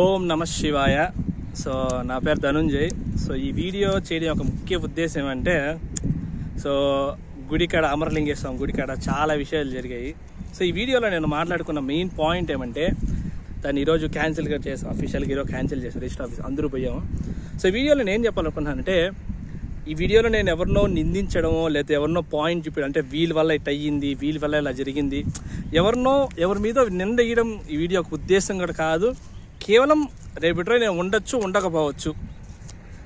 ఓం నమ శివాయ. సో నా పేరు ధనుంజయ్. సో ఈ వీడియో చేయడం ఒక ముఖ్య ఉద్దేశం ఏమంటే, సో గుడికాడ అమరలింగేశ్వర స్వామి గుడికాడ చాలా విషయాలు జరిగాయి. సో ఈ వీడియోలో నేను మాట్లాడుకున్న మెయిన్ పాయింట్ ఏమంటే, దాన్ని ఈరోజు క్యాన్సిల్గా చేసాం, అఫీషియల్గా ఈరోజు క్యాన్సిల్ చేసాం, రిజిస్టర్ ఆఫీస్ అందరూ పోయాము. సో ఈ వీడియోలో నేను చెప్పాలనుకున్నానంటే, ఈ వీడియోలో నేను ఎవరినో నిందించడమో లేకపోతే ఎవరినో పాయింట్ చూపించడం, అంటే వీళ్ళ వల్ల ఇట్ అయ్యింది, వీళ్ళ వల్ల ఇలా జరిగింది, ఎవరి మీద నింద వేయడం ఈ వీడియో ఒక ఉద్దేశం కూడా కాదు. కేవలం రేపటిలో నేను ఉండొచ్చు, ఉండకపోవచ్చు,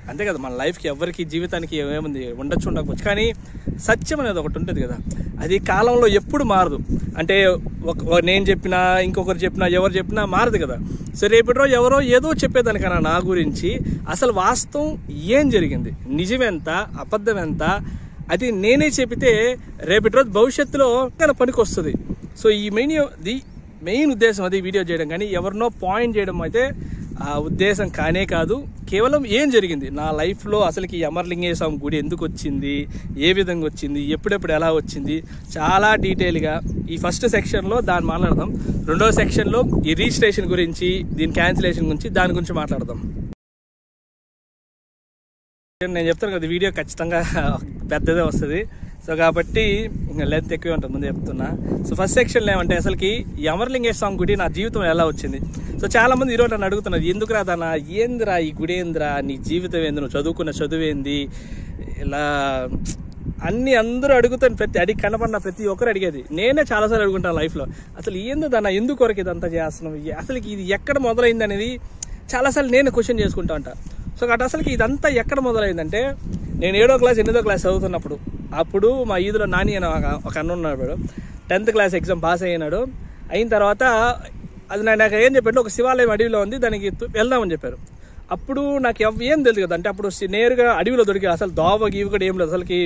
అంతే కదా. మన లైఫ్కి ఎవరికి జీవితానికి ఏముంది, ఉండొచ్చు, ఉండకపోవచ్చు. కానీ సత్యం అనేది ఒకటి ఉంటుంది కదా, అది కాలంలో ఎప్పుడు మారదు. అంటే నేను చెప్పినా, ఇంకొకరు చెప్పినా, ఎవరు చెప్పినా మారదు కదా. సో రేపటి రోజు ఎవరో ఏదో చెప్పేదానికన్నా నా గురించి అసలు వాస్తవం ఏం జరిగింది, నిజమెంత, అబద్ధం ఎంత, అది నేనే చెబితే రేపటి రోజు భవిష్యత్తులో పనికి వస్తుంది. సో ఈ మెయిన్ ఉద్దేశం అది వీడియో చేయడం. కానీ ఎవరినో పాయింట్ చేయడం అయితే ఆ ఉద్దేశం కానే కాదు. కేవలం ఏం జరిగింది నా లైఫ్లో, అసలుకి ఈ అమరలింగేశ్వర స్వామి గుడి ఎందుకు వచ్చింది, ఏ విధంగా వచ్చింది, ఎప్పుడెప్పుడు ఎలా వచ్చింది, చాలా డీటెయిల్గా ఈ ఫస్ట్ సెక్షన్లో దాన్ని మాట్లాడదాం. రెండో సెక్షన్లో ఈ రిజిస్ట్రేషన్ గురించి, దీని క్యాన్సిలేషన్ గురించి, దాని గురించి మాట్లాడదాం. నేను చెప్తాను కదా, వీడియో ఖచ్చితంగా పెద్దదే వస్తుంది. సో కాబట్టి లెంత్ ఎక్కువ ఉంటుంది, ముందు చెప్తున్నా. సో ఫస్ట్ సెక్షన్లో ఏమంటే, అసలుకి ఈ అమరలింగేశ్వర స్వామి గుడి నా జీవితం ఎలా వచ్చింది. సో చాలా మంది ఈరోజు నన్ను అడుగుతున్నారు, ఎందుకు రాదన్నా, ఏందిరా ఈ గుడి, ఏందిరా నీ జీవితం ఏంది, నువ్వు చదువుకున్న చదువేంది, ఇలా అన్ని అందరూ అడుగుతాను. అడిగి కనపడిన ప్రతి ఒక్కరు అడిగేది, నేనే చాలాసార్లు అడుగుంటాను లైఫ్లో, అసలు ఏందో దాన్ని ఎందుకు కొరకు ఇదంతా చేస్తున్నావు, అసలుకి ఇది ఎక్కడ మొదలైంది అనేది చాలాసార్లు నేను క్వశ్చన్ చేసుకుంటా ఉంటా. సో అటు అసలుకి ఇదంతా ఎక్కడ మొదలైందంటే, నేను 7వ క్లాస్ 8వ క్లాస్ చదువుతున్నప్పుడు, అప్పుడు మా ఈదులో నాని అని ఒక అన్న ఉన్నాడు. 10th క్లాస్ ఎగ్జామ్ పాస్ అయినాడు. అయిన తర్వాత అది నాకు ఏం చెప్పాడు, ఒక శివాలయం అడవిలో ఉంది, దానికి వెళ్దామని చెప్పారు. అప్పుడు నాకు ఏం తెలియదు కదా, అంటే అప్పుడు నేరుగా అడవిలో దొరికి అసలు దోవ గీవి కూడా ఏం లేదు, అసలుకి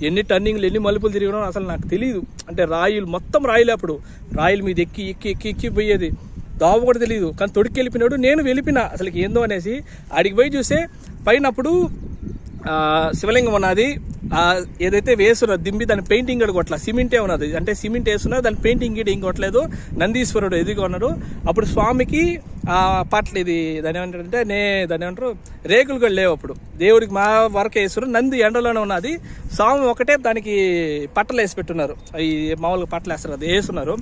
ఎన్ని టర్నింగ్లు, ఎన్ని మలుపులు తిరగడం అసలు నాకు తెలియదు. అంటే రాయిలు, మొత్తం రాయిలు, అప్పుడు రాయిల మీద ఎక్కి పోయేది, దోవ కూడా తెలియదు. కానీ తొడికి వెళ్ళిపోయినాడు, నేను వెళ్ళిపోయినా అసలుకి ఏందో అనేసి. ఆడికి పోయి చూస్తే పైన అప్పుడు శివలింగం ఉన్నది, ఏదైతే వేస్తున్నా దింబి దాని పెయింటింగ్ కూడా కొట్ల, సిమెంటే ఉన్నది, అంటే సిమెంట్ వేస్తున్నా దాని పెయింటింగ్ గిట్ ఇంకొట్లేదు. నందీశ్వరుడు ఎదిగా ఉన్నాడు. అప్పుడు స్వామికి పట్ల ఇది దాని ఏమంటారంటే దాని ఏమంటారు, రేకులు కూడా లేవు. అప్పుడు దేవుడికి మా వరకు వేస్తున్నారు, నంది ఎండలోనే ఉన్నది, స్వామి ఒకటే దానికి పట్టలు వేసి పెట్టున్నారు, ఈ మామూలుగా పట్టలు వేస్తారు, అది వేస్తున్నారు.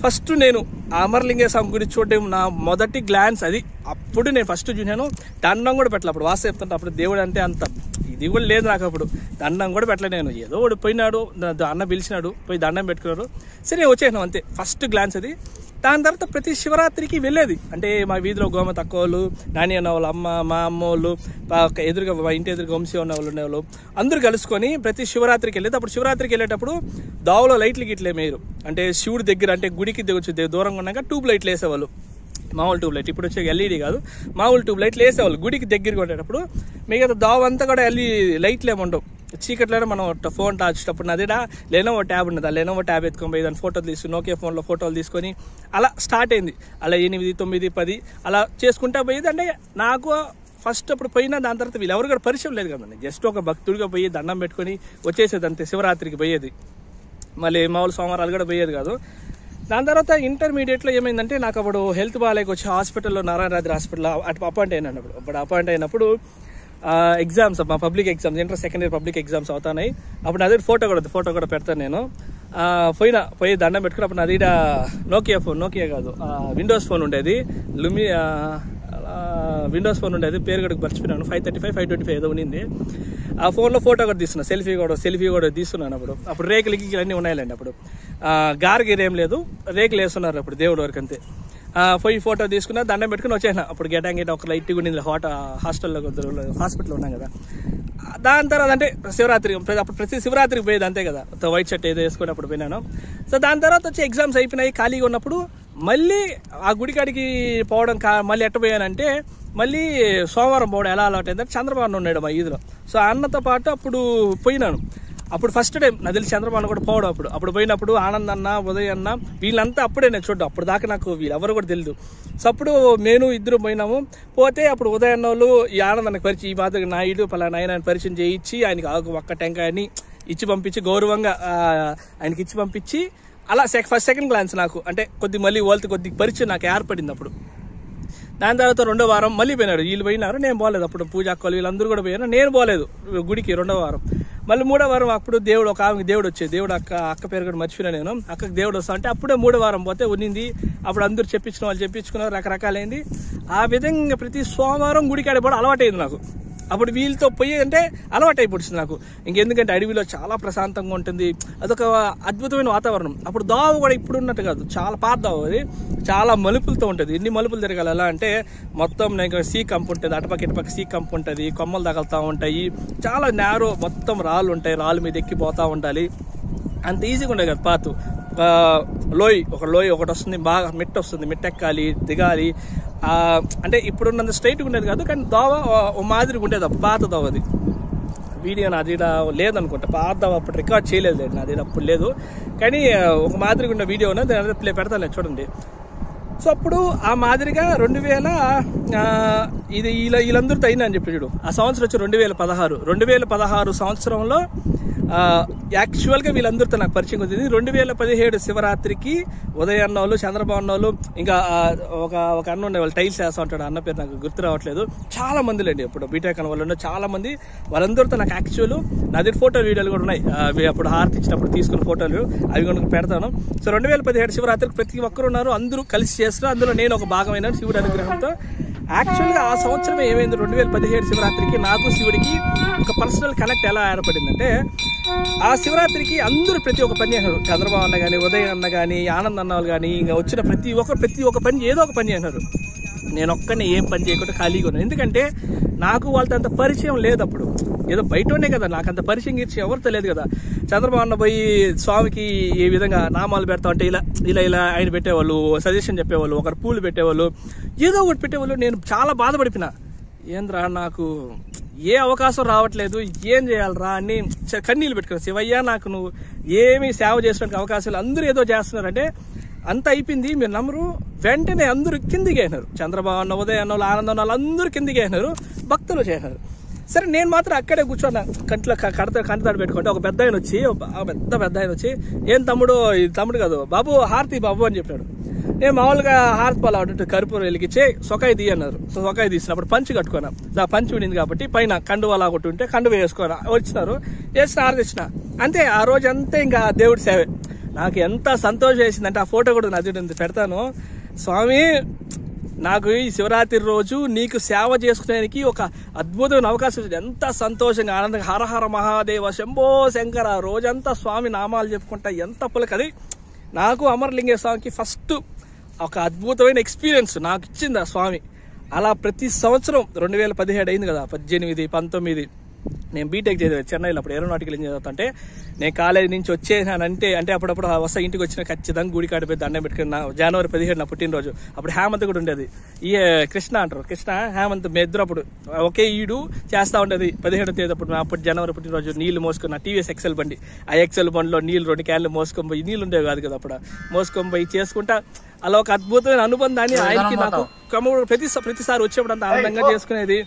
ఫస్ట్ నేను అమరలింగేశ్వర స్వామి గుడి చూడడం నా మొదటి గ్లాన్స్ అది. అప్పుడు నేను ఫస్ట్ చూసాను, దండం కూడా పెట్టలే. అప్పుడు వాస్తు చెప్తుంటే, అప్పుడు దేవుడు అంటే అంత ఇది కూడా లేదు నాకు. అప్పుడు దండం కూడా పెట్టలే నేను. ఏదో వాడు పోయినాడు, అన్న పిలిచినాడు, పోయి దండం పెట్టుకున్నారు, సరే వచ్చేసినాం, అంతే. ఫస్ట్ గ్లాన్స్ అది. దాని తర్వాత ప్రతి శివరాత్రికి వెళ్ళేది, అంటే మా వీధిలో గోమ తక్కువ వాళ్ళు, నాని అన్న వాళ్ళు, మా అమ్మ వాళ్ళు, ఎదురుగా మా ఇంటి ఎదురుగా వంశీ ఉన్న వాళ్ళు ఉండేవాళ్ళు, అందరూ కలుసుకొని ప్రతి శివరాత్రికి వెళ్ళేది. అప్పుడు శివరాత్రికి వెళ్ళేటప్పుడు దావలో లైట్లు గిట్లే మేరు, అంటే శివుడి దగ్గర, అంటే గుడికి దూరంగా ఉన్నాక ట్యూబ్ లైట్లు వేసేవాళ్ళు, మామూలు ట్యూబ్ లైట్. ఇప్పుడు వచ్చే ఎల్ఈడి కాదు, మామూలు ట్యూబ్ లైట్లు వేసేవాళ్ళు గుడికి దగ్గరగా ఉండేటప్పుడు. మిగతా దావ అంతా కూడా లైట్లు ఏముండవు, చీకట్లోనే మనం ఫోన్ టార్చేటప్పుడు నాదిడా లెనోవో ట్యాబ్ ఉన్నది, ఆ లెనోవో ట్యాబ్ ఎత్తుకొని పోయి దాని ఫోటోలు తీసుకుని, నోకియా ఫోన్లో ఫోటోలు తీసుకొని అలా స్టార్ట్ అయింది. అలా 8, 9, 10 అలా చేసుకుంటా పోయేది. అంటే నాకు ఫస్ట్ అప్పుడు పోయినా, దాని తర్వాత వీళ్ళు ఎవరు కూడా పరిచయం లేదు కదండి, జస్ట్ ఒక భక్తుడిగా పోయి దండం పెట్టుకొని వచ్చేసేది అంతే. శివరాత్రికి పోయేది, మళ్ళీ మామూలు సోమవారాలు కూడా పోయేది కాదు. దాని తర్వాత ఇంటర్మీడియట్లో ఏమైందంటే, నాకు అప్పుడు హెల్త్ బాగాలేక వచ్చి హాస్పిటల్లో, నారాయణరాత్రి హాస్పిటల్లో అపాయింట్ అయినాడు. అప్పుడు అపాయింట్ అయినప్పుడు ఎగ్జామ్స్, మా public exams, inter second year public exams అవుతున్నాయి. అప్పుడు అదే ఫోటో కూడా పెడతాను నేను. పోయి దండం పెట్టుకుని, అప్పుడు నాది నోకియా కాదు, విండోస్ ఫోన్ ఉండేది, విండోస్ ఫోన్ ఉండేది, పేరు కూడా మర్చిపోయినాను, 535, 525 ఏదో ఉన్నింది. ఆ ఫోన్లో ఫోటో కూడా తీస్తున్నా, సెల్ఫీ కూడా తీస్తున్నాను. అప్పుడు రేకులకి అన్నీ ఉన్నాయిలేండి. అప్పుడు గారిగిరి ఏం లేదు, రేకులు వేస్తున్నారు అప్పుడు దేవుడి వరకు, అంతే. పోయి ఫోటో తీసుకున్నా, దండం పెట్టుకుని వచ్చేసిన. అప్పుడు గేట ఒక లైట్ ఉండింది, హాస్పిటల్లో ఉన్నాం కదా. దాని తర్వాత అంటే శివరాత్రి, అప్పుడు ప్రతి శివరాత్రికి పోయేది అంతే కదా, వైట్ షర్ట్ ఏదో వేసుకొని అప్పుడు పోయినాను. సో దాని తర్వాత వచ్చి ఎగ్జామ్స్ అయిపోయినాయి, ఖాళీగా ఉన్నప్పుడు మళ్ళీ ఆ గుడికాడికి పోవడం, మళ్ళీ ఎట్ట పోయానంటే, మళ్ళీ సోమవారం పోవడం ఎలా అలవాటు అయిందంటే, చంద్రబాబు ఉన్నాడు మా ఈదులో. సో అన్నతో పాటు అప్పుడు పోయినాను. అప్పుడు ఫస్ట్ టైం నాకు తెలిసి చంద్రబాబు కూడా పోవడం. అప్పుడు పోయినప్పుడు ఆనంద్ అన్న, ఉదయ్ అన్న, వీళ్ళంతా అప్పుడే నేను చూడ్డం. అప్పుడు దాకా నాకు వీళ్ళెవరు కూడా తెలియదు. సో అప్పుడు నేను ఇద్దరు పోయినాము. పోతే అప్పుడు ఉదయ్ అన్న వాళ్ళు ఈ ఆనంద్ అన్నకు పరిచయం, ఈ మాదిరి నాయుడు పలానా ఆయన పరిచయం చేయించి, ఆయనకి ఒక్క టెంకాయని ఇచ్చి పంపించి, గౌరవంగా ఆయనకి ఇచ్చి పంపించి, అలా ఫస్ట్ సెకండ్ గ్లాన్స్ నాకు, అంటే మళ్ళీ వాళ్ళతో కొద్దిగా పరిచయం నాకు ఏర్పడింది. అప్పుడు దాని తర్వాత 2వ వారం మళ్ళీ పోయినాడు. వీళ్ళు పోయినారు, నేను పోలేదు. అప్పుడు పూజ అక్కలు వీళ్ళందరూ కూడా పోయారు, నేను పోలేదు గుడికి 2వ వారం. మళ్ళీ 3వ వారం అప్పుడు దేవుడు ఒక ఆమెకి దేవుడు వచ్చేది, దేవుడు అక్క పేరు కూడా మర్చిపోయినా నేను. అక్కకి దేవుడు వస్తా అంటే అప్పుడే 3వ వారం పోతే ఉన్నింది. అప్పుడు అందరూ చెప్పించిన వాళ్ళు చెప్పించుకున్నారు, రకరకాలైంది. ఆ విధంగా ప్రతి సోమవారం గుడికి ఆడిపోవడం అలవాటైంది నాకు. అప్పుడు వీళ్ళతో పోయి అంటే అలవాటు అయిపోతుంది నాకు. ఇంకెందుకంటే అడవిలో చాలా ప్రశాంతంగా ఉంటుంది, అదొక అద్భుతమైన వాతావరణం. అప్పుడు దోవ కూడా ఇప్పుడు ఉన్నట్టు కాదు, చాలా పాత దోవ, అది చాలా మలుపులతో ఉంటుంది. ఎన్ని మలుపులు తిరగాలి ఎలా అంటే మొత్తం సీ కంపు ఉంటుంది, అటుపక్క ఇటుపక్క సీ కంపు ఉంటుంది, కొమ్మలు తగలుతూ ఉంటాయి, చాలా నేరో, మొత్తం రాళ్ళు ఉంటాయి, రాళ్ళు మీద ఎక్కిపోతూ ఉండాలి. అంత ఈజీగా ఉండదు కదా పాతు. ఒక లోయ ఒకటి వస్తుంది, బాగా మెట్టు వస్తుంది, మెట్టెక్కాలి, దిగాలి. అంటే ఇప్పుడున్నంత స్ట్రైట్గా ఉండేది కాదు, కానీ దోవ ఓ మాదిరిగా ఉండేది పాత దోవ. అది వీడియో నాది లేదనుకుంటా, పాత దోవ అప్పుడు రికార్డ్ చేయలేదు, నాది అప్పుడు లేదు. కానీ ఒక మాదిరిగా ఉన్న వీడియో ఉన్నది, ప్లే పెడతాను చూడండి. సో అప్పుడు ఆ మాదిరిగా 2000 ఇది వీళ్ళందరితో అయింది అని చెప్పి చూడు. ఆ సంవత్సరం వచ్చి 2016 సంవత్సరంలో యాక్చువల్గా వీళ్ళందరితో నాకు పరిచయం వచ్చింది. 2017 శివరాత్రికి ఉదయ్ అన్నోళ్ళు, చంద్రబాబు అన్నోళ్ళు, ఇంకా ఒక అన్న ఉండేవాళ్ళు, టైల్స్ వేస్తా ఉంటాడు, అన్న పేరు నాకు గుర్తు రావట్లేదు. చాలా మంది లేండి అప్పుడు బీటెక్ అన్న వాళ్ళు చాలా మంది. వాళ్ళందరితో నాకు యాక్చువల్ నా దగ్గర ఫోటోలు వీడియోలు కూడా ఉన్నాయి. అప్పుడు హారతి ఇచ్చినప్పుడు తీసుకున్న ఫోటోలు అవి కూడా పెడతాను. సో 2017 శివరాత్రికి ప్రతి ఒక్కరు ఉన్నారు, అందరూ కలిసి చేస్తున్నారు. అందులో నేను ఒక భాగమైన శివుడి అనుగ్రహంతో. యాక్చువల్గా ఆ సంవత్సరం ఏమైంది, 2017 శివరాత్రికి నాకు శివుడికి ఒక పర్సనల్ కనెక్ట్ ఎలా ఏర్పడిందంటే, ఆ శివరాత్రికి అందరూ ప్రతి ఒక్క పని చేసినారు. చంద్రబాబు అన్న కానీ, ఉదయ్ అన్న కానీ, ఆనంద్ అన్న వాళ్ళు కానీ, ఇంకా వచ్చిన ప్రతి ఒక్క పని ఏదో ఒక పని చేసినారు. నేను ఒక్కనే ఏం పని చేయకుండా ఖాళీగా ఉన్నాను. ఎందుకంటే నాకు వాళ్ళతో అంత పరిచయం లేదు. అప్పుడు ఏదో బయటనే కదా, నాకు అంత పరిచయం గీర్చి ఎవరితో లేదు కదా. చంద్రబాబు అన్న పోయి స్వామికి ఏ విధంగా నామాలు పెడతా ఉంటే ఇలా ఆయన పెట్టేవాళ్ళు, సజెషన్ చెప్పేవాళ్ళు, ఒకరు పూలు పెట్టేవాళ్ళు, ఏదో ఒకటి పెట్టేవాళ్ళు. నేను చాలా బాధపడిపోయినా, ఏంద్రా నాకు ఏ అవకాశం రావట్లేదు, ఏం చేయాలరా అని కన్నీళ్ళు పెట్టుకున్నా. శివయ్య నాకు నువ్వు ఏమీ సేవ చేసడానికి అవకాశాలు, అందరూ ఏదో చేస్తున్నారంటే అంత అయిపోయింది. మీరు నమ్మరు, వెంటనే అందరూ కిందికి అయినారు. చంద్రబాబు అన్న, ఉదయ్ అన్న వాళ్ళు, ఆనందం వాళ్ళు అందరూ కిందికి అయినారు, భక్తులు చేసినారు. సరే నేను మాత్రం అక్కడే కూర్చున్నా, కంటితాడు పెట్టుకుంటే ఒక పెద్ద ఆయన వచ్చి ఏం తమ్ముడు కాదు బాబు, హారతి బాబు అని చెప్పాడు. నేను మామూలుగా హారతి పాలు ఆడుంటే కర్పూరం వెలిగించి సొకాయి తీ అన్నారు. సో సొకాయి తీసినప్పుడు పంచి కట్టుకున్నా. ఆ పంచి ఉండింది కాబట్టి పైన కండువ అలా ఒకటి ఉంటే కండువ వేసుకున్నా, వచ్చినారు, వేసిన హారతి ఇచ్చిన. అంతే, ఆ రోజు అంతే ఇంకా దేవుడి సేవే. నాకు ఎంత సంతోషం వేసిందంటే ఆ ఫోటో కూడా నా దగ్గర పెడతాను. స్వామి, నాకు ఈ శివరాత్రి రోజు నీకు సేవ చేసుకునేందుకు ఒక అద్భుతమైన అవకాశం, ఎంత సంతోషంగా ఆనందంగా, హరహర మహాదేవ శంభో శంకర, రోజంతా స్వామి నామాలు చెప్పుకుంటా ఎంత పులకది. నాకు అమరలింగేశ్వర స్వామికి ఫస్ట్ ఒక అద్భుతమైన ఎక్స్పీరియన్స్ నాకు ఇచ్చింది ఆ స్వామి. అలా ప్రతి సంవత్సరం 2017 అయింది కదా, 18, 19 నేను బీటెక్ చదివాను చెన్నైలో. అప్పుడు ఏరోనాటికల్ ఇంజనీర్ చదువుతుంటే నేను కాలేజీ నుంచి వచ్చేసానంటే అప్పుడప్పుడు వస్తా, ఇంటికి వచ్చిన ఖచ్చితంగా గుడి కాడిపోయి దండం పెట్టుకున్నా. జనవరి 17 నా పుట్టినరోజు. అప్పుడు హేమంత్ కూడా ఉండేది, ఈ కృష్ణ అంటారు, కృష్ణ హేమంత్ మెద్దరు అప్పుడు ఒకే ఈడు చేస్తా ఉండేది. 17వ తేదీ అప్పుడు జనవరి పుట్టినరోజు నీళ్లు మోసుకున్న టీవీఎస్ ఎక్సెల్ బండి, ఆ ఎక్సెల్ బండిలో నీళ్లు 2 క్యాన్లు మోసుకొని పోయి, నీళ్ళు ఉండేవి కాదు కదా అప్పుడు, మోసుకొని పోయి చేసుకుంటా. అలా ఒక అద్భుతమైన అనుబంధాన్ని ఆయనకి నాకు ప్రతిసారి వచ్చేప్పుడు అంత ఆనందంగా చేసుకునేది.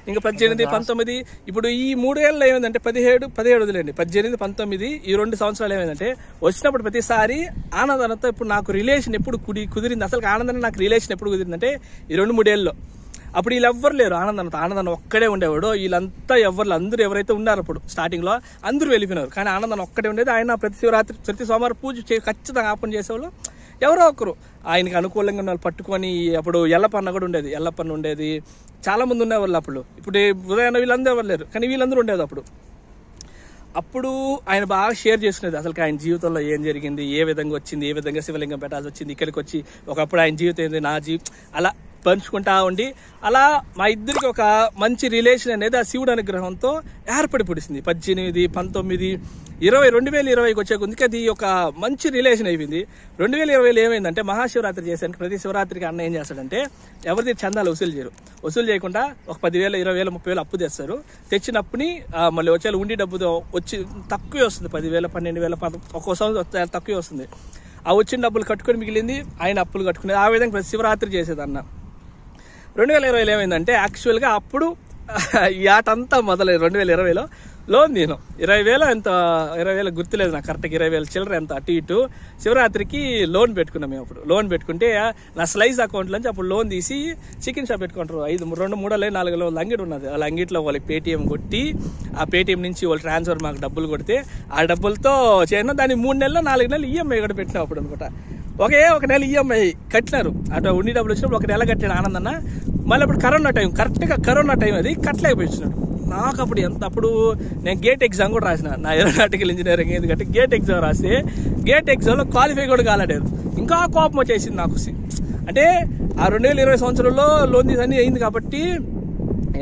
ఇంకా 18, 19 ఇప్పుడు ఈ 3 ఏళ్ళు ఏమైందంటే 17 వదిలేండి, 18, 19 ఈ 2 సంవత్సరాలు ఏమైందంటే వచ్చినప్పుడు ప్రతిసారి ఆనందంతో ఇప్పుడు నాకు రిలేషన్ ఎప్పుడు కుదిరింది. అసలు ఆనందం నాకు రిలేషన్ ఎప్పుడు కుదిరిందంటే ఈ 2-3 ఏళ్ళలో. అప్పుడు వీళ్ళు ఎవ్వరు లేరు, ఆనందం ఒక్కడే ఉండేవాడు. వీళ్ళంతా అందరూ ఎవరైతే ఉన్నారు అప్పుడు స్టార్టింగ్ లో అందరూ వెళ్ళిపోయినారు, కానీ ఆనందం ఒక్కడే ఉండేది. ఆయన ప్రతి శివరాత్రి ప్రతి సోమవారం పూజ ఖచ్చితంగా ఆపన చేసేవాళ్ళు. ఎవరో ఒకరు ఆయనకి అనుకూలంగా ఉన్న వాళ్ళు పట్టుకొని, అప్పుడు ఎల్లపన్న కూడా ఉండేది, ఎల్లపన్న ఉండేది, చాలా మంది ఉండేవాళ్ళు అప్పుడు. ఇప్పుడు ఉదయం వీళ్ళందరూ ఎవరు లేరు, కానీ వీళ్ళందరూ ఉండేది అప్పుడు ఆయన బాగా షేర్ చేసుకునేది. అసలు ఆయన జీవితంలో ఏం జరిగింది, ఏ విధంగా వచ్చింది, ఏ విధంగా శివలింగం పెట్టాల్సి వచ్చింది, ఇక్కడికి వచ్చి ఒకప్పుడు ఆయన జీవితం ఏంది, నా అలా పంచుకుంటా ఉండి, అలా మా ఇద్దరికి ఒక మంచి రిలేషన్ అనేది ఆ శివుడు అనుగ్రహంతో ఏర్పడి పుడిసింది. 18, 19, 20, 2020కి వచ్చే కొద్దికి అది ఒక మంచి రిలేషన్ అయిపోయింది. 2020లో ఏమైందంటే మహాశివరాత్రి చేశాను. ప్రతి శివరాత్రికి అన్న ఏం చేస్తాడంటే ఎవరిది చందాలు వసూలు చేయకుండా ఒక 10,000, 20,000, 30,000 అప్పు తెస్తారు. తెచ్చినప్పుని మళ్ళీ వచ్చే ఉండి డబ్బుతో వచ్చి తక్కువే వస్తుంది, 10,000, 12,000 ఒక్కో సంవత్సరం తక్కువే వస్తుంది. ఆ వచ్చిన డబ్బులు కట్టుకొని మిగిలింది ఆయన అప్పులు కట్టుకునేది. ఆ విధంగా ప్రతి శివరాత్రి చేసేది అన్న. 2020లో ఏమైందంటే యాక్చువల్గా అప్పుడు ఈ ఆట అంతా మొదలైంది. 2020లో లోన్ తీను 20,000 ఎంత 20,000 గుర్తులేదు నాకు కరెక్ట్గా 20,000 చిల్లర ఎంత అటు ఇటు. శివరాత్రికి లోన్ పెట్టుకున్నాం మేము. అప్పుడు లోన్ పెట్టుకుంటే నా స్లైస్ అకౌంట్లో నుంచి అప్పుడు లోన్ తీసి చికెన్ షాప్ పెట్టుకుంటారు. 2-3 అంగిడి ఉన్నది. వాళ్ళ అంగిట్లో వాళ్ళకి పేటిఎం కొట్టి ఆ పేటిఎం నుంచి వాళ్ళు ట్రాన్స్ఫర్ మాకు డబ్బులు కొడితే ఆ డబ్బులతో చేయను దాన్ని 3 నెలలు 4 నెలలు ఈఎంఐ కూడా పెట్టినాం అప్పుడు అనుకుంటా. ఒక నెల ఈఎంఐ కట్టినారు. అటు ఉండి డబ్బులు వచ్చినప్పుడు 1 నెల కట్టాడు ఆనందన్న. మళ్ళీ అప్పుడు కరోనా టైం, కరెక్ట్గా కరోనా టైం అది కట్టలేకపోయినాడు నాకు. అప్పుడు నేను గేట్ ఎగ్జామ్ కూడా రాసిన, నా ఏరోనాటికల్ ఇంజనీరింగ్. ఎందుకంటే గేట్ ఎగ్జామ్ రాస్తే గేట్ ఎగ్జామ్లో క్వాలిఫై కూడా కాలేడు. ఇంకా కోపం వచ్చేసింది నాకు. అంటే ఆ 2020 సంవత్సరంలో లోన్ తీసి అన్నీ అయింది కాబట్టి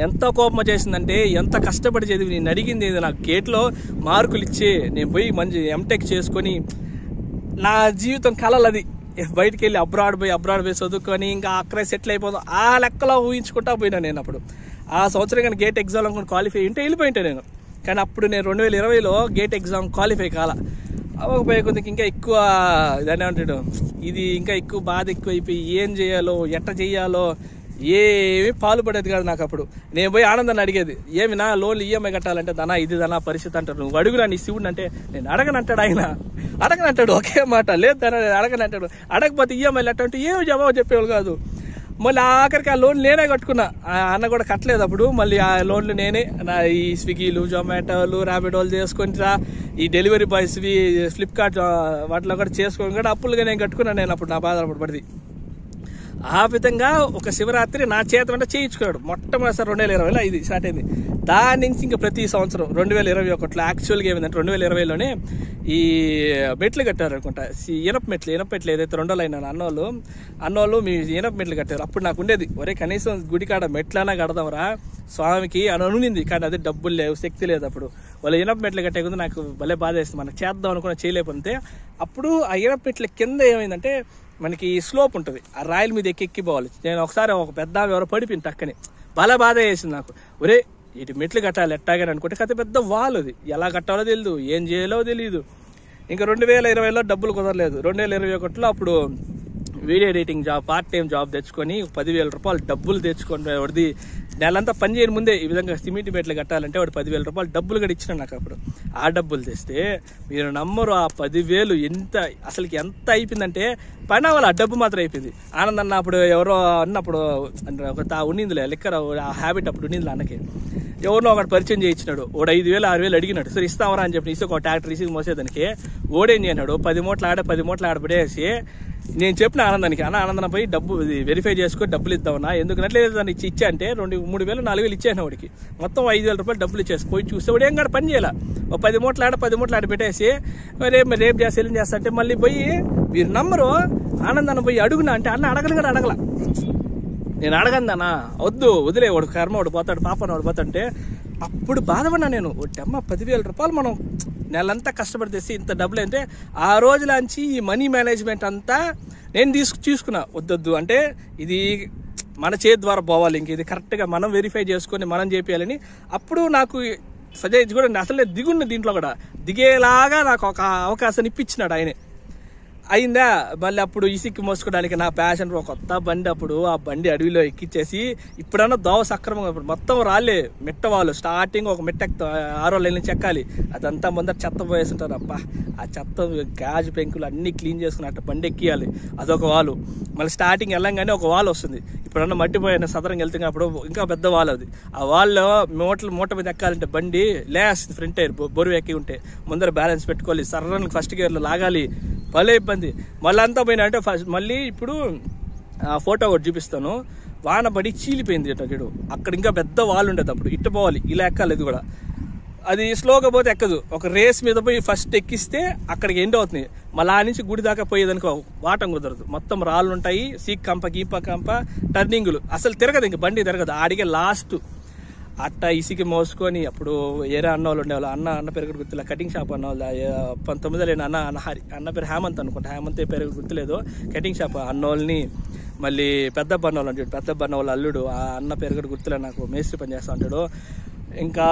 ఎంత కోపం వచ్చేసిందంటే, ఎంత కష్టపడి చదివి నేను అడిగింది ఏది నాకు గేట్లో మార్కులు ఇచ్చే నేను పోయి మంచి ఎంటెక్ చేసుకొని నా జీవితం కలలది బయటికి వెళ్ళి అబ్రాడ్ పోయి చదువుకొని ఇంకా అక్కడే సెటిల్ అయిపోతాం ఆ లెక్కలో ఊహించుకుంటా పోయినా నేను. అప్పుడు ఆ సంవత్సరం కానీ గేట్ ఎగ్జామ్ అనుకుని క్వాలిఫై ఉంటే వెళ్ళిపోయింటే నేను. కానీ అప్పుడు నేను 2020లో గేట్ ఎగ్జామ్ క్వాలిఫై కాల. అవ్వకపోయే కొద్దికి ఇంకా ఎక్కువ దాన్ని ఏమంటాడు, ఇది ఇంకా ఎక్కువ బాధ ఎక్కువ అయిపోయి ఏం చేయాలో ఎట్ట చేయాలో ఏమి పాలుపడేది కాదు నాకు. అప్పుడు నేను పోయి ఆనందాన్ని అడిగేది, ఏమి నా లోన్లు ఈఎంఐ కట్టాలంటే దనా ఇది దనా పరిస్థితి అంటారు. నువ్వు అడుగురా నీ శివుడు అంటే. నేను అడగనంటాడు ఆయన, అడగనంటాడు ఒకే మాట. లేదు దాని అడగనంటాడు. అడగకపోతే ఈఎంఐలు అట్ట అంటే ఏమి జవాబు చెప్పేవాళ్ళు కాదు. మళ్ళీ ఆఖరికి ఆ లోన్లు నేనే కట్టుకున్నా. అన్న కూడా కట్టలేదు అప్పుడు. మళ్ళీ ఆ లోన్లు నేనే ఈ స్విగ్గీలు జొమాటోలు ర్యాపిడోలు చేసుకుంటా ఈ డెలివరీ బాయ్స్వి ఫ్లిప్కార్ట్ వాటిలో కూడా చేసుకొని కూడా అప్పులుగా నేను కట్టుకున్నాను. నేను అప్పుడు నా బాధ పడింది. ఆ విధంగా ఒక శివరాత్రి నా చేత వెంట చేయించుకున్నాడు. మొట్టమొదటిసారి 2020లో ఇది స్టార్ట్ అయింది. దాని నుంచి ఇంకా ప్రతి సంవత్సరం 2021లో యాక్చువల్గా ఏమైందంటే 2020లోనే ఈ మెట్లు కట్టారు అనుకుంటా. ఇనప మెట్లు ఏదైతే 2 అయినా అన్నోళ్ళు మీ ఇనప మెట్లు కట్టారు. అప్పుడు నాకు ఉండేది, ఒరే కనీసం గుడికాడ మెట్లైనా కడదాంరా స్వామికి అని అనునింది. కానీ అదే డబ్బులు లేవు, శక్తి లేదు. అప్పుడు వాళ్ళు ఇనప మెట్లు కట్టే కొద్ది నాకు భలే బాధ వేస్తుంది. మనకు చేద్దాం అనుకున్న చేయలేకపోతే అప్పుడు ఆ ఇనప మెట్ల కింద ఏమైందంటే మనకి స్లోప్ ఉంటుంది, ఆ రాయల మీద ఎక్కిపోవాలి. నేను ఒకసారి ఒక పెద్ద ఎవరో పడిపోయింది టక్కని, భలే బాధ వేసింది నాకు. ఒరే ఇటు మెట్లు కట్టాలి ఎట్టాగని అనుకుంటే కథ పెద్ద వాల్ అది, ఎలా కట్టాలో తెలియదు, ఏం చేయాలో తెలియదు. ఇంకా 2020లో డబ్బులు కుదరలేదు. 2021లో అప్పుడు video editing job, part time job తెచ్చుకొని 10,000 రూపాయలు డబ్బులు తెచ్చుకొని వాడిది నెలంతా పని చేయని ముందే ఈ విధంగా సిమెంట్ మెట్లు కట్టాలంటే వాడు 10,000 రూపాయలు డబ్బులు కూడా ఇచ్చిన నాకు. అప్పుడు ఆ డబ్బులు తెస్తే మీరు నమ్మరు, ఆ 10,000 అసలుకి ఎంత అయిపోయిందంటే పైన వాళ్ళ ఆ డబ్బు మాత్రం అయిపోయింది. ఆనందన్న అప్పుడు ఎవరో అన్నప్పుడు ఉండిందిలే లెక్కర ఆ హ్యాబిట్ అప్పుడు ఉండిందిలే అన్నకి. ఎవరినో ఒకటి పరిచయం చేయించినాడు. ఓడు 5,000 6,000 అడిగినాడు. సరే ఇస్తావరా అని చెప్పి ఇస్తే ఒక ట్రాక్టర్ ఇసి మోసేదానికి ఓడేం చేయనాడు 10 మూటలు ఆడపడేసి నేను చెప్పిన ఆనందానికి, ఆనందన పోయి డబ్బు వెరిఫై చేసుకొని డబ్బులు ఇద్దామన్నా, ఎందుకంటే దాన్ని ఇచ్చా అంటే 2,000-3,000 4,000 ఇచ్చాను వాడికి. మొత్తం 5,000 రూపాయలు డబ్బులు ఇచ్చేసి పోయి చూస్తే వాడు ఏం కాదు పని చేయాల. 10 మూటలు ఆడ పెట్టేసి రేపు చేసి ఏం చేస్తా అంటే మళ్ళీ పోయి మీరు నమ్మరు ఆనందాన్ని పోయి అడుగునా అంటే అన్న అడగల. నేను అడగందన్నా వద్దు వదిలే, వాడు కర్మ వాడు పోతాడు, పాపన వాడు పోతాడంటే అప్పుడు బాధపడినా నేను. అమ్మ 10,000 రూపాయలు మనం నెలంతా కష్టపడి తెసి ఇంత డబ్బులు అంటే ఆ రోజులాంచి ఈ మనీ మేనేజ్మెంట్ అంతా నేను తీసుకున్నా. వద్దొద్దు అంటే ఇది మన చేతి ద్వారా పోవాలి, ఇంక ఇది కరెక్ట్గా మనం వెరిఫై చేసుకొని మనం చేయాలని. అప్పుడు నాకు సజెస్ట్ కూడా అసలే దిగున్న దీంట్లో కూడా దిగేలాగా నాకు ఒక అవకాశాన్ని ఇప్పించినాడు ఆయనే. అయిందా మళ్ళీ అప్పుడు ఇసుక్కి మోసుకోవడానికి నా ప్యాషన్ ఒక కొత్త బండి. అప్పుడు ఆ బండి అడవిలో ఎక్కిచ్చేసి ఇప్పుడన్నా దోవ సక్రమంగా మొత్తం రాలే మెట్టవాళ్ళు స్టార్టింగ్ ఒక మెట్ట 6 లైన్ నుంచి ఎక్కాలి. అదంతా ముందర చెత్త పోయేస్తుంటారు. అబ్బా ఆ చెత్త గాజు పెంకులు అన్ని క్లీన్ చేసుకుని అట్ట బండి ఎక్కియాలి. అదొక వాలు. మళ్ళీ స్టార్టింగ్ వెళ్ళంగానే ఒక వాల్ వస్తుంది. ఇప్పుడన్నా మట్టిపోయిన సదరంగా వెళ్తే అప్పుడు ఇంకా పెద్ద వాల్ అది. ఆ వాల్లో మూట మీద ఎక్కాలంటే బండి లేస్తుంది. ఫ్రంట్ టైర్ బరువు ఎక్కి ఉంటే ముందర బ్యాలెన్స్ పెట్టుకోవాలి. సర్రని ఫస్ట్ గేర్లో లాగాలి. భలే ఇబ్బంది. మళ్ళీ అంతా పోయినా అంటే మళ్ళీ ఇప్పుడు ఆ ఫోటో ఒకటి చూపిస్తాను. వాన పడి చీలిపోయింది చెడు. అక్కడ ఇంకా పెద్ద వాల్ ఉండేది. అప్పుడు ఇట్ట పోవాలి, ఇలా ఎక్కాలి. అది కూడా అది స్లోగా పోతే ఎక్కదు. ఒక రేస్ మీద పోయి ఫస్ట్ ఎక్కిస్తే అక్కడికి ఎండ్ అవుతుంది. మళ్ళీ ఆ నుంచి గుడి దాకా పోయేదనుకో వాటం కుదరదు. మొత్తం రాళ్ళు ఉంటాయి, సీక్ కంప టర్నింగులు, అసలు తిరగదు, ఇంక బండి తిరగదు. ఆడిగే లాస్ట్ అట్ట ఇసికి మోసుకొని అప్పుడు ఏరే అన్నోళ్ళు ఉండేవాళ్ళు. అన్న పేరు గుర్తులే, కటింగ్ షాప్ అన్నోళ్ళు 19 అన్న పేరు హేమంత్ అనుకుంటా, హేమంత్ పేరు గుర్తులేదు. కటింగ్ షాప్ అన్నోళ్ళని మళ్ళీ పెద్ద బన్నోళ్ళు అంటాడు, పెద్ద బన్నోళ్ళ అల్లుడు ఆ అన్న పేరు కూడా గుర్తులే నాకు, మేస్త్రి పని చేస్తా అంటాడు. ఇంకా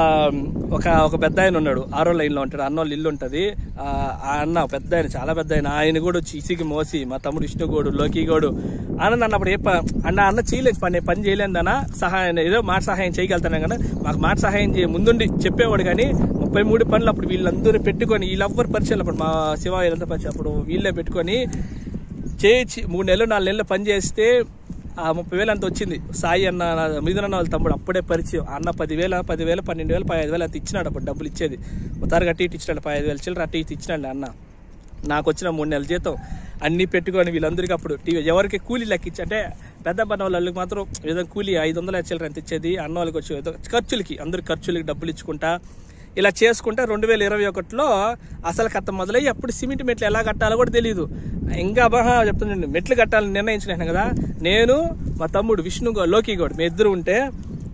ఒక పెద్ద ఆయన ఉన్నాడు, 6వ లైన్లో ఉంటాడు, అన్నోళ్ళు ఇల్లు ఉంటుంది. ఆ అన్న పెద్ద ఆయన, చాలా పెద్ద ఆయన కూడా వచ్చి ఇసికి మోసి మా తమ్ముడు విష్ణుగోడు, లోకిగోడు ఆనంద్ అన్నప్పుడు అన్న చేయలేదు పని చేయలేదన్నా, సహాయం ఏదో మాట సహాయం చేయగలుగుతాను కదా, మాకు మాట సహాయం ముందుండి చెప్పేవాడు. కానీ 33 పనులు అప్పుడు వీళ్ళందరూ పెట్టుకొని, వీళ్ళెవ్వరు పరిచయం అప్పుడు మా శివ వీళ్ళంతా పరిచయం, అప్పుడు వీళ్ళే పెట్టుకొని చేయించి 3 నెలలు 4 నెలలు పని చేస్తే ఆ 30,000 అంత వచ్చింది. సాయి అన్న మిథునన్న వాళ్ళ తమ్ముడు అప్పుడే పరిచయం. అన్న 10,000 12,000 15,000 అంత ఇచ్చినాడు. అప్పుడు డబ్బులు ఇచ్చేది ఉతారుగా అట్టి ఇటు ఇచ్చినాడు, 15,000 చిల్లర అట్టి ఇటు ఇచ్చినాడు అన్న. నాకు వచ్చిన 3 నెలల జీతం అన్ని పెట్టుకొని వీళ్ళందరికీ అప్పుడు టీవీ ఎవరికి కూలీ లెక్కించి, అంటే పెద్ద పన్న వాళ్ళకి మాత్రం ఏదో కూలీ 500 చిల్లర ఎంత ఇచ్చేది, అన్న వాళ్ళకి వచ్చి ఖర్చులకి అందరికి ఖర్చులకి డబ్బులు ఇచ్చుకుంటా ఇలా చేసుకుంటా 2021లో అసలు కథ మొదలయ్యి. అప్పుడు సిమెంట్ మెట్లు ఎలా కట్టాలో కూడా తెలియదు. ఇంకా చెప్తుందండి, మెట్లు కట్టాలని నిర్ణయించుకున్నాను కదా నేను, మా తమ్ముడు విష్ణు లోకిగౌడ్, మీ ఇద్దరు ఉంటే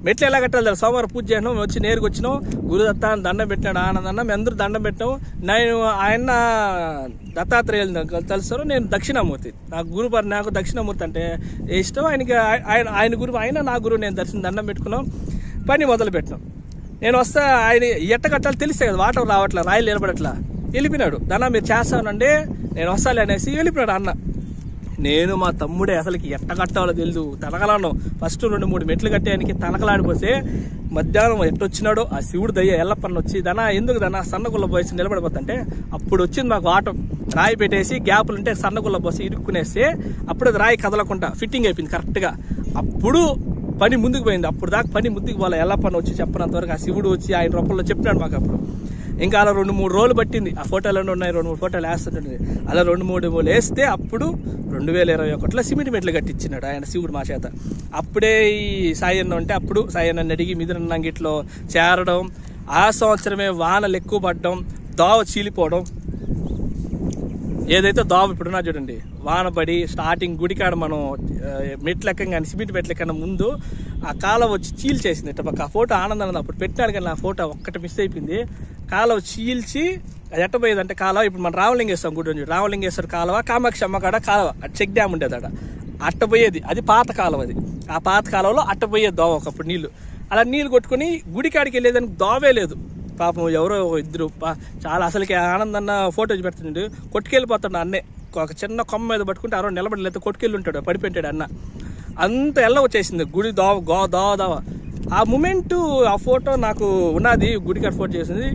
మెట్లు ఎలా కట్టాలి సోమవారం పూజ చేయడం వచ్చి నేరుగా వచ్చినాం. గురుదత్త దండం పెట్టినాడు, ఆనందన్న మేము అందరూ దండం పెట్టాం. నేను ఆయన దత్తాత్రేయులు తెలుస్తారు, నేను దక్షిణామూర్తి. నాకు దక్షిణామూర్తి అంటే ఇష్టం. ఆయన గురువు, ఆయన నా గురువు. నేను దండం పెట్టుకున్నాం, పని మొదలు పెట్టినాం. నేను వస్తా, ఆయన ఎట్ట కట్టాలి తెలిస్తే కదా, వాటర్ రావట్లా, రాయలు నిలబడట్లా. వెళ్ళిపోయినాడు. దాన్ని మీరు చేస్తానండి నేను వస్తాలే అనేసి వెళ్ళిపోయాడు అన్న. నేను మా తమ్ముడే అసలుకి ఎట్ట కట్టాలో తెలియదు, తనకలాను. ఫస్ట్ 2-3 మెట్లు కట్టేయడానికి తనకలాడిపోతే మధ్యాహ్నం ఎట్టొచ్చినాడో ఆ శివుడు దయ్య ఎల్లప్పన్న వచ్చి ఎందుకు సన్నగుల్ల పోసి నిలబడిపోతుంటే అప్పుడు వచ్చింది మాకు ఆటం. రాయి పెట్టేసి గ్యాపులు ఉంటే సన్నగుల్ల పోసి ఇరుక్కునేస్తే అప్పుడు అది రాయి కదలకుండా ఫిట్టింగ్ అయిపోయింది కరెక్ట్గా. అప్పుడు పని ముందుకు పోయింది. అప్పుడు దాకా పని ముందుకు పోలే. ఎల్లప్పన్న వచ్చి చెప్పినంతవరకు ఆ శివుడు వచ్చి ఆయన రూపంలో చెప్పినాడు మాకు. అప్పుడు ఇంకా అలా 2-3 రోజులు పట్టింది. ఆ ఫోటోలు ఉన్నాయి, 2-3 ఫోటోలు వేస్తుంటుంది. అలా 2-3 వేస్తే అప్పుడు 2021లో సిమెంట్ మెట్లు కట్టించినాడు ఆయన శివుడు మా చేత. అప్పుడే ఈ సాయి అన్న ఉంటే అప్పుడు సాయి అన్న అడిగి మిథునన్న గిట్లో చేరడం. ఆ సంవత్సరమే వానలు ఎక్కువ పడడం, దోవ చీలిపోవడం. ఏదైతే దోవ ఇప్పుడున్నా చూడండి, వానబడి స్టార్టింగ్ గుడికాడ మనం మెట్లు ఎక్కగానే సిమెంట్ మెట్లు ఎక్కగా ముందు ఆ కాలువ వచ్చి చీల్చేసింది. ఆ ఫోటో ఆనందం అప్పుడు పెట్టాడు, కానీ ఆ ఫోటో ఒక్కటి మిస్ అయిపోయింది. కాలువ చీల్చి అది ఎట్టపోయేదంటే కాలువ ఇప్పుడు మనం రామలింగేశ్వరం గుడి ఉంది, రామలింగేశ్వర కాలువ, కామాక్షి అమ్మ కాడ కాలువ, చెక్ డ్యామ్ ఉండేది అక్కడ అట్టపోయేది. అది పాత కాలువ. అది ఆ పాత కాలువలో అట్టపోయేది దోవ ఒకప్పుడు నీళ్లు. అలా నీళ్ళు కొట్టుకుని గుడికాడికి వెళ్ళేదానికి దోవే లేదు. పాపం ఎవరో ఇద్దరు చాలా అసలుకి ఆనందన్న ఫోటోస్ పెడుతుండే కొట్టుకెళ్ళిపోతాడు అన్నే. ఒక చిన్న కొమ్మ మీద పట్టుకుంటే అరవై నిలబడి లేకపోతే కొట్టుకెళ్ళి ఉంటాడు, పడిపోయింటాడు అన్న. అంత ఎల్ల వచ్చేసింది గుడి దోవ. ఆ మూమెంట్ ఆ ఫోటో నాకు ఉన్నది, గుడికి ఫోటో చేసింది.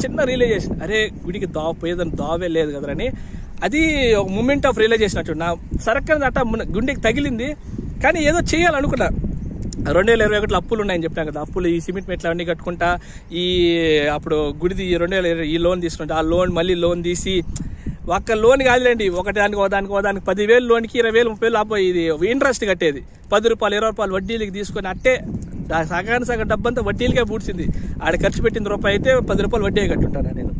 చిన్న రియలైజేషన్, అరే గుడికి పోయేదని దోవే లేదు కదరని. అది ఒక మూమెంట్ ఆఫ్ రియలైజేషన్ అటు నా సరక్కని అట్ట గుండెకి తగిలింది. కానీ ఏదో చేయాలనుకున్నా. 2021లో అప్పులు ఉన్నాయని చెప్పాను కదా, అప్పులు ఈ సిమెంట్ మెట్లు అవన్నీ కట్టుకుంటా అప్పుడు గుడిది 2020 ఈ లోన్ తీసుకుంటా. ఆ లోన్ మళ్ళీ లోన్ తీసి ఒక్క లోన్ కాదులేండి, ఒకదానికి 10,000 లోన్కి 20,000 30,000 ఆపోయి ఇది ఇంట్రెస్ట్ కట్టేది. 10 రూపాయలు 20 రూపాయలు వడ్డీలకి తీసుకొని అట్టే సగం డబ్బంతా వడ్డీలకే పూడ్చింది. ఆడ ఖర్చు పెట్టిన రూపాయి అయితే 10 రూపాయలు వడ్డీ కట్టుంటాను నేను.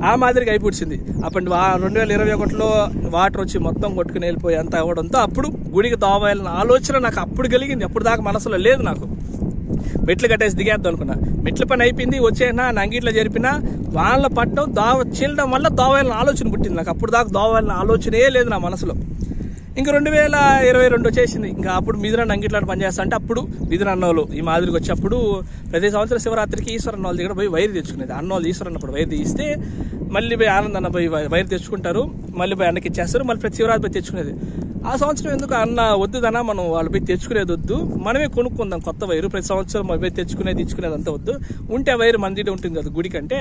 ఆ మాదిరిగా అయిపూడ్చింది. అప్పుడు 2021లో వాటర్ వచ్చి మొత్తం కొట్టుకుని వెళ్ళిపోయి అంతా అవ్వడంతో అప్పుడు గుడికి దోవాలని ఆలోచన నాకు అప్పుడు కలిగింది. అప్పుడు దాకా మనసులో లేదు నాకు. మెట్లు కట్టేసి దిగేద్దాం అనుకున్నా. మెట్ల పని అయిపోయింది, వచ్చేనా నా అంగిట్లో జరిపినా వాళ్ళ పట్టడం దోవ చీలడం వల్ల దోవాలని ఆలోచన పుట్టింది నాకు. అప్పుడు దాకా దోవాలని ఆలోచనే లేదు నా మనసులో. ఇంకా 2022 వచ్చేసింది. ఇంకా అప్పుడు మిథునన్న అంగిట్లాంటి పనిచేస్తా అంటే అప్పుడు మిథునన్నోళ్ళు ఈ మాదిరికి వచ్చి అప్పుడు ప్రతి సంవత్సరం శివరాత్రికి ఈశ్వరన్న వాళ్ళ దగ్గర పోయి వైరు తెచ్చుకునేది. అన్నోళ్ళు ఈశ్వరన్న అప్పుడు వైరు తీస్తే మళ్ళీ పోయి ఆనందన్న పోయి వైరు తెచ్చుకుంటారు, మళ్ళీ పోయి అన్నకి ఇచ్చేస్తారు, మళ్ళీ ప్రతి శివరాత్రి పోయి తెచ్చుకునేది. ఆ సంవత్సరం ఎందుకు అన్న వద్దుదన్నా, మనం వాళ్ళు పోయి తెచ్చుకునేది వద్దు, మనమే కొనుక్కుందాం కొత్త వైరు, ప్రతి సంవత్సరం పోయి తెచ్చుకునేది ఇచ్చుకునేది అంతా వద్దు, ఉంటే వైరు మన దగ్గర ఉంటుంది కదా గుడి కంటే.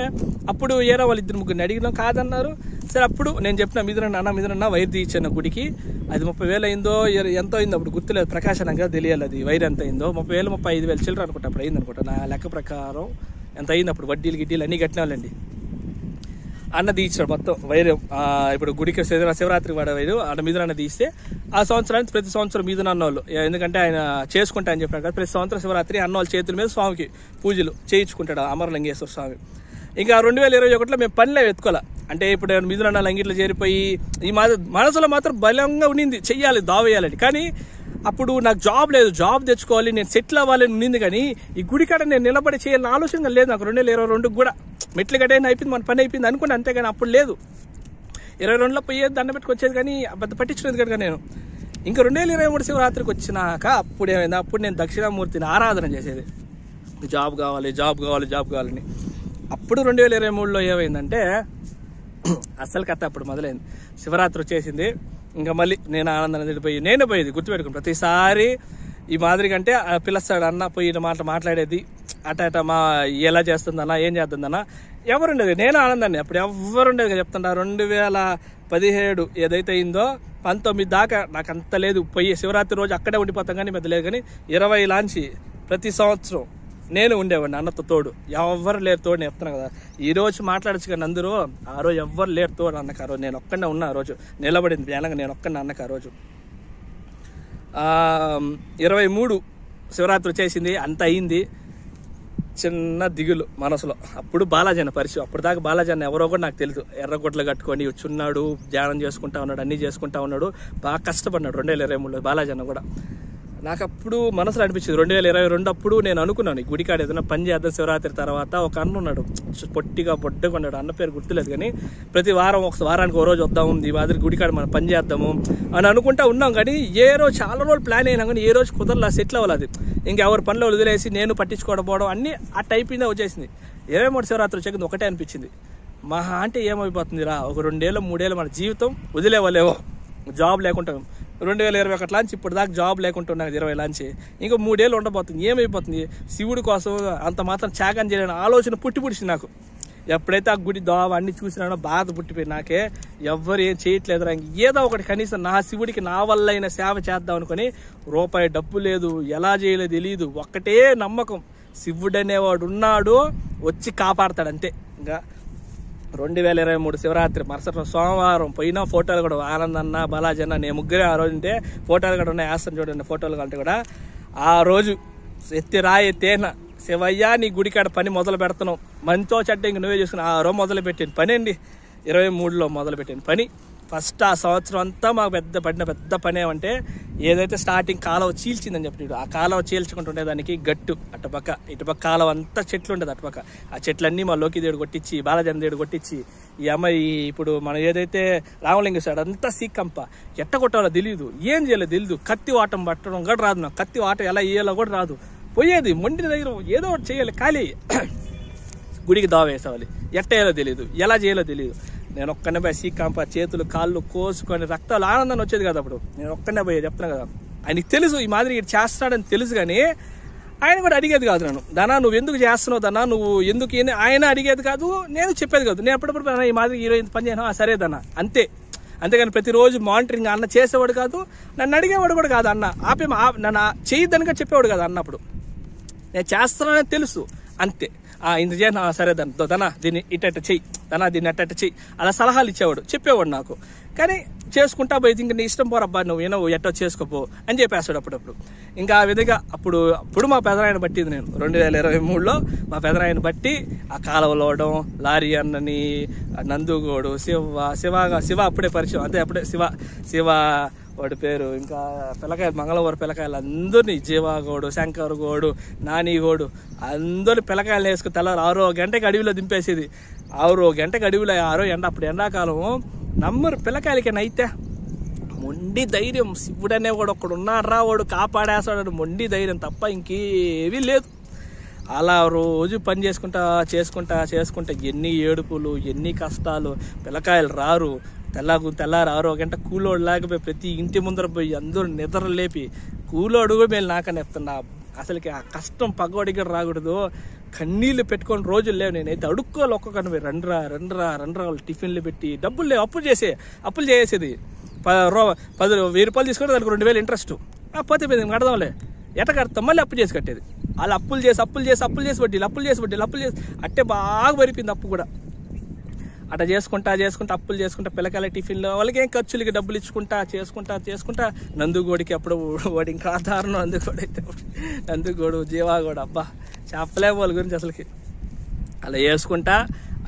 అప్పుడు ఏరా వాళ్ళు 2-3 అడిగినాం, కాదన్నారు. సరే అప్పుడు నేను చెప్పిన మిథునన్న వైరు తీయించాను గుడికి. అది 30,000 అయిందో ఎంతో అయిందో అప్పుడు గుర్తులేదు, ప్రకాశనంగా తెలియాలి అది వైరు ఎంత అయిందో. 30,000 35,000 చిల్లర అనుకుంటా అప్పుడు అయింది అనుకుంటా నా లెక్క ప్రకారం. ఎంత అయింది అప్పుడు వడ్డీలు గిడ్డీలు అన్నీ కట్టిన వాళ్ళండి. అన్న తీయించాడు మొత్తం వైరు. ఇప్పుడు గుడికి శివరాత్రి వాడే వైరు అన్న మిథునన్న తీస్తే ఆ సంవత్సరానికి ప్రతి సంవత్సరం మిథునన్న వాళ్ళు, ఎందుకంటే ఆయన చేసుకుంటా అని చెప్పాడు కదా, ప్రతి సంవత్సరం శివరాత్రి అన్న వాళ్ళ చేతుల మీద స్వామికి పూజలు చేయించుకుంటాడు అమరలింగేశ్వర స్వామి. ఇంకా 2021లో మేము పనిలే వెతుకోలే. అంటే ఇప్పుడు మిథునన్న లంగిట్లో చేరిపోయి ఈ మనసులో మాత్రం బలంగా ఉండింది, చెయ్యాలి దావేయాలని. కానీ అప్పుడు నాకు జాబ్ లేదు, జాబ్ తెచ్చుకోవాలి, నేను సెటిల్ అవ్వాలని ఉండింది. కానీ ఈ గుడి కాడ నేను నిలబడి చేయాలని ఆలోచన లేదు నాకు. 2022 కూడా మెట్లు గడ్డైనా అయిపోయింది, మన పని అయిపోయింది అనుకున్నా, అంతేగాని అప్పుడు లేదు. 22లో పోయేది దండ పెట్టుకొచ్చేది, కానీ పెద్ద పట్టించుకునేది కనుక నేను. ఇంకా 2023 శివరాత్రికి వచ్చినాక అప్పుడు ఏమైంది, అప్పుడు నేను దక్షిణామూర్తిని ఆరాధన చేసేది. జాబ్ కావాలని. అప్పుడు 2023లో ఏమైందంటే అసలు కథ అప్పుడు మొదలైంది. శివరాత్రి వచ్చేసింది. ఇంకా మళ్ళీ నేను ఆనందాన్ని పోయేది గుర్తుపెట్టుకుని ప్రతిసారి ఈ మాదిరి కంటే పిలుస్తాడు అన్న పోయి మాట్లాడేది అట మా ఎలా చేస్తుందన్నా ఏం చేస్తుందన్నా ఎవరుండేది. నేను ఆనందాన్ని అప్పుడు ఎవరుండేది చెప్తుంటా. 2017 ఏదైతే అయిందో 19 దాకా నాకు అంత లేదు. పోయి శివరాత్రి రోజు అక్కడే ఉండిపోతాం కానీ పెద్ద లేదు. కానీ 20 లాంచి ప్రతి సంవత్సరం నేను ఉండేవాడిని అన్నతో తోడు. ఎవరు లేరు తోడు, నేను చెప్తాను కదా. ఈ రోజు మాట్లాడచ్చు కానీ అందరూ ఆ రోజు ఎవ్వరు లేరు తోడు అన్నకు. ఆ రోజు నేను ఒక్కడే ఉన్నా. ఆ రోజు నిలబడింది జనంగా నేను ఒక్కడే అన్నకు. ఆ రోజు 23 శివరాత్రి వచ్చేసింది. అంత అయింది. చిన్న దిగులు మనసులో. అప్పుడు బాలాజీ పరిచయం. అప్పుడు దాకా బాలాజీ ఎవరో కూడా నాకు తెలుసు. ఎర్రగొడ్లు కట్టుకొని వచ్చున్నాడు, ధ్యానం చేసుకుంటా ఉన్నాడు, అన్నీ చేసుకుంటా ఉన్నాడు. బాగా కష్టపడినాడు 2023లో బాలాజీ కూడా. నాకు అప్పుడు మనసులో అనిపించింది 2022 అప్పుడు నేను అనుకున్నాను ఈ గుడికాడ ఏదైనా పని చేద్దాం. శివరాత్రి తర్వాత ఒక అన్న ఉన్నాడు, పొట్టిగా బొడ్డగా ఉన్నాడు. అన్న పేరు గుర్తులేదు కానీ ప్రతి వారానికి ఓ రోజు వద్దాము, ఈ మాదిరి గుడికాడ మనం పని చేద్దాము అని అనుకుంటా ఉన్నాం. కానీ ఏ రోజు చాలా రోజులు ప్లాన్ అయినా కానీ ఏ రోజు కుదరలా, సెటిల్ అవ్వలేదు. ఇంకెవరి పనిలో వదిలేసి నేను పట్టించుకోవడం అన్నీ ఆ టైప్ మీద వచ్చేసింది. 23 శివరాత్రి వచ్చేది ఒకటే అనిపించింది, మహా అంటే ఏమైపోతుంది రా, ఒక 2 ఏళ్ళు 3 ఏళ్ళు మన జీవితం వదిలేవలేవో. జాబ్ లేకుండా 2021 లాంచి ఇప్పుడు దాకా జాబ్ లేకుండా నాకు 20 లాంచి ఇంకా 3 ఏళ్ళు ఉండబోతుంది. ఏమైపోతుంది శివుడి కోసం అంత మాత్రం త్యాగం చేయలేని ఆలోచన పుట్టింది నాకు. ఎప్పుడైతే ఆ గుడి దోవ అన్ని చూసినానో బాధ పుట్టిపోయి నాకే ఎవ్వరు ఏం చేయట్లేదురా, ఏదో ఒకటి కనీసం నా శివుడికి నా వల్ల అయినా సేవ చేద్దాం అనుకుని. రూపాయి డబ్బు లేదు, ఎలా చేయలేదు తెలియదు. ఒక్కటే నమ్మకం, శివుడు అనేవాడు ఉన్నాడు, వచ్చి కాపాడతాడు అంతే. ఇంకా 2023 శివరాత్రి మరుసటి సోమవారం పోయినా ఫోటోలు కూడా ఆనందన్న బాలాజీ అన్న నేను ముగ్గురే ఆ రోజు ఉంటే ఫోటోలు కూడా ఉన్నాయి. వేస్తాను చూడండి ఫోటోలు కంటే కూడా. ఆ రోజు ఎత్తి రాయి తేన శివయ్య నీ గుడికాడ పని మొదలు పెడుతున్నావు, మంచో చెడ్డ ఇంక నువ్వే చూసుకుని ఆ రోజు మొదలు పెట్టిన పని అండి. 23లో మొదలు పెట్టిన పని. ఫస్ట్ ఆ సంవత్సరం అంతా మాకు పెద్ద పని ఏమంటే ఏదైతే స్టార్టింగ్ కాలువ చీల్చిందని చెప్పి ఆ కాలువ చీల్చుకుంటుండేదానికి గట్టు అటుపక్క ఇటుపక్క కాలువ అంతా చెట్లు ఉండేది. అటుపక్క ఆ చెట్లన్నీ మా లోకి దేవుడు కొట్టించి బాలాజీ దేవుడు కొట్టించి ఈ అమ్మాయి ఇప్పుడు మనం ఏదైతే రామలింగేశ్వరుడు అంతా సీకంప ఎట్ట కొట్టాలో తెలియదు, ఏం చేయాలో తెలియదు. కత్తి వాటం పట్టడం కూడా రాదు నాకు. కత్తి వాటం ఎలా వేయాలో కూడా రాదు. పోయేది మొండి దగ్గర ఏదో ఒకటి చేయాలి, ఖాళీ గుడికి దావ వేసేవాలి. ఎట్ట వేయాలో తెలియదు, ఎలా చేయాలో తెలియదు. నేను ఒక్కనే పోయి సీకాంప చేతులు కాళ్ళు కోసుకొని రక్తాలు ఆనందాన్ని వచ్చేది కదా. అప్పుడు నేను ఒక్కనే పోయి చెప్తాను కదా. ఆయనకి తెలుసు ఈ మాదిరి చేస్తాడని తెలుసు, కానీ ఆయన కూడా అడిగేది కాదు నన్ను. దానా నువ్వు ఎందుకు చేస్తున్నావు, దానా నువ్వు ఎందుకు, ఆయన అడిగేది కాదు, నేను చెప్పేది కాదు. నేను ఎప్పుడప్పుడు ఈ మాదిరి ఈరోజు పని చేయను, సరే దన్నా అంతే. అంతేగాని ప్రతిరోజు మానిటరింగ్ అన్న చేసేవాడు కాదు, నన్ను అడిగేవాడు కూడా కాదు. అన్న నన్ను చేయొద్దనిగా చెప్పేవాడు కాదు. అన్నప్పుడు నేను చేస్తున్నానని తెలుసు అంతే. ఇంత చేయను, సరే దనా దీన్ని ఇట్ట చెయ్యి, దనా దీన్ని అట్ట చెయ్యి, అలా సలహాలు ఇచ్చేవాడు, చెప్పేవాడు నాకు. కానీ చేసుకుంటా పోయి ఇంక నీ ఇష్టం పోరబ్బా, నువ్వు ఎట్టో చేసుకోపో అని చెప్పేస్తాడు అప్పుడప్పుడు. ఇంకా ఆ విధంగా అప్పుడు మా పెదరాయన పట్టింది నేను 2023లో. మా పెదరాయన బట్టి ఆ కాలువలోవడం, లారీ అన్నని, నందుగోడు, శివ అప్పుడే పరిచయం. అంతే అప్పుడే శివ వాడి పేరు. ఇంకా పిల్లకాయలు మంగళవారం పిల్లకాయలు అందరినీ జీవాగోడు, శంకర్గోడు, నానిగోడు అందరూ పిల్లకాయలు వేసుకుని తెల్లారు 6 గంటకి అడవిలో దింపేసేది. 6 గంటకి అడవిలో 6 ఎండ. అప్పుడు ఎండాకాలం నమ్మరు పిల్లకాయలకి నైతే మొండి ధైర్యం. శివుడు అనేవాడు ఒకడు ఉన్నాడు, వాడు కాపాడేస్తాడు, మొండి ధైర్యం తప్ప ఇంకేమీ లేదు. అలా రోజు పని చేసుకుంటా ఎన్ని ఏడుపులు, ఎన్ని కష్టాలు. పిల్లకాయలు రారు, తెల్లారు 6 గంట కూలోడు లేకపోయి ప్రతి ఇంటి ముందర పోయి అందరూ నిద్ర లేపి కూలోడు కూడా మేము నాకని చెప్తున్నా. అసలుకి ఆ కష్టం పగవాడికి రాకూడదు. కన్నీళ్ళు పెట్టుకొని రోజులు లేవు. నేనైతే అడుక్కోవాలి ఒక్కొక్కరిని, రండ్రా వాళ్ళు టిఫిన్లు పెట్టి డబ్బులు లేవు, అప్పులు చేసేది. 10,000 రూపాయలు తీసుకుంటే దానికి 2,000 ఇంట్రెస్ట్. పోతే మేము కడదాంలే, ఎట్ట కడతాం మళ్ళీ అప్పు చేసి కట్టేది. వాళ్ళు అప్పులు చేసి వడ్డీలు అట్టే బాగా భరిపోయింది అప్పు కూడా. అట్లా చేసుకుంటా అప్పులు చేసుకుంటా పిల్లకాయల టిఫిన్లో వాళ్ళకి ఏం ఖర్చులకి డబ్బులు చేసుకుంటా నందుగోడికి అప్పుడు వాడు ఇంకా దారుణం. నందుగోడు జీవాగోడు అబ్బా చెప్పలే వాళ్ళ గురించి అసలుకి. అలా చేసుకుంటా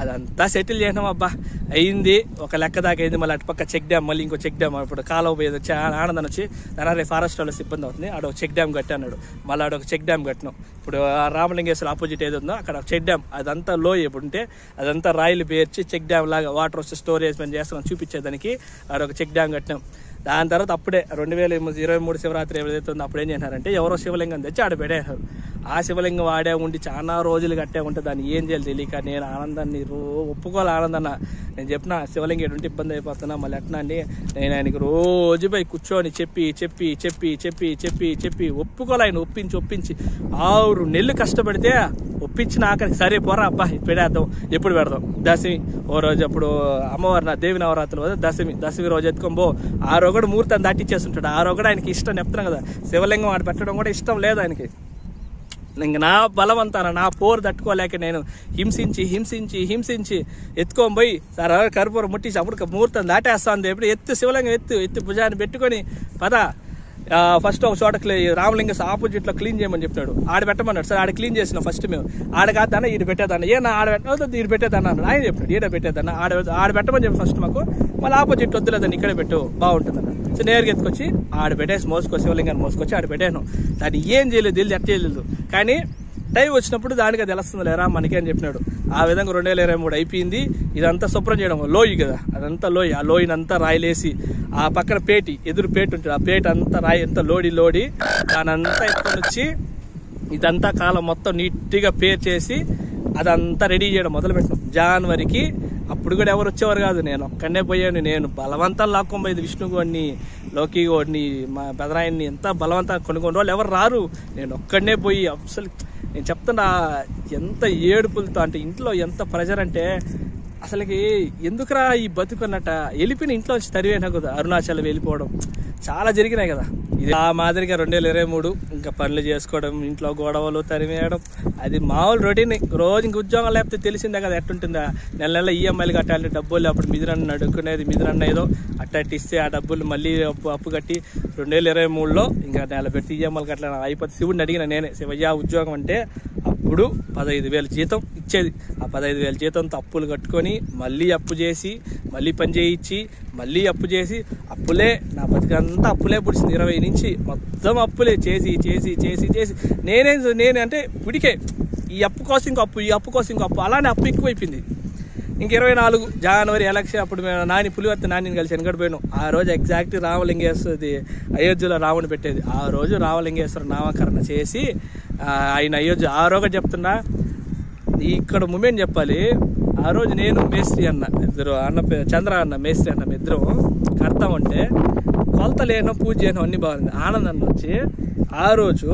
అదంతా సెటిల్ చేసినాం. అబ్బా అయింది, ఒక లెక్క దాకా అయింది. మళ్ళీ అటుపక్క చెక్ డ్యామ్, మళ్ళీ ఇంకో చెక్ డ్యామ్. ఇప్పుడు కాలువ పోయేది ఆనందం వచ్చి దాని ఫారెస్ట్ వాళ్ళ సిబ్బంది అవుతుంది, ఆడ చెక్ డ్యామ్ కట్టి అన్నాడు. మళ్ళీ ఆడ ఒక చెక్ డ్యామ్ కట్టినాం. ఇప్పుడు రామలింగేశ్వర ఆపోజిట్ ఏది ఉందో అక్కడ చెక్ డ్యామ్, అదంతా లోయ ఇప్పుడు ఉంటే అదంతా రాయిలు పేర్చి చెక్ డ్యామ్ లాగా వాటర్ వచ్చి స్టోరేజ్ మేము చేస్తున్నాం చూపించేదానికి ఆడ ఒక చెక్ డ్యామ్ కట్టినాం. దాని తర్వాత అప్పుడే 2023 శివరాత్రి ఏదైతే ఉందో అప్పుడు ఏం చేశారంటే ఎవరో శివలింగం తెచ్చి ఆడ పెట్టేశారు. ఆ శివలింగం ఆడే ఉండి చాలా రోజులు కట్టే ఉంటే దాన్ని ఏం చేయాలి తెలియక నేను ఆనందాన్ని ఒప్పుకోవాలి. ఆనందన్న నేను చెప్పిన శివలింగం ఎటువంటి ఇబ్బంది అయిపోతున్నా మళ్ళీ ఎట్లా అండి, నేను ఆయనకి రోజు పోయి కూర్చొని చెప్పి చెప్పి చెప్పి చెప్పి చెప్పి చెప్పి ఒప్పుకోవాలి. ఆయన ఒప్పించి 6 నెలలు కష్టపడితే ఒప్పించిన ఆఖరికి సరే పోరా అబ్బా పెడేద్దాం, ఎప్పుడు పెడదాం దశమి ఓ రోజు, అప్పుడు అమ్మవారి దేవి నవరాత్రులు దశమి రోజు ఎత్తుకోబో. ఆ రోజు కూడా ముహూర్తాన్ని దాటిచ్చేస్తుంటాడు. ఆ రోజు కూడా ఆయనకి ఇష్టం చెప్తున్నాను కదా, శివలింగం ఆడ పెట్టడం కూడా ఇష్టం లేదు ఆయనకి. ఇంక నా బలవంతాన నా పోరు తట్టుకోలేక నేను హింసించి ఎత్తుకొని పోయి సార్ కర్పూరం ముట్టించి అప్పుడు ముహూర్తం దాటేస్తాను. ఎప్పుడు శివలింగం ఎత్తి భుజాన్ని పెట్టుకొని పద ఫస్ట్ ఒక చోట రామలింగ ఆపోజిట్ లో క్లీన్ చేయమని చెప్పినాడు. ఆడ పెట్టమన్నాడు. సార్ ఆడ క్లీన్ చేసిన ఫస్ట్ మేము ఆడ కాదన్నా ఈడ పెట్టేదన్నా, ఏ నా ఆడ ఈడ పెట్టేదన్నా ఆయన చెప్పాడు. ఈడ పెట్టేదన్నా ఆడ పెట్టమని చెప్పి ఫస్ట్ మాకు, మళ్ళీ ఆపోజిట్ వద్దులేదని ఇక్కడే పెట్టు బాగుంటుందన్న. సో నేరుగా ఎత్తుకొచ్చి ఆడ పెట్టేసి శివలింగాన్ని మోసుకొచ్చి ఆడ పెట్టాను. దాన్ని ఏం చేయలేదు, తెలియదు ఎట్ చేయలేదు. కానీ టైం వచ్చినప్పుడు దానికి అది తెలుస్తుంది లేరా మనకి అని చెప్పినాడు. ఆ విధంగా 2023 అయిపోయింది. ఇదంతా శుభ్రం చేయడం లోయి కదా, అదంతా లోయి. ఆ లోయినంతా రాయిలేసి ఆ పక్కన ఎదురు పేట ఉంటుంది, ఆ పేట అంతా రాయి అంతా లోడి దానంతా ఎత్తుకొని వచ్చి ఇదంతా కాలం మొత్తం నీట్గా పేర్ చేసి అదంతా రెడీ చేయడం మొదలు పెట్టినాం. జనవరికి అప్పుడు కూడా ఎవరు వచ్చేవారు కాదు, నేను ఒక్కడనే పోయాను. నేను బలవంతం లాక్కొనిపోయేది విష్ణుగోడిని, లోకిగోడిని, మా బెదరాయన్ని ఎంత బలవంతం కొన్ని రోజులు ఎవరు రారు. నేను ఒక్కడనే పోయి అసలు నేను చెప్తున్నా ఎంత ఏడుపులతో, అంటే ఇంట్లో ఎంత ప్రెజర్ అంటే అసలుకి ఎందుకురా ఈ బతుకున్నట్ట వెళ్ళిపోయిన ఇంట్లో వచ్చి తరివేనా కదా, అరుణాచలం వెళ్ళిపోవడం చాలా జరిగినాయి కదా. ఇది ఆ మాదిరిగా 2023 ఇంకా పనులు చేసుకోవడం, ఇంట్లో గొడవలు తరిమేయడం, అది మామూలు రొటీన్. రోజు ఇంక ఉద్యోగం లేకపోతే తెలిసిందే కదా ఎట్టుంటుందా. నెల ఈఎంఐలు కట్టాలి, డబ్బులు అప్పుడు మిదిరన్న అడుక్కునేది, మిదిరన్న ఏదో అట్టిస్తే ఆ డబ్బులు మళ్ళీ అప్పు కట్టి 2023లో ఇంకా నెల పెట్టి ఈఎంఐలు కట్టాలి. అయిపోతే శివుడిని అడిగిన నేనే, శివయ్య ఉద్యోగం అంటే అప్పుడు 15,000 జీతం ఇచ్చేది. ఆ 15,000 జీతంతో అప్పులు కట్టుకొని మళ్ళీ అప్పు చేసి మళ్ళీ పని చేయించి మళ్ళీ అప్పు చేసి అప్పులే నా బతికంతా అప్పులే పుడిచింది. 20 నుంచి మొత్తం అప్పులే చేసి చేసి చేసి చేసి నేనే అంటే ఇప్పటికే ఈ అప్పు కోసం ఇంకో అప్పు, ఈ అప్పు కోసం ఇంకో అప్పు, అలానే అప్పు ఎక్కువైపోయింది. ఇంక 24 జనవరి ఎలక్షన్ అప్పుడు మేము పులివర్తి నానిని కలిసి వెనకడిపోయాను. ఆ రోజు ఎగ్జాక్ట్ రామలింగేశ్వరది అయోధ్యలో రావణ్ పెట్టేది. ఆ రోజు రామలింగేశ్వర నామకరణ చేసి ఆయన అయోధ్య ఆ రోజు చెప్తున్నా ఇక్కడ మూమెంట్ చెప్పాలి. ఆ రోజు నేను మేస్త్రి అన్న ఇద్దరు చంద్ర అన్న మేస్త్రి అన్న ఇద్దరం కడతామంటే కొలత లేనో పూజ చేయను అన్ని బాగుంది. ఆనందం వచ్చి ఆ రోజు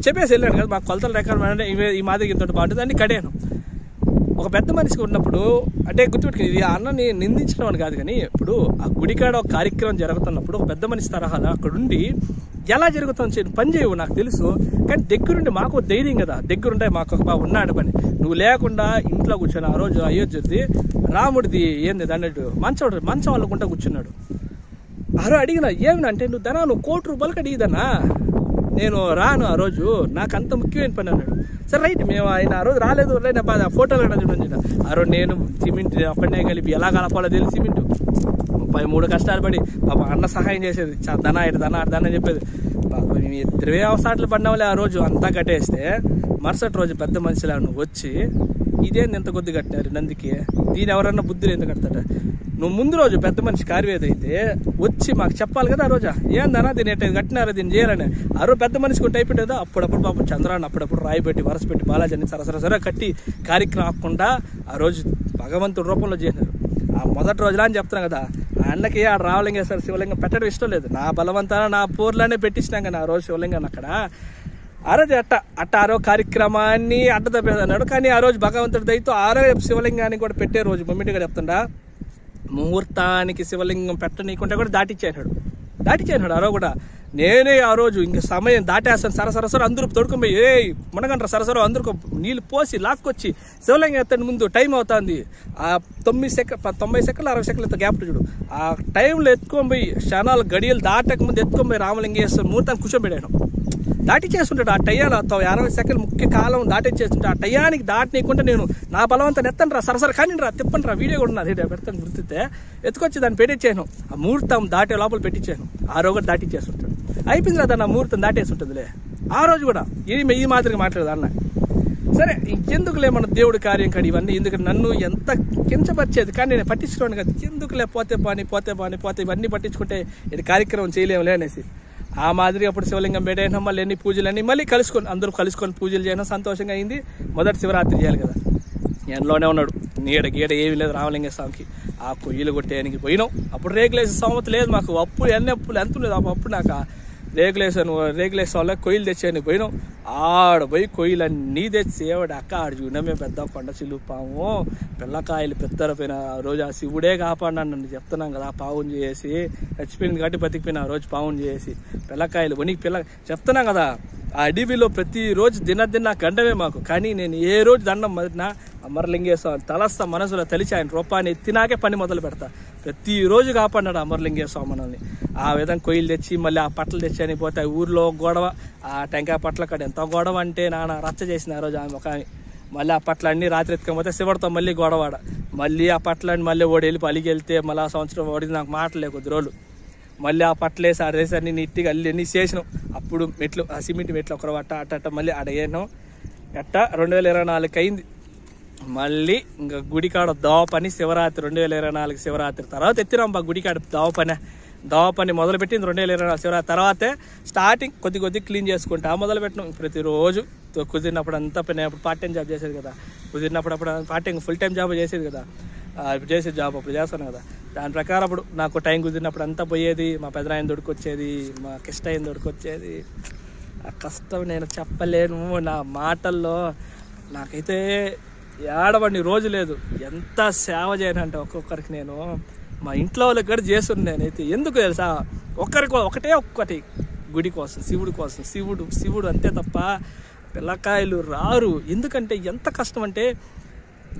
చెప్పేసి వెళ్ళాను కదా, మాకు కొలతలు రికార్డ్ ఈ మాదిరి ఇంత బాగుంటుంది అన్ని కడాను. ఒక పెద్ద మనిషికి ఉన్నప్పుడు అంటే గుర్తుపెట్టుకుని ఇది అన్నని నిందించడం అని కాదు, కానీ ఇప్పుడు ఆ గుడికాడ ఒక కార్యక్రమం జరుగుతున్నప్పుడు ఒక పెద్ద మనిషి తరహాలో అక్కడుండి ఎలా జరుగుతుంది పని చేయవు నాకు తెలుసు, కానీ దగ్గరుండి మాకు ధైర్యం కదా, దగ్గరుంటే మాకు ఒక ఉన్నాడు పని. నువ్వు లేకుండా ఇంట్లో కూర్చొని ఆ రోజు అయోధ్యది రాముడిది ఏంది అన్నట్టు మంచం వాళ్ళకుంటా కూర్చున్నాడు. ఆ రోజు అడిగిన ఏమనంటే నువ్వు ధనా నువ్వు 1 కోటి రూపాయలకి అడిగిదనా, నేను రాను ఆ రోజు నాకు అంత ముఖ్యమైన పని అన్నాడు. సరే రైట్, మేము ఆయన ఆ రోజు రాలేదు ఫోటోలు చూడండి. ఆ రోజు నేను సిమెంట్ ఒక్కడనే కలిపి ఎలా కలపాలో తెలిసి సిమెంట్ 33 కష్టాలు పడి పాప అన్న సహాయం చేసేది, ధన చెప్పేది. పాప మీ ఇద్దరే అవసరాట్లు పడిన వాళ్ళే ఆ రోజు అంతా కట్టేస్తే మరుసటి రోజు పెద్ద మనుషులు నువ్వు వచ్చి ఇదేంది ఎంత కొద్ది కట్టినారు నందికి, దీని ఎవరన్నా బుద్ధులు ఎంత కడతాడ, నువ్వు ముందు రోజు పెద్ద మనిషి కార్యవేద అయితే వచ్చి మాకు చెప్పాలి కదా. ఆ రోజా ఏందన్నా దీన్ని ఎట్ట కట్టినారా దీన్ని చేయాలని ఆ రోజు పెద్ద మనిషికి ఉంటే అయిపోయిందా. అప్పుడప్పుడు పాపం చంద్రాన్ని అప్పుడప్పుడు రాయి పెట్టి వరస పెట్టి బాలాజీని సరసర కట్టి కార్యక్రమం ఆకుండా ఆ రోజు భగవంతుడి రూపంలో చేసినారు. ఆ మొదటి రోజులా అని చెప్తున్నాను కదా, ఆ అన్నకి ఆ రామలింగేశ్వర శివలింగం పెట్టడం ఇష్టం లేదు. నా బలవంతాన నా పోర్లోనే పెట్టించినాం కానీ ఆ రోజు శివలింగాన్ని అక్కడ ఆ రోజు ఆ రోజు కార్యక్రమాన్ని అడ్డదప్పేదన్నాడు. కానీ ఆ రోజు భగవంతుడి దయతో ఆ రోజు శివలింగాన్ని కూడా పెట్టే రోజు మమ్మీగా చెప్తుండా ముహూర్తానికి శివలింగం పెట్టనీకుంటే కూడా దాటిచ్చేసాడు ఆ రోజు కూడా. నేనే ఆ రోజు ఇంక సమయం దాటేస్తాను సరసర అందరూ తొడుకుపోయి మునగంటారు సరసర అందరూ నీళ్ళు పోసి లాక్కొచ్చి శివలింగం ఎత్తండి ముందు టైం అవుతుంది. ఆ 90 సెకండ్లు 60 సెకండ్లు గ్యాప్ చూడు. ఆ టైంలో ఎత్తుకొని పోయి క్షణాలు గడియలు దాటక ముందు ఎత్తుకొని పోయి రామలింగేశ్వర ముహూర్తాన్ని కూర్చోబెట్టాను. దాటిచ్చేస్తుంటాడు ఆ టయ్యాలో 50 సెకండ్లు ముఖ్య కాలం దాటిచ్చేస్తుంటే ఆ టయానికి దాటినీకుంటే నేను నా బలవంతాన్ని ఎత్తండి రా సరసర కానీ రా తిప్పండి రా వీడియో కూడా ఉన్నది పెడతాను గుర్తితే ఎత్తుకొచ్చి దాన్ని పెట్టించాను. ఆ ముహూర్తం దాటే లోపల పెట్టించాను. ఆ రోజు కూడా దాటిచ్చేస్తుంటాడు. అయిపోయింది కదా నా ముహూర్తం దాటేసి ఉంటుందిలే. ఆ రోజు కూడా ఈ మాదిరిగా మాట్లాడదు అన్న. సరే ఎందుకులే మన దేవుడి కార్యం కాదు ఇవన్నీ, ఎందుకంటే నన్ను ఎంత కించపరిచేది, కానీ నేను పట్టించుకోండి కదా, ఎందుకులే పోతే ఇవన్నీ పట్టించుకుంటే ఇది కార్యక్రమం చేయలేములే అనేసి ఆ మాదిరి అప్పుడు శివలింగం పెట్టేసినాం. మళ్ళీ ఎన్ని పూజలన్నీ మళ్ళీ అందరూ కలుసుకొని పూజలు చేయడం సంతోషంగా అయింది. మొదటి శివరాత్రి చేయాలి కదా, ఎండలోనే ఉన్నాడు, నీడ గీడ ఏమీ లేదు రామలింగ స్వామికి. ఆ కొయ్యలు కొట్టేయడానికి పోయినాం. అప్పుడు రేకులేసే స్తోమత లేదు మాకు, అప్పుడు అప్పులు ఎంత లేదు అప్పుడు నాకు రేకులేసాను వాళ్ళకి కొయ్యలు తెచ్చేయడానికి పోయినాం. ఆడ పోయి కొయ్యలన్నీ తెచ్చి అక్క ఆడ చూడ మేము పెద్ద కొండ చిలుపాము పిల్లకాయలు పెద్దరపోయిన రోజు ఆ శివుడే కాపాడినాడు నన్ను చెప్తున్నాం కదా, పావును చేసి చచ్చిపోయింది కాబట్టి బతికిపోయిన ఆ రోజు పావును చేసి పిల్లకాయలు వనికి చెప్తున్నాం కదా. ఆ అడవిలో ప్రతిరోజు దిన గండమే మాకు, కానీ నేను ఏ రోజు దండం మొదటిన అమరలింగేశ్వర తలస్తా మనసులో తలిచి ఆయన రూపాన్ని ఎత్తినాకే పని మొదలు పెడతా. ప్రతిరోజు కాపాడినాడు అమరలింగేశ్వర మనల్ని. ఆ విధంగా కొయ్యలు తెచ్చి మళ్ళీ ఆ పట్టలు తెచ్చి అని పోతే ఊర్లో గొడవ, ఆ టెంకాయ పట్ల కాడ ఎంత గొడవ అంటే నాన్న రచ్చ చేసింది ఆ రోజు ఆమె ఒక. మళ్ళీ ఆ పట్లన్నీ రాత్రి ఎత్తుకపోతే శివుడితో మళ్ళీ గొడవాడ, మళ్ళీ ఆ పట్లన్నీ మళ్ళీ ఓడి వెళ్ళి పలికి వెళ్తే మళ్ళీ ఆ సంవత్సరం ఓడి నాకు మాటలే కొద్ది రోజులు. మళ్ళీ ఆ పట్లేసి ఆడేసి అన్ని నీట్గా అన్నీ చేసినాం. అప్పుడు మెట్లు ఆ సిమెంట్ మెట్లు ఒకరు అట్ట మళ్ళీ ఆడేనాం. ఎట్ట 2024 అయింది. మళ్ళీ ఇంకా గుడికాడ దోవ పని శివరాత్రి 2024 శివరాత్రి తర్వాత ఎత్తినాం బా గుడికాడ దోవ పని మొదలుపెట్టింది 2024 శివరాత్రి తర్వాతే స్టార్టింగ్ కొద్ది క్లీన్ చేసుకుంటా మొదలు పెట్టినాం. ప్రతిరోజు కుదిరినప్పుడు అంతా పని, అప్పుడు పార్ట్ టైం జాబ్ చేసేది కదా, కుదిరినప్పుడు part time full time job చేసేది కదా, చేసే జాబ్ అప్పుడు చేస్తాను కదా, దాని ప్రకారం అప్పుడు నాకు టైం కుదిరినప్పుడు అంతా పోయేది. మా పెదనాయన దొడుకొచ్చేది, మా కిష్టయ్యన దొడుకొచ్చేది. ఆ కష్టం నేను చెప్పలేను నా మాటల్లో. నాకైతే ఏడవండి రోజు లేదు, ఎంత సేవ చేయనంటే ఒక్కొక్కరికి నేను మా ఇంట్లో వాళ్ళకి కూడా చేస్తున్నాను. నేనైతే ఎందుకు తెలుసా, ఒక్కటి గుడి కోసం, శివుడి కోసం, శివుడు అంతే తప్ప పిల్లకాయలు రారు. ఎందుకంటే ఎంత కష్టం అంటే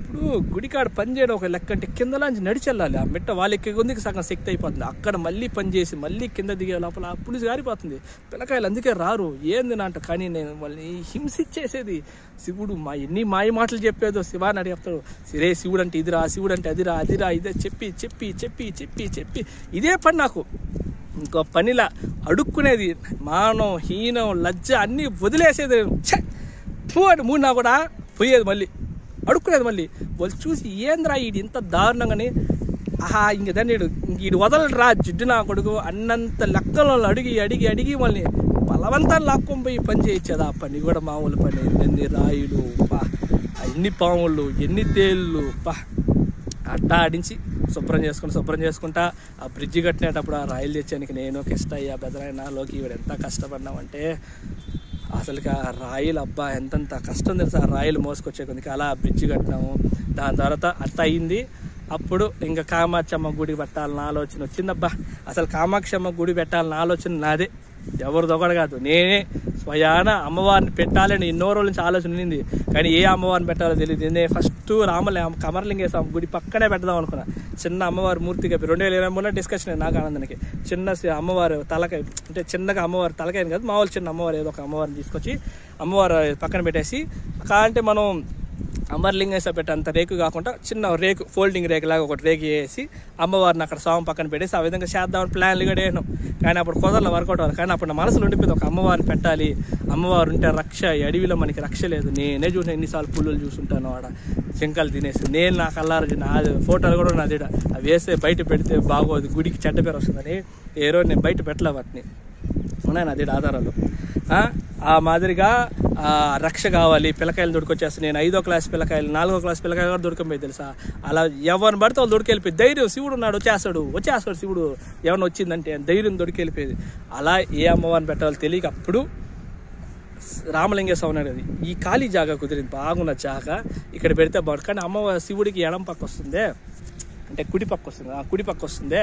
ఇప్పుడు గుడికాడ పని చేయడం ఒక లెక్క అంటే కిందలాంచి నడిచి వెళ్ళాలి. ఆ మెట్ట వాళ్ళకి కొందికి సగం శక్తి అయిపోతుంది. అక్కడ మళ్ళీ పని చేసి మళ్ళీ కింద దిగే లోపల పులిసి గారిపోతుంది. పిల్లకాయలు అందుకే రారు. ఏంది నాంట, కానీ నేను వాళ్ళని హింసించేసేది. శివుడు ఎన్ని మాయ మాటలు చెప్పేదో శివాని అడిగి చెప్తాడు, సిరే శివుడు అంటే ఇదిరా, శివుడు అంటే అదిరా ఇదే చెప్పి చెప్పి చెప్పి చెప్పి చెప్పి ఇదే పని నాకు. ఇంకో పనిలా అడుక్కునేది, మానం హీనం లజ్జ అన్నీ వదిలేసేది. అని 3 కూడా పోయేది, మళ్ళీ అడుక్కునేది. మళ్ళీ వాళ్ళు చూసి ఏంద్రా ఈడు ఇంత దారుణంగాని, ఇంక దాన్ని ఈడు వదలరా జిడ్డు నా కొడుకు అన్నంత లెక్కలో అడిగి మళ్ళీ బలవంతాన్ని లాక్కొని పోయి పని చేయించేది. ఆ పని కూడా మామూలు పని. ఎన్ని రాయిలు ఎన్ని పాములు, ఎన్ని తేళ్ళు అట్టా ఆడించి శుభ్రం చేసుకుంటా ఆ బ్రిడ్జి కట్టినేటప్పుడు ఆ రాయిలు తెచ్చానికి నేను కిష్టయ్య బెదరైనా లోకి ఇవి ఎంత కష్టపడినామంటే అసలుకి ఆ రాయిలు ఎంతంత కష్టం తెలుసు. ఆ రాయిలు మోసుకొచ్చే కొద్దికి అలా బ్రిడ్జి కట్టినాము. దాని తర్వాత అట్ట అయింది. అప్పుడు ఇంకా కామాక్షమ్మ గుడి పెట్టాలని ఆలోచన వచ్చిందబ్బా. అసలు కామాక్షమ్మ గుడి పెట్టాలని ఆలోచన నాదే, ఎవరిదొకడు కాదు. నేనే స్వయాన అమ్మవారిని పెట్టాలని ఎన్నో రోజుల నుంచి ఆలోచన ఉంది, కానీ ఏ అమ్మవారిని పెట్టాలో తెలియదు. నేను ఫస్ట్ అమరలింగేశ్వర గుడి పక్కనే పెడదాం అనుకున్నా. చిన్న అమ్మవారి మూర్తిగా 2023 డిస్కషన్ నాకు ఆనందానికి చిన్న అమ్మవారు తలకాయ అంటే చిన్నగా అమ్మవారి తలకాయని కాదు, మామూలు చిన్న అమ్మవారు ఏదో ఒక అమ్మవారిని తీసుకొచ్చి అమ్మవారు పక్కన పెట్టేసి, అంటే మనం అమరలింగేశ్వర పెట్టేంత రేకు కాకుండా చిన్న రేకు ఫోల్డింగ్ రేకు లాగా ఒకటి రేకు వేసి అమ్మవారిని అక్కడ స్వామి పక్కన పెట్టేసి ఆ విధంగా చేద్దామని ప్లాన్లు కూడా వేసినాం. కానీ అప్పుడు కుదరలో వర్కౌట్ అవ్వాలి. కానీ అప్పుడు నా మనసులో ఉండిపోయింది, ఒక అమ్మవారిని పెట్టాలి, అమ్మవారు ఉంటే రక్ష. అడవిలో మనకి రక్ష లేదు. నేనే చూసిన ఎన్నిసార్లు పుల్లులు చూసుంటాను, ఆడ జింకలు తినేసి. నేను నా కల్లారు ఫోటోలు కూడా నాది అవి వేస్తే బయట పెడితే బాగోదు, గుడికి చెడ్డ పేరు వస్తుందని ఏ రోజు నేను బయట పెట్టలే. వాటిని ఉన్నాయి నాది ఆధారాలు. ఆ మాదిరిగా రక్ష కావాలి. పిల్లకాయలు దొరికొచ్చేస్తాను. నేను 5వ క్లాస్ పిల్లకాయలు 4వ క్లాస్ పిల్లకాయలు కూడా దొరికిపోయి తెలుసా. అలా ఎవరిని పడితే వాళ్ళు దొరికెళ్ళిపోయి ధైర్యం. శివుడు ఉన్నాడు, వచ్చేస్తాడు శివుడు, ఏమన్నా వచ్చిందంటే ధైర్యం దొరికెళ్ళిపోయేది. అలా ఏ అమ్మవారిని పెట్టాలో తెలియక అప్పుడు రామలింగేశ్వర అనేది ఈ ఖాళీ జాగా కుదిరింది, బాగున్న జాగా, ఇక్కడ పెడితే బాగుంది. కానీ అమ్మవారి శివుడికి ఎడం పక్క వస్తుందే, అంటే కుడి పక్క వస్తుంది. ఆ కుడి పక్క వస్తుందే,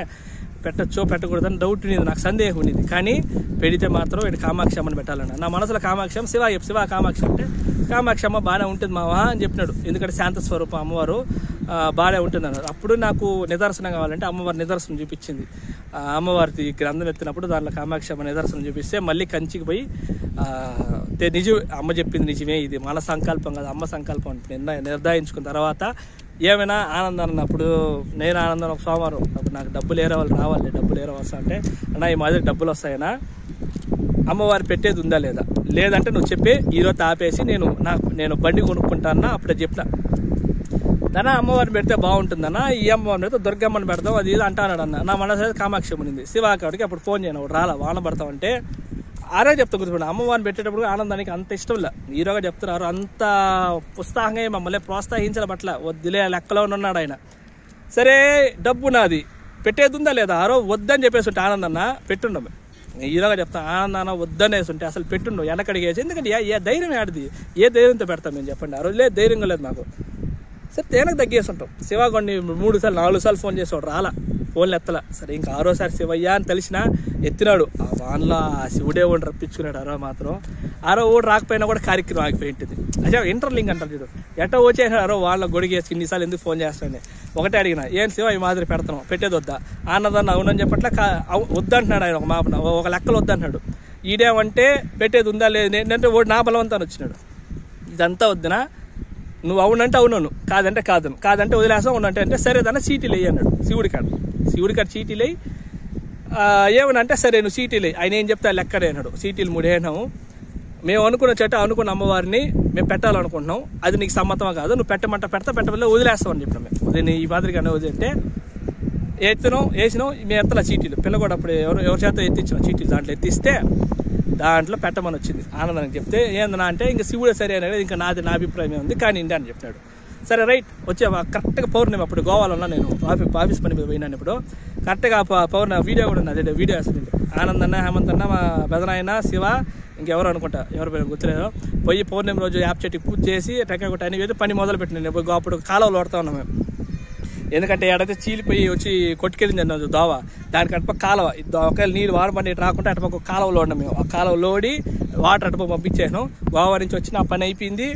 పెట్టచ్చో పెట్టకూడదని డౌట్ ఉండేది, నాకు సందేహం ఉండేది. కానీ పెడితే మాత్రం ఇక్కడ కామాక్షమ్మని పెట్టాలన్నా. నా మనసులో కామాక్షమ్మ శివ కామాక్షి అంటే కామాక్షమ్మ బాగానే ఉంటుంది మావా అని చెప్పినాడు. ఎందుకంటే శాంత స్వరూపం అమ్మవారు బాగానే ఉంటుంది అన్నారు. అప్పుడు నాకు నిదర్శనం కావాలంటే అమ్మవారి నిదర్శనం చూపించింది. అమ్మవారి గ్రంథం ఎత్తినప్పుడు దాంట్లో కామాక్షమ్మ నిదర్శనం చూపిస్తే మళ్ళీ కంచికి పోయి నిజం అమ్మ చెప్పింది నిజమే, ఇది మన సంకల్పం కాదు అమ్మ సంకల్పం నిర్ధారించుకున్న తర్వాత ఏమైనా ఆనందం అన్నప్పుడు నేను ఆనందం ఒక సోమవారం అప్పుడు నాకు డబ్బులు ఏరే వాళ్ళు రావాలి, డబ్బులు ఏరే వస్తా అంటే అన్న ఈ మాదిరి డబ్బులు వస్తాయనా అమ్మవారు పెట్టేది ఉందా లేదా, లేదంటే నువ్వు చెప్పే ఈరోజు ఆపేసి నేను బండి కొనుక్కుంటానా అప్పుడే చెప్పిన దానా అమ్మవారిని పెడితే బాగుంటుందన్నా, ఈ అమ్మవారిని పెడితే దుర్గమ్మని పెడతావు అది ఇది అంటాడు అన్న. నా మనసు కామాక్షి ఉంది శివాకాడికి అప్పుడు ఫోన్ చేయను రాలా వాన పడతామంటే ఆరే చెప్తా గుర్తుపడి అమ్మవారిని పెట్టేటప్పుడు ఆనందానికి అంత ఇష్టం లే హీరోగా చెప్తున్నారు, అంత ఉత్సాహంగా మమ్మల్ని ప్రోత్సహించాల పట్ల వద్దులే లెక్కలో ఉన్నాడు ఆయన. సరే డబ్బు నాది పెట్టేది ఉందా లేదా, ఆరో వద్దని చెప్పేసి ఉంటే ఆనందన్న పెట్టుండము హీరోగా చెప్తాను, ఆనందాన వద్దనేసి ఉంటే అసలు పెట్టుండవు వెనకడిగేసి. ఎందుకంటే ఏ ధైర్యం ఆడిది, ఏ ధైర్యంతో పెడతాం మేము చెప్పండి, ఆ రోజు లేదు ధైర్యంగా లేదు మాకు. సరే తేనకు తగ్గేసి ఉంటాం. శివగొండి 3 సార్లు 4 సార్లు ఫోన్ చేసేవాడు రాలా, ఫోన్లు ఎత్తలా. సరే ఇంకా 6రోసారి శివయ్య అని తెలిసినా ఎత్తినాడు. ఆ వాన్లో ఆ శివుడే ఓడి రప్పించుకున్నాడు. ఆరో మాత్రం ఓడి రాకపోయినా కూడా కార్యక్రమం ఆగిపోయింది. అదే ఇంటర్లింక్ అంటారు చూడు, ఎట్టో వచ్చేసారు వాళ్ళ గొడిగేసి ఇన్నిసార్లు ఎందుకు ఫోన్ చేస్తాను ఒకటే అడిగిన, ఏం శివ ఈ మాదిరి పెడతాం పెట్టేది వద్దా అన్నదాన్ని అవునని చెప్పట్లే వద్దంటున్నాడు ఆయన. ఒక మాపన ఒక లెక్కలు వద్దంటున్నాడు. ఈడేమంటే పెట్టేది ఉందా లేదు ఏంటంటే ఓడి నా బలవంతాన్ని వచ్చినాడు. ఇదంతా వద్దునా, నువ్వు అవునంటే అవునను, కాదంటే కాదను, కాదంటే వదిలేసాం, అవునంటే అంటే సరే దాన్ని చీటీలు వేయి అన్నాడు. శివుడి కాడ చీటీలు వేయి ఏమనంటే సరే నువ్వు చీటీలు వేయి, ఆయన ఏం చెప్తే లెక్కడే అన్నాడు. చీటీలు 3 వేసినాము. మేము అనుకున్న చెట్టు అనుకున్న అమ్మవారిని మేము పెట్టాలనుకుంటున్నాం, అది నీకు సమ్మతమా కాదు, నువ్వు పెట్టమంట పెట్టబోలే వదిలేస్తామని చెప్పినాం మేము. నేను ఈ మాదిరిగానే వదిలితే వేసినాం మేము ఎత్తలా చీటీలు. పిల్ల కూడా అప్పుడు ఎవరి చేత ఎత్తించాం చీటీలు, దాంట్లో ఎత్తిస్తే దాంట్లో పెట్టమని వచ్చింది. ఆనందానికి చెప్తే ఏందన్నా అంటే ఇంకా శివుడే సరే అనేది, ఇంకా నా అభిప్రాయం ఉంది కానీ ఇండి అని చెప్పినాడు. సరే రైట్ వచ్చే కరెక్ట్గా పౌర్ణమి అప్పుడు గోవాలో ఉన్నా నేను, ఆఫీస్ పని మీద పోయినాను. ఇప్పుడు కరెక్ట్గా పౌర్ణమి వీడియో కూడా ఉంది, అదే వీడియో వేస్తుంది. ఆనందన్న హేమంత్ అన్న మా పెదనాయన శివ ఇంకెవరు అనుకుంటా ఎవరి పేరు గుర్తులేదు. పోయి పౌర్ణమి రోజు యాప్ చెట్టుకి పూజ చేసి టెక్క కొట్టి అన్ని వేసి పని మొదలు పెట్టినాను. అప్పుడు కాలువలు పడుతూ ఉన్నాం మేము, ఎందుకంటే ఏడైతే చీలిపోయి వచ్చి కొట్టుకెళ్ళింది అన్నది దోవ, దానికి అటుపక్క కాలువ, ఒకవేళ నీళ్ళు వాడబండి రాకుంటే అటుపక్క కాలువలో ఉన్నాం మేము. ఆ కాలువ లోడి వాటర్ అటుపక్క పంపించేసాం. గోవా నుంచి వచ్చి నా పని అయిపోయింది.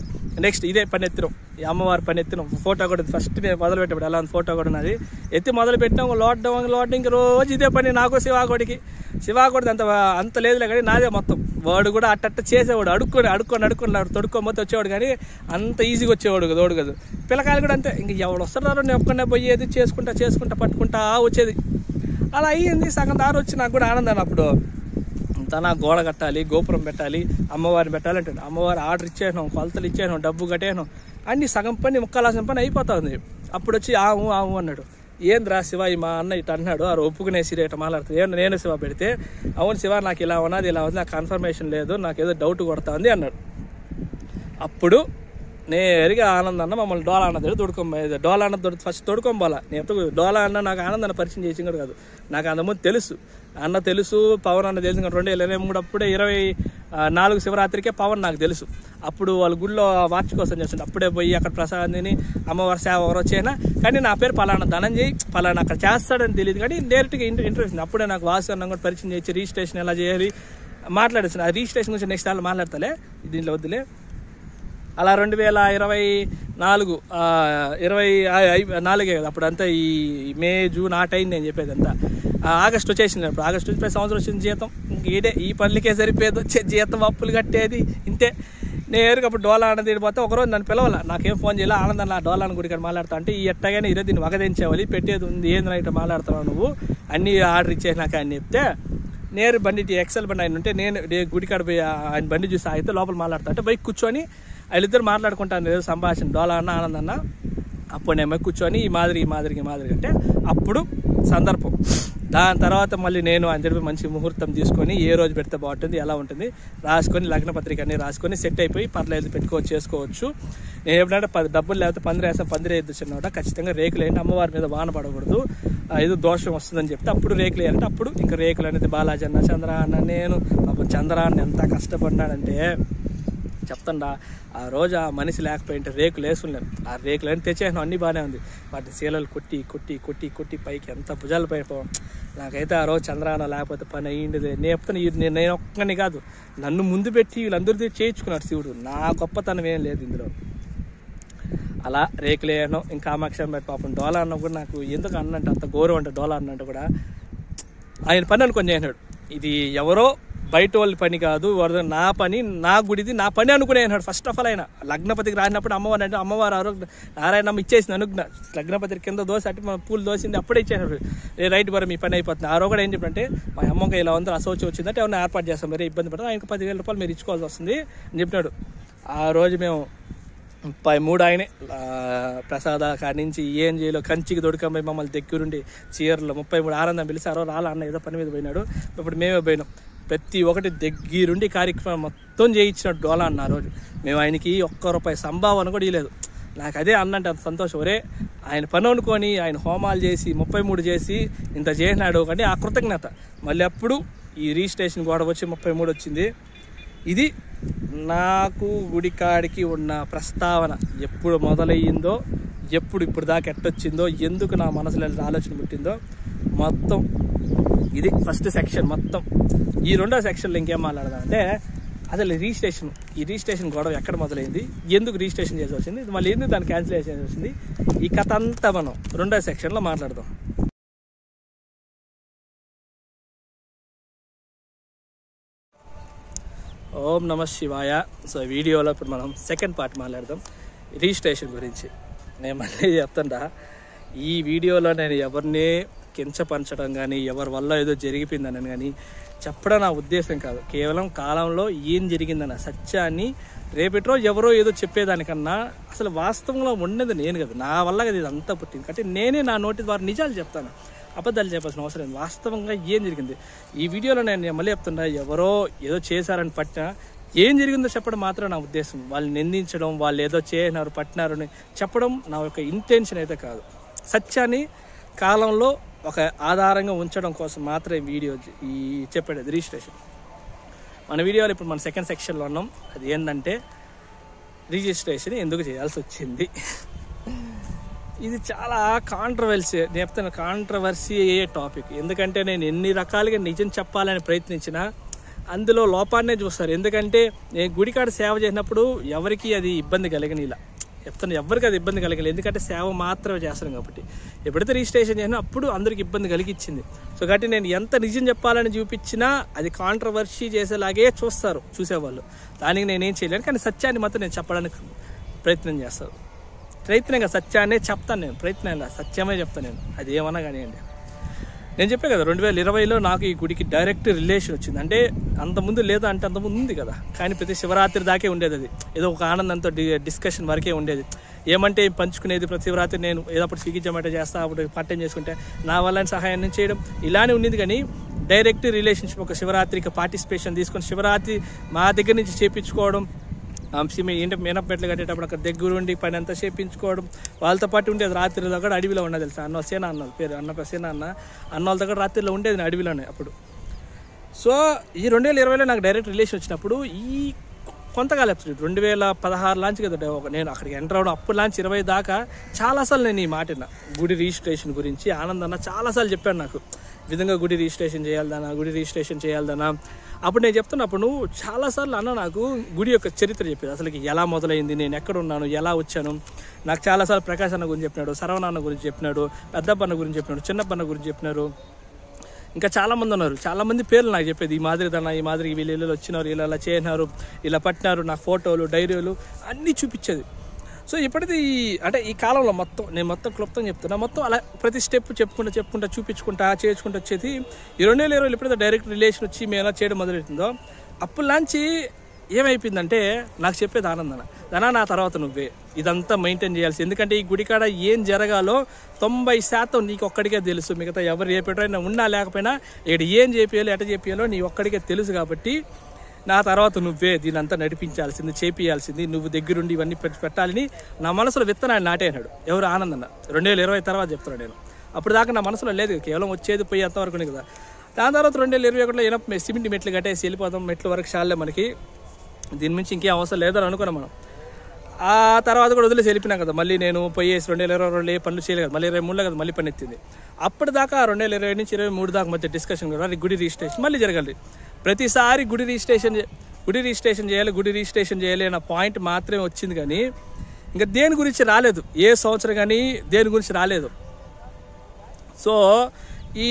నెక్స్ట్ ఇదే పని ఎత్తినాం, ఈ అమ్మవారి పని ఎత్తినాం. ఫోటో కూడా ఫస్ట్ మేము మొదలు పెట్టేప్పుడు ఎలా ఉంది ఫోటో కూడా ఉన్నది, ఎత్తి మొదలు పెట్టినాం. లోడ్డం రోజు ఇదే పని నాకు శివాగోడికి అంత లేదులే కానీ నాదే మొత్తం. వాడు కూడా అట్ట చేసేవాడు, అడుక్కొని తొడుక్కోకపోతే వచ్చేవాడు కానీ అంత ఈజీగా వచ్చేవాడు కదా. పిల్లకాయలు కూడా అంతే, ఇంక ఎవడు వస్తున్నారో నేను ఒక్కనే పోయేది చేసుకుంటా పట్టుకుంటా వచ్చేది. అలా అయ్యింది. సగం దారి వచ్చి నాకు కూడా ఆనందాన్ని అప్పుడు తన గోడ కట్టాలి, గోపురం పెట్టాలి, అమ్మవారిని పెట్టాలంటే అమ్మవారి ఆర్డర్ ఇచ్చేసాం, కొలతలు ఇచ్చేసాం, డబ్బు కట్టేసాం, అన్ని సగం పని ముక్కలాసిన పని అయిపోతుంది. అప్పుడు వచ్చి ఆవు అన్నాడు. ఏంద్రా శివ మా అన్న ఇటు అన్నాడు. ఆ ఒప్పుకునేసి రేట మాట్లాడుతుంది. నేను శివ పెడితే అవును శివ నాకు ఇలా ఉన్నది నాకు కన్ఫర్మేషన్ లేదు, నాకు ఏదో డౌట్ కొడుతుంది అన్నాడు. అప్పుడు నేరుగా ఆనంద్ అన్న మమ్మల్ని డోలా అన్న తొడుకోబోయేది. డోలా అన్న ఫస్ట్ తొడుకోబోలా. నేను డోలా అన్న నాకు ఆనందాన్ని పరిచయం చేసి కూడా కాదు, నాకు అంతకుముందు తెలుసు, అన్న తెలుసు, పవన్ అన్న తెలుసు. 2023 అప్పుడే 24 శివరాత్రికే పవన్ నాకు తెలుసు. అప్పుడు వాళ్ళ గుళ్ళో వార్షికోత్సవం చేస్తుండే, అప్పుడే పోయి అక్కడ ప్రసాదాన్ని అమ్మవారి సేవ ఎవరు వచ్చేనా కానీ నా పేరు పలానా ధనంజయ్ పలానా అక్కడ చేస్తాడని తెలియదు కానీ డైరెక్ట్గా ఇంట్రెస్ట్. అప్పుడే నాకు వాసు అన్న కూడా పరిచయం చేసి రిజిస్ట్రేషన్ ఎలా చేయాలి మాట్లాడేస్తాను. ఆ రిజిస్ట్రేషన్ గురించి నెక్స్ట్ వాళ్ళు మాట్లాడతాలే, దీంట్లో వద్దులే. అలా 2024 కదా అప్పుడు అంతా ఈ మే జూన్ ఆ టైం నేను చెప్పేది అంతా. ఆగస్టు వచ్చేసింది. అప్పుడు ఆగస్టు వచ్చి సంవత్సరం వచ్చింది జీతం. ఇంక ఈ పనులకే సరిపోయేది, వచ్చే జీతం అప్పులు కట్టేది ఇంతే. నేరుగా అప్పుడు డోలా అన్నది పోతే ఒకరోజు నన్ను పిలవాల, నాకేం ఫోన్ చేయాలి, ఆనందం నా డోలా గుడి ఇక్కడ మాట్లాడుతా అంటే ఈ ఎట్టగానే ఈరోజు దీన్ని వగదించేవాలి, పెట్టేది ఉంది ఏంది నైట్ మాట్లాడుతున్నావు నువ్వు అన్ని ఆర్డర్ ఇచ్చేసినాక అని చెప్తే నేరు బండి ఎక్సెల్ బండి ఆయన ఉంటే నేను గుడికాడ పోయి ఆయన బండి చూసి అయితే లోపల మాట్లాడుతా అంటే బైక్ కూర్చొని వాళ్ళిద్దరు మాట్లాడుకుంటాను ఏదో సంభాషణ డోలా అన్న ఆనందన్న. అప్పుడు నేను కూర్చొని ఈ మాదిరి అంటే అప్పుడు సందర్భం. దాని తర్వాత మళ్ళీ నేను అని చెప్పి మంచి ముహూర్తం తీసుకొని ఏ రోజు పెడితే బాగుంటుంది ఎలా ఉంటుంది రాసుకొని లగ్న పత్రిక అన్ని రాసుకొని సెట్ అయిపోయి పర్లేదు చేసుకోవచ్చు. నేను ఎప్పుడంటే డబ్బులు లేకపోతే పందిరి వేయద్దు చిన్నవాడ, ఖచ్చితంగా రేకులు వేయండి, అమ్మవారి మీద వాన పడకూడదు, ఏదో దోషం వస్తుందని చెప్తే అప్పుడు రేకులు వేయాలంటే అప్పుడు ఇంకా రేకులు అనేది బాలాజీ అన్న చంద్ర అన్న నేను చంద్ర అన్న ఎంత కష్టపడ్డాడంటే చెప్తాండా. ఆ రోజు ఆ మనిషి లేకపోయింటే రేకులు వేసుకున్నాను, ఆ రేకులు అని తెచ్చేసాను, అన్నీ బాగానే ఉంది. వాటి శీలలు కొట్టి పైకి ఎంత భుజాలు పైపోవడం. నాకైతే ఆ రోజు చంద్రాన లేకపోతే పని అయ్యింది. నేను ఒక్కని కాదు, నన్ను ముందు పెట్టి వీళ్ళందరిది చేయించుకున్నాడు శివుడు. నా గొప్పతనం ఏం లేదు ఇందులో. అలా రేకులు వేయడం ఇంకా కామాక్షం పెట్టి పాపం డోలా అన్న కూడా నాకు ఎందుకు అన్నంటే అంత గౌరవం అంటే డోలా అన్నంటే కూడా ఆయన పని అనుకొని చేసినాడు. ఇది ఎవరో బయట వాళ్ళ పని కాదు, నా పని, నా గుడిది, నా పని అనుకునే అన్నాడు. ఫస్ట్ ఆఫ్ ఆల్ ఆయన లగ్నపత్రిక రాసినప్పుడు అమ్మవారు అంటే అమ్మవారు నారాయణమ్మ ఇచ్చేసింది అనుజ్ఞ. లగ్నపత్రిక కింద దోశ అంటే మన పూలు దోసింది అప్పుడే ఇచ్చేసాడు. రైట్ మరి మీ పని అయిపోతుంది. ఆ రోజు కూడా ఏం చెప్పంటే మా అమ్మకి ఇలా వందలు అసౌచి వచ్చిందంటే ఏమన్నా ఏర్పాటు చేస్తాం, మరి ఇబ్బంది పడతాం, ఆయనకు 10,000 రూపాయలు మీరు ఇచ్చుకోవాల్సి వస్తుంది అని చెప్పినాడు. ఆ రోజు మేము 33 ఆయనే ప్రసాద కాడి నుంచి ఏం చేయాలో కంచికి దొడకంపై మమ్మల్ని దగ్గరుండి చీరలు 33 ఆనందం పిలిచి ఆ రోజు రాలా అన్న ఏదో పని మీద పోయినాడు. ఇప్పుడు మేమే పోయినాం. ప్రతి ఒక్కటి దగ్గరుండి కార్యక్రమం మొత్తం చేయించినట్టు డోలా అన్న. ఆ రోజు మేము ఆయనకి ₹1 సంభావన కూడా ఇవ్వలేదు. నాకు అదే అన్నంటే అంత సంతోషం. ఒరే ఆయన పని అనుకొని ఆయన హోమాలు చేసి 33 చేసి ఇంత చేసినాడు అంటే ఆ కృతజ్ఞత. మళ్ళీ అప్పుడు ఈ రిజిస్ట్రేషన్ గొడవ వచ్చి 33 వచ్చింది. ఇది నాకు గుడికాడికి ఉన్న ప్రస్తావన ఎప్పుడు మొదలయ్యిందో, ఇప్పుడు దాకా ఎట్టొచ్చిందో, ఎందుకు నా మనసులో ఆలోచన పుట్టిందో మొత్తం ఇది ఫస్ట్ సెక్షన్. మొత్తం ఈ రెండో సెక్షన్లో ఇంకేం మాట్లాడదాం అంటే అసలు ఈ రిజిస్ట్రేషన్ గొడవ ఎక్కడ మొదలైంది, ఎందుకు రిజిస్ట్రేషన్ చేసి వచ్చింది, మళ్ళీ ఎందుకు దాన్ని క్యాన్సిల్ చేసి వచ్చింది, ఈ కథ అంతా మనం రెండో సెక్షన్లో మాట్లాడదాం. ఓం నమ శివాయ. సో వీడియోలో ఇప్పుడు మనం సెకండ్ పార్ట్ మాట్లాడదాం రిజిస్ట్రేషన్ గురించి. నేను మళ్ళీ చెప్తాడా, ఈ వీడియోలో నేను ఎవరిని కించపరచడం కానీ ఎవరి వల్ల ఏదో జరిగిపోయిందని కానీ చెప్పడం నా ఉద్దేశం కాదు. కేవలం కాలంలో ఏం జరిగిందన్న సత్యాన్ని రేపటి రోజు ఎవరో ఏదో చెప్పేదానికన్నా అసలు వాస్తవంలో ఉండేది నేను కదా, నా వల్ల కదా ఇది అంతా పుట్టింది. కాబట్టి నేనే నా నోటి ద్వారా నిజాలు చెప్తాను, అబద్ధాలు చెప్పాల్సిన అవసరం లేదు. వాస్తవంగా ఏం జరిగింది ఈ వీడియోలో నేను మళ్ళీ చెప్తున్నా. ఎవరో ఏదో చేశారని పట్టినా ఏం జరిగిందో చెప్పడం మాత్రం నా ఉద్దేశం. వాళ్ళని నిందించడం, వాళ్ళు ఏదో చేసినారు పట్టినారు అని చెప్పడం నా యొక్క ఇంటెన్షన్ అయితే కాదు. సత్యాన్ని కాలంలో ఒక ఆధారంగా ఉంచడం కోసం మాత్రమే వీడియో ఈ చెప్పేది రిజిస్ట్రేషన్. మన వీడియోలో ఇప్పుడు మన సెకండ్ సెక్షన్లో ఉన్నాం. అది ఏంటంటే రిజిస్ట్రేషన్ ఎందుకు చేయాల్సి వచ్చింది. ఇది చాలా కాంట్రవర్సీ, నేను చెప్తాను కాంట్రవర్సీ అయ్యే టాపిక్. ఎందుకంటే నేను ఎన్ని రకాలుగా నిజం చెప్పాలని ప్రయత్నించినా అందులో లోపాన్నే చూస్తారు. ఎందుకంటే నేను గుడికాడ సేవ చేసినప్పుడు ఎవరికి అది ఇబ్బంది కలిగిన, ఇలా చెప్తాను ఎవరికి అది ఇబ్బంది కలిగలేదు. ఎందుకంటే సేవ మాత్రమే చేస్తాను కాబట్టి. ఎప్పుడైతే రిజిస్ట్రేషన్ చేసినా అప్పుడు అందరికి ఇబ్బంది కలిగించింది. సో కాబట్టి నేను ఎంత నిజం చెప్పాలని చూపించినా అది కాంట్రవర్సీ చేసేలాగే చూస్తారు చూసేవాళ్ళు. దానికి నేనేం చేయలేను. కానీ సత్యాన్ని మాత్రం నేను చెప్పడానికి ప్రయత్నం చేస్తాను. ప్రయత్నంగా సత్యాన్నే చెప్తాను నేను, ప్రయత్నంగా సత్యమే చెప్తాను నేను. అది ఏమన్నా కానివ్వండి. నేను చెప్పే కదా 2020లో నాకు ఈ గుడికి డైరెక్ట్ రిలేషన్ వచ్చింది. అంటే అంతకుముందు లేదా అంటే అంతకుముందు ఉంది కదా, కానీ ప్రతి శివరాత్రి దాకే ఉండేది. అది ఏదో ఒక ఆనందంతో డిస్కషన్ వరకే ఉండేది. ఏమంటే పంచుకునేది ప్రతి శివరాత్రి నేను ఏదో అప్పుడు స్విగ్గీ జొమాటో చేస్తా, అప్పుడు పట్టం చేసుకుంటే నా వల్ల సహాయం చేయడం ఇలానే ఉండేది. కానీ డైరెక్ట్ రిలేషన్షిప్ ఒక శివరాత్రికి పార్టిసిపేషన్ తీసుకొని శివరాత్రి మా దగ్గర నుంచి చేయించుకోవడం, ఏంటంటే మేనపెట్లు కట్టేటప్పుడు అక్కడ దగ్గర ఉండి పని అంతా చేయించుకోవడం, వాళ్ళతో పాటు ఉండేది. రాత్రిలో కూడా అడవిలో ఉండేది తెలుసా, సేన అన్న పేరు, సేన అన్న వాళ్ళతో కూడా రాత్రిలో ఉండేది అడవిలోనే అప్పుడు. సో ఈ 2020లో నాకు డైరెక్ట్ రిలేషన్ వచ్చినప్పుడు ఈ కొంతకాలం 2016 లాంచ్ కదా నేను అక్కడికి ఎంటర్ అవడం, అప్పుడు లాంచ్ 20 దాకా చాలాసార్లు నేను ఈ మాట గుడి రిజిస్ట్రేషన్ గురించి ఆనందన్న చాలాసార్లు చెప్పాను. నాకు ఈ విధంగా గుడి రిజిస్ట్రేషన్ చేయాలదన్నా అప్పుడు నేను చెప్తున్నప్పుడు నువ్వు చాలాసార్లు అన్న నాకు గుడి యొక్క చరిత్ర చెప్పేది, అసలుకి ఎలా మొదలైంది, నేను ఎక్కడ ఉన్నాను, ఎలా వచ్చాను. నాకు చాలాసార్లు ప్రకాశ్ అన్న గురించి చెప్పినాడు, సరవణన్న గురించి చెప్పినాడు, పెద్దప్పన్న గురించి చెప్పినాడు, చిన్నప్పన్న గురించి చెప్పినారు. ఇంకా చాలామంది ఉన్నారు, చాలామంది పేర్లు నాకు చెప్పేది. ఈ మాదిరిదన్న, ఈ మాదిరి వీళ్ళు వచ్చినారు, ఇలా చేసినారు, ఇలా పట్టినారు, నా ఫోటోలు డైరీలు అన్నీ చూపించేది. సో ఇప్పటికీ ఈ కాలంలో నేను క్లుప్తంగా చెప్తున్నా. మొత్తం అలా ప్రతి స్టెప్ చెప్పుకుంటా చూపించుకుంటా చేసుకుంటూ వచ్చేది. ఈ 2020 ఎప్పుడైతే డైరెక్ట్ రిలేషన్ వచ్చి మేము ఎలా చేయడం మొదలెట్టిందో అప్పుడు లాంచి ఏమైపోయిందంటే నాకు చెప్పేది ఆనందన నా తర్వాత నువ్వే ఇదంతా మెయింటైన్ చేయాల్సి. ఎందుకంటే ఈ గుడికాడ ఏం జరగాలో 90% నీకు ఒక్కడికే తెలుసు. మిగతా ఎవరు ఏ పెట్టైనా ఉన్నా లేకపోయినా ఇక్కడ ఏం చేపియాలో ఎట చేపియాలో నీ ఒక్కడికే తెలుసు. కాబట్టి నా తర్వాత నువ్వే దీని అంతా నడిపించాల్సింది, చేపియాల్సింది, నువ్వు దగ్గరుండి ఇవన్నీ పెట్టాలని నా మనసులో విత్తనాన్ని నాటేనాడు. ఎవరు ఆనందన్న 2020 తర్వాత చెప్తున్నాడు. నేను అప్పుడు దాకా నా మనసులో లేదు, కేవలం వచ్చేది పోయి అంతవరకు కదా. దాని తర్వాత 2021లో సిమెంట్ మెట్లు కట్టేసి వెళ్ళిపోతాం, మెట్ల వరకు చాలే మనకి, దీని నుంచి ఇంకేం అవసరం లేదని అనుకున్నాం మనం. ఆ తర్వాత కూడా వదిలేసి వెళ్ళిపోయినా కదా. మళ్ళీ నేను పోయేసి 2022లో ఏ పనులు చేయలేదు కదా, మళ్ళీ 23లో కదా మళ్ళీ పని ఎత్తింది. అప్పటిదాకా 2020 నుంచి 23 దాకా మధ్య డిస్కషన్ కూడా గుడి రిజిస్ట్రేషన్ మళ్ళీ జరగాలి. ప్రతిసారి గుడి రిజిస్ట్రేషన్ చేయాలి అన్న పాయింట్ మాత్రమే వచ్చింది. కానీ ఇంకా దేని గురించి రాలేదు, ఏ సంవత్సరం కానీ దేని గురించి రాలేదు. సో ఈ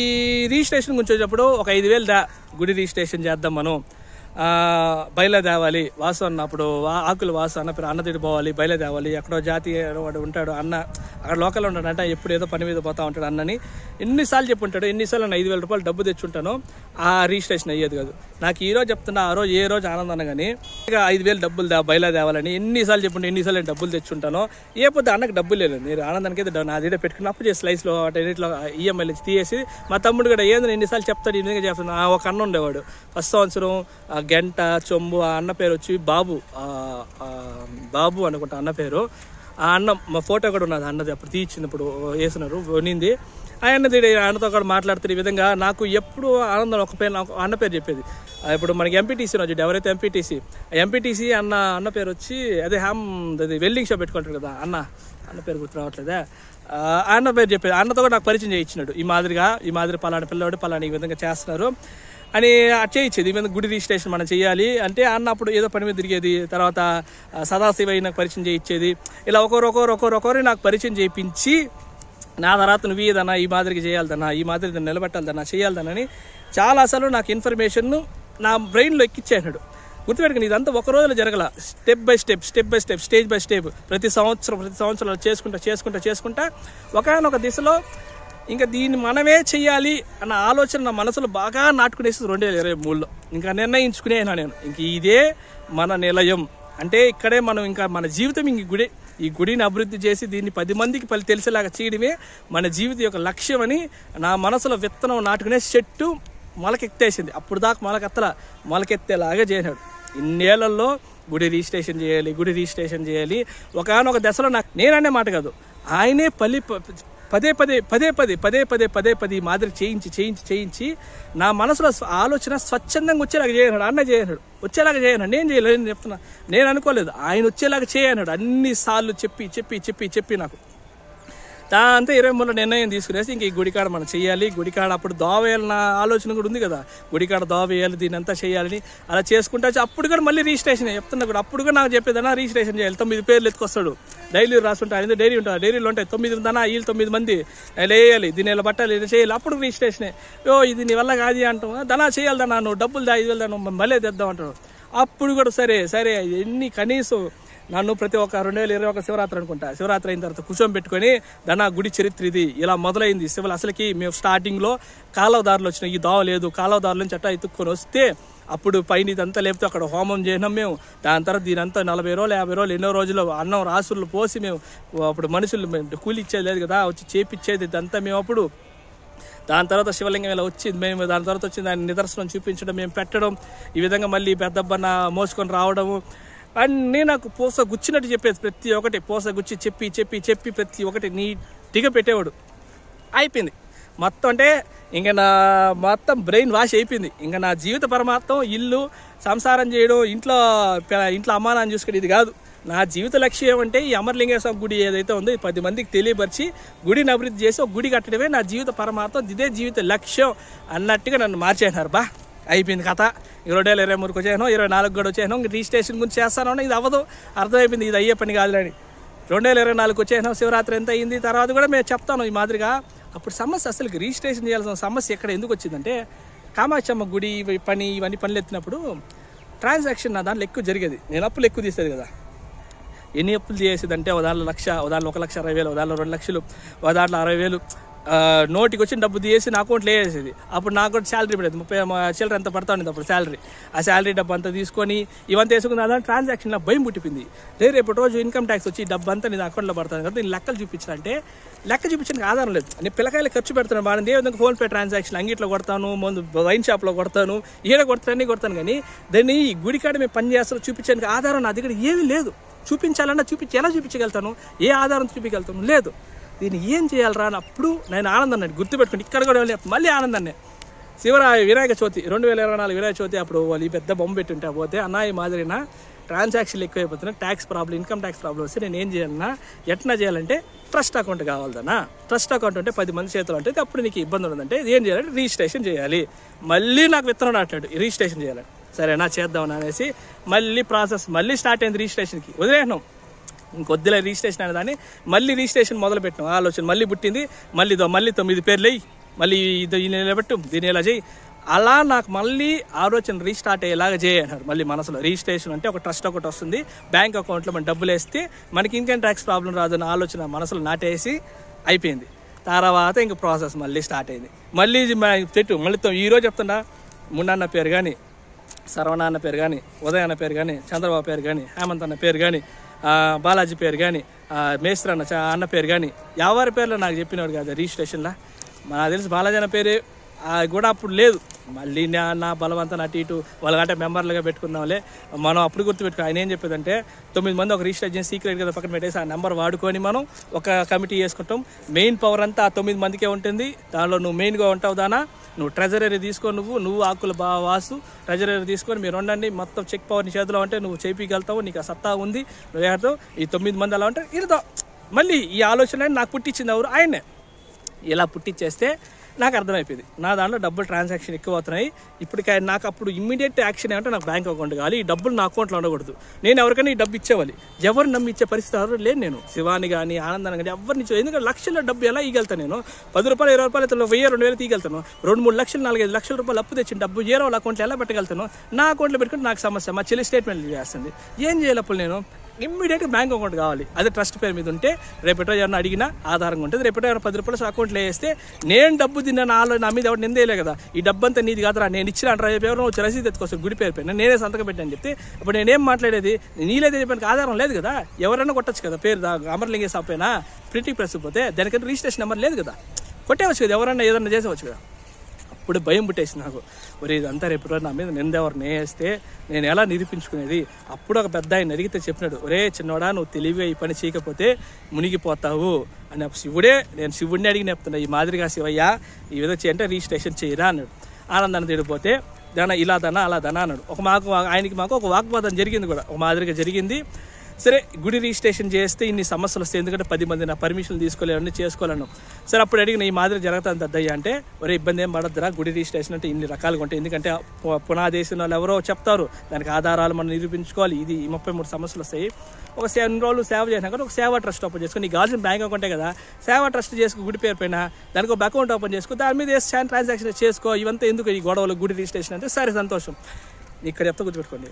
రిజిస్ట్రేషన్ గురించి వచ్చేటప్పుడు ఒక 5,000 గుడి రిజిస్ట్రేషన్ చేద్దాం మనం, బయలు తేవాలి వాసు అన్న, అప్పుడు ఆకులు వాసు అన్న పేరు, అన్న తిడి పోవాలి, బయలు తేవాలి, ఎక్కడో జాతీయ వాడు ఉంటాడు అన్న, అక్కడ లోకల్లో ఉంటాడంట, ఎప్పుడు ఏదో పని మీద పోతా ఉంటాడు అన్నని ఎన్నిసార్లు చెప్పుంటాడు. ఎన్నిసార్లు నేను 5,000 రూపాయలు డబ్బు తెచ్చుంటాను, ఆ రిజిస్ట్రేషన్ అయ్యేది కాదు. నాకు ఈ రోజు చెప్తున్నా, ఆ రోజు ఏ రోజు ఆనందం కానీ ఇక 5,000 డబ్బులు బయలు తేవాలని ఎన్నిసార్లు చెప్పుంటే ఎన్నిసార్లు నేను డబ్బులు తెచ్చుంటాను. ఏ పొద్దు అన్నకు డబ్బులు లేదు, నేను ఆనందానికి అయితే నా దగ్గర పెట్టుకుని అప్పు చేసి స్లైస్లో అన్నింటిలో ఈఎంఐలు తీసేసి, మా తమ్ముడు కూడా ఏంది ఎన్నిసార్లు చెప్తాడు, ఈ విధంగా చెప్తున్నా. ఒక అన్న ఉండేవాడు ఫస్ట్ సంవత్సరం, గంట చొంబు, ఆ అన్న పేరు వచ్చి బాబు అనుకుంటా అన్న పేరు. ఆ అన్న మా ఫోటో కూడా ఉన్నది, అన్నది అప్పుడు తీయించింది, ఇప్పుడు వేసినారు కొనింది. అన్నతో కూడా మాట్లాడుతున్న ఈ విధంగా నాకు ఎప్పుడు ఆనందం. ఒక పేరు నాకు అన్న పేరు చెప్పేది. ఇప్పుడు మనకి ఎంపీటీసీ రోజు ఎవరైతే ఎంపీటీసీ అన్న పేరు వచ్చి అదే అది వెల్డింగ్ షాప్ పెట్టుకుంటాడు కదా అన్న పేరు గుర్తు రావట్లేదా, అన్న పేరు చెప్పేది. అన్నతో కూడా నాకు పరిచయం చేయించినాడు. ఈ మాదిరి పలానా పిల్లవాడు పలానా ఈ విధంగా చేస్తున్నారు అని చేయించేది. ఈ విధంగా గుడి రిజిస్ట్రేషన్ మనం చేయాలి అంటే అన్న అప్పుడు ఏదో పని మీద తిరిగేది. తర్వాత సదాశివయ్య నాకు పరిచయం చేయించేది. ఇలా ఒకరు నాకు పరిచయం చేయించి, నా తర్వాత నువ్వు ఏదన్నా ఈ మాదిరికి చేయాలదన్నా, ఈ మాదిరి నిలబెట్టాలదన్నా, చేయాలదనని చాలా అసలు నాకు ఇన్ఫర్మేషన్ నా బ్రెయిన్లో ఎక్కిచ్చేసాడు. గుర్తుపెట్టుకుని ఇదంతా ఒక రోజులో జరగల, step by step stage by step ప్రతి సంవత్సరం చేసుకుంటా ఒకనొక దిశలో ఇంకా దీన్ని మనమే చెయ్యాలి అన్న ఆలోచన నా మనసులో బాగా నాటుకునేసి 2023లో ఇంకా నిర్ణయించుకునేనా నేను, ఇంక ఇదే మన నిలయం అంటే ఇక్కడే మనం ఇంకా మన జీవితం ఇంక ఈ గుడిని అభివృద్ధి చేసి దీన్ని 10 మందికి తెలిసేలాగా చేయడమే మన జీవితం యొక్క లక్ష్యం అని నా మనసులో విత్తనం నాటుకునే చెట్టు మొలకెత్తేసింది. అప్పుడు దాకా మొలకెత్తేలాగా చేశాడు. ఇన్నేళ్లలో గుడి రిజిస్ట్రేషన్ చేయాలి ఒకనొక దశలో నాకు నేననే మాట కాదు, ఆయనే పదే మాదిరి చేయించి నా మనసులో ఆలోచన స్వచ్ఛందంగా వచ్చేలాగా చేయనాడు. అన్న చేయనాడు, వచ్చేలాగా చేయనాడు. నేను చేయలేదు, నేను చెప్తున్నా, నేను అనుకోలేదు, ఆయన వచ్చేలాగా చేయనాడు. అన్నిసార్లు చెప్పి నాకు దాంతో 23లో నిర్ణయం తీసుకునేసి ఇంక ఈ గుడికాడ మనం చేయాలి. గుడికాడ అప్పుడు దోవేయాలన్న ఆలోచన కూడా ఉంది కదా, గుడికాడ దోవేయాలి, దీని అంతా చేయాలని అలా చేసుకుంటా. అప్పుడు కూడా మళ్ళీ రిజిస్ట్రేషన్ చెప్తున్నా కూడా, అప్పుడు కూడా నాకు చెప్పేదన్నా రిజిస్ట్రేషన్ చేయాలి. 9 పేర్లు ఎత్తుకొస్తాడు, డైలీ రాసుంటాడు, డైరీ ఉంటుంది, డైరీలో ఉంటాయి 9 దనా, వీళ్ళు 9 మంది వేయాలి, దీని ఇలా బట్టాలి, ఇది చేయాలి. అప్పుడు రిజిస్ట్రేషనే. ఇది నీ వల్ల కాదు అంటాం, దనా చేయాలి దన్నా, నువ్వు డబ్బులు 5,000 దాన్ని మళ్ళీ తెద్దాం అంటాడు. అప్పుడు కూడా సరే ఎన్ని కనీసం నన్ను ప్రతి ఒక్క 2021 శివరాత్రి అనుకుంటా, శివరాత్రి అయిన తర్వాత కూర్చొని పెట్టుకొని దనా గుడి చరిత్ర ఇది ఇలా మొదలైంది. అసలుకి మేము స్టార్టింగ్లో కాలువదారులు వచ్చినాయి, ఈ దోవ లేదు, కాలువదారుల నుంచి అట్టా ఎత్తుక్కొని వస్తే అప్పుడు పైన ఇదంతా లేపితే అక్కడ హోమం చేసినాం మేము. దాని తర్వాత దీనంతా 40 రోజులు 50 రోజులు ఎన్నో రోజులు అన్నం రాసులు పోసి మేము అప్పుడు మనుషులు కూలి ఇచ్చేది లేదు కదా, వచ్చి చేపిచ్చేది ఇదంతా మేము. అప్పుడు దాని తర్వాత శివలింగం ఇలా వచ్చింది, మేము దాని తర్వాత వచ్చింది దాని నిదర్శనం చూపించడం, మేము పెట్టడం, ఈ విధంగా మళ్ళీ పెద్దబ్బన్న మోసుకొని రావడము అన్నీ నాకు పూస గుచ్చినట్టు చెప్పేది. ప్రతి ఒక్కటి పూస గుచ్చి చెప్పి ప్రతి ఒక్కటి నీట్గా పెట్టేవాడు. అయిపోయింది మొత్తం. అంటే ఇంకా నా మొత్తం బ్రెయిన్ వాష్ అయిపోయింది. ఇంకా నా జీవిత పరమార్థం ఇల్లు సంసారం చేయడం, ఇంట్లో అమ్మానాన్ని చూసుకుని ఇది కాదు. నా జీవిత లక్ష్యం ఏమంటే ఈ అమరలింగేశ్వర గుడి ఏదైతే ఉందో 10 మందికి తెలియపరిచి గుడిని అభివృద్ధి చేసి ఒక గుడి కట్టడమే నా జీవిత పరమార్థం, ఇదే జీవిత లక్ష్యం అన్నట్టుగా నన్ను మార్చేసినారు. అయిపోయింది కథ. 2023కి వచ్చాను, 24 కూడా వచ్చాను. ఇంక రిజిస్ట్రేషన్ గురించి చేస్తాను, ఇది అవ్వదు, అర్థమైపోయింది, ఇది అయ్యే పని కాదులని. 2024కి వచ్చాను, శివరాత్రి ఎంత అయింది. తర్వాత కూడా మేము చెప్తాను ఈ మాదిరిగా. అప్పుడు సమస్య అసలు రిజిస్ట్రేషన్ చేయాల్సిన సమస్య ఎక్కడ ఎందుకు వచ్చిందంటే, కామాక్షమ్మ గుడి ఇవన్నీ పనులు ఎత్తినప్పుడు ట్రాన్సాక్షన్ నా దాంట్లో ఎక్కువ జరిగేది. నేను అప్పులు ఎక్కువ తీసేది కదా. ఎన్ని అప్పులు చేసేదంటే ఒక దాంట్లో 1,00,000, ఒక దాంట్లో 1,60,000, ఒక దాంట్లో 2 లక్షలు, ఒక దాంట్లో 60,000 నోటికి వచ్చిన డబ్బు తీసి నా అకౌంట్లో వేసేది. అప్పుడు నాకు కూడా శాలరీ పడేది, 30 చిల్లర ఎంత పడతా ఉండేది అప్పుడు శాలరీ. ఆ శాలరీ డబ్బు అంతా తీసుకొని ఇవంతా వేసుకుని దాని ట్రాన్సాక్షన్లో భయం పుట్టిపోయింది. రేపు రోజు ఇన్కమ్ ట్యాక్స్ వచ్చి డబ్బు అంతా నేను అకౌంట్లో పడతాను కదా, నేను లెక్కలు చూపించాలంటే లెక్క చూపించడానికి ఆధారం లేదు. నేను పిల్లకాయలు ఖర్చు పెడుతున్నాను బాగా, ఏ విధంగా ఫోన్పే ట్రాన్సాక్షన్ అంగిట్లో కొడతాను, ముందు వైన్ షాప్లో కొడతాను, కొడతాను కానీ దాన్ని ఈ గుడికాడ మేము పని చేస్తాను చూపించడానికి ఆధారం నా దగ్గర ఏమీ లేదు. చూపించాలన్నా ఎలా చూపించగలుగుతాను, ఏ ఆధారం చూపించగలుగుతాను లేదు. దీన్ని ఏం చేయాలరా అన్నప్పుడు నేను ఆనందాన్ని గుర్తుపెట్టుకుని ఇక్కడ కూడా మళ్ళీ ఆనందాన్ని వినాయక చవితి 2024 వినాయక చవితి అప్పుడు వాళ్ళు ఈ పెద్ద బొమ్మ పెట్టుంటే పోతే అన్న ఈ మాదిరినా ట్రాన్సాక్షన్లు ఎక్కువైపోతున్నాయి, tax problem, income tax problem వస్తే నేను ఏం చేయాలన్నా, ఎట్లా చేయాలంటే ట్రస్ట్ అకౌంట్ కావాలన్నా. ట్రస్ట్ అకౌంట్ అంటే 10 మంది చేతులు అంటే అప్పుడు నీకు ఇబ్బంది ఉండదంటే ఏం చేయాలంటే రిజిస్ట్రేషన్ చేయాలి. మళ్ళీ నాకు విత్తనం నాటాడు రిజిస్ట్రేషన్ చేయాలని. సరేనా చేద్దామని అనేసి మళ్ళీ ప్రాసెస్ మళ్ళీ స్టార్ట్ అయింది. రిజిస్ట్రేషన్కి వదిలేసినాం, ఇంకొద్దులే రిజిస్ట్రేషన్ అనేదాన్ని మళ్ళీ రిజిస్ట్రేషన్ మొదలు పెట్టినాం. ఆలోచన మళ్ళీ పుట్టింది. మళ్ళీ 9 పేర్లు మళ్ళీ దీన్ని నిలబెట్టు, దీన్ని ఇలా చేయి. అలా నాకు మళ్ళీ ఆలోచన రీస్టార్ట్ అయ్యేలాగా చేయన్నారు. మళ్ళీ మనసులో రిజిస్ట్రేషన్ అంటే ఒక ట్రస్ట్ ఒకటి వస్తుంది, బ్యాంక్ అకౌంట్లో మనం డబ్బులు వేస్తే మనకి ఇన్కమ్ ట్యాక్స్ ప్రాబ్లం రాదన్న ఆలోచన మనసులో నాటేసి అయిపోయింది. తర్వాత ఇంక ప్రాసెస్ మళ్ళీ స్టార్ట్ అయింది. మళ్ళీ మళ్ళీ ఈరోజు చెప్తున్నా, మున్నన్న పేరు కానీ, సరవణ అన్న పేరు కానీ, ఉదయ్ అన్న పేరు కానీ, చంద్రబాబు పేరు కానీ, హేమంత్ అన్న పేరు కానీ, బాలాజీ పేరు కానీ, మేస్త్రి అన్న పేరు కానీ, ఎవరి పేర్లో నాకు చెప్పినాడు కదా రిజిస్ట్రేషన్లో. నాకు తెలిసి బాలాజీ అన్న పేరు కూడా అప్పుడు లేదు. మళ్ళీ నా బలవంతం అటు ఇటు వాళ్ళకంటే మెంబర్లుగా పెట్టుకుందాంలే. మనం అప్పుడు గుర్తుపెట్టుకో, ఆయన ఏం చెప్పేదంటే 9 మంది ఒక రిజిస్టర్ చేసి సీక్రెట్ కదా పక్కన పెట్టేసి ఆ నెంబర్ వాడుకొని మనం ఒక కమిటీ చేసుకుంటాం. మెయిన్ పవర్ అంతా ఆ 9 మందికే ఉంటుంది. దానిలో నువ్వు మెయిన్గా ఉంటావు దానా, నువ్వు ట్రెజరీ తీసుకో, నువ్వు ఆకుల వాసు ట్రెజరీ తీసుకొని మీరు ఉండండి, మొత్తం చెక్ పవర్ నీ చేతిలో ఉంటే నువ్వు చేపిగలుగుతావు, నీకు ఆ సత్తా ఉంది, నువ్వు ఏడతావు. ఈ 9 మంది అలా ఉంటే వెళ్తావు. మళ్ళీ ఈ ఆలోచన నాకు పుట్టించింది ఎవరు? ఆయనే. ఇలా పుట్టించేస్తే నాకు అర్థమైపోయింది, నా దాంట్లో డబ్బులు ట్రాన్సాక్షన్ ఎక్కువ అవుతున్నాయి. ఇప్పటికీ నాకు అప్పుడు ఇమ్మీడియట్ యాక్షన్ ఏమంటే నాకు బ్యాంక్ అకౌంట్ కావాలి, ఈ డబ్బులు నా అకౌంట్లో ఉండకూడదు. నేను ఎవరికైనా ఈ డబ్బు ఇచ్చేవాలి, ఎవరు నమ్మి ఇచ్చే పరిస్థితి ఎవరు లేదు. నేను శివాని కానీ ఆనందాన్ని కానీ ఎవరిని ఇచ్చే, ఎందుకంటే లక్షల్లో డబ్బు ఎలా ఇగలుతాను నేను? 10 రూపాయలు 20 రూపాయలు 1000 2000 తీయగలుగుతాను. 2-3 లక్షలు 4-5 లక్షల రూపాయలు అప్పు తెచ్చిన డబ్బు ఏరో అకౌంట్లో ఎలా పెట్టగలుగుతాను? నా అకౌంట్లో పెట్టుకుంటే నాకు సమస్య. మా చెల్లి స్టేట్మెంట్ చేస్తుంది, ఏం చేయాలి అప్పుడు నేను? ఇమ్మీడియట్గా బ్యాంక్ అకౌంట్ కావాలి. అదే ట్రస్ట్ పేరు మీద ఉంటే రేపటో ఎవరైనా అడిగినా ఆధారంగా ఉంటుంది. రేపటో ఎవరైనా 10 రూపాయలు అకౌంట్లో వేస్తే నేను డబ్బు తిన్నా నా మీద ఎవరు నిందేయలే కదా, ఈ డబ్బు అంతా నీది కాదురా, నేను ఇచ్చిన రేపు ఎవరైనా వచ్చి రసీదు ఎత్తుకోవచ్చు గుడి పేరు పైన, నేనే సంతకం పెట్టాను చెప్తే ఇప్పుడు నేనేం మాట్లాడేది? నీలేదే చెప్పడానికి ఆధారం లేదు కదా, ఎవరైనా కొట్టచ్చు కదా పేరు. అమర్లింగేశ్వర పైన ప్రింటింగ్ ప్రెస్ పోతే దానికంటే రిజిస్ట్రేషన్ నెంబర్ లేదు కదా, కొట్టేవచ్చు కదా, ఎవరన్నా ఏదన్నా చేసేవచ్చు కదా. అప్పుడు భయం పుట్టేసింది నాకు, మరి ఇదంతా రేపు నా మీద నిందెవరిని వేస్తే నేను ఎలా నిరూపించుకునేది? అప్పుడు ఒక పెద్ద ఆయన అడిగితే చెప్పినాడు, ఒరే చిన్నోడా, నువ్వు తెలివిగా ఈ పని చేయకపోతే మునిగిపోతావు అని. నేను శివుడిని అడిగి చెప్తున్నా, ఈ మాదిరిగా శివయ్య ఈ విధంగా చేయంటే రిజిస్ట్రేషన్ చేయరా అన్నాడు. ఆనందాన్ని తిడిపోతే దానా ఇలా దానా అలా దానా అన్నాడు. మాకు ఒక వాగ్వాదం జరిగింది కూడా, ఒక మాదిరిగా జరిగింది. సరే గుడి రిజిస్ట్రేషన్ చేస్తే ఇన్ని సమస్యలు వస్తాయి, ఎందుకంటే 10 మంది నా పర్మిషన్లు తీసుకోలేవన్నీ చేసుకోలేను. సరే అప్పుడు అడిగిన ఈ మాదిరి జరుగుతుంది అద్దయ్య అంటే, ఒరే ఇబ్బంది ఏం పడద్దురా, గుడి రిజిస్ట్రేషన్ అంటే ఇన్ని రకాలుగా ఉంటాయి, ఎందుకంటే పునాదేశం వాళ్ళు ఎవరో చెప్తారు, దానికి ఆధారాలు మనం నిరూపించుకోవాలి, ఇది 33 సమస్యలు వస్తాయి. ఒక 7 రోజులు సేవ చేసినా కానీ ఒక సేవా ట్రస్ట్ ఓపెన్ చేసుకుని, నీకు కావాల్సిన బ్యాంక్ అకౌంటే కదా, సేవా ట్రస్ట్ చేసుకో, గుడి పేరు పైన దానికి ఒక అకౌంట్ ఓపెన్ చేసుకో, దాని మీద ట్రాన్సాక్షన్ చేసుకో, ఇవంతా ఎందుకు ఈ గొడవలు? గుడి రిజిస్ట్రేషన్ అంటే సరే సంతోషం. ఇక్కడ చెప్తా గుర్తుపెట్టుకోండి,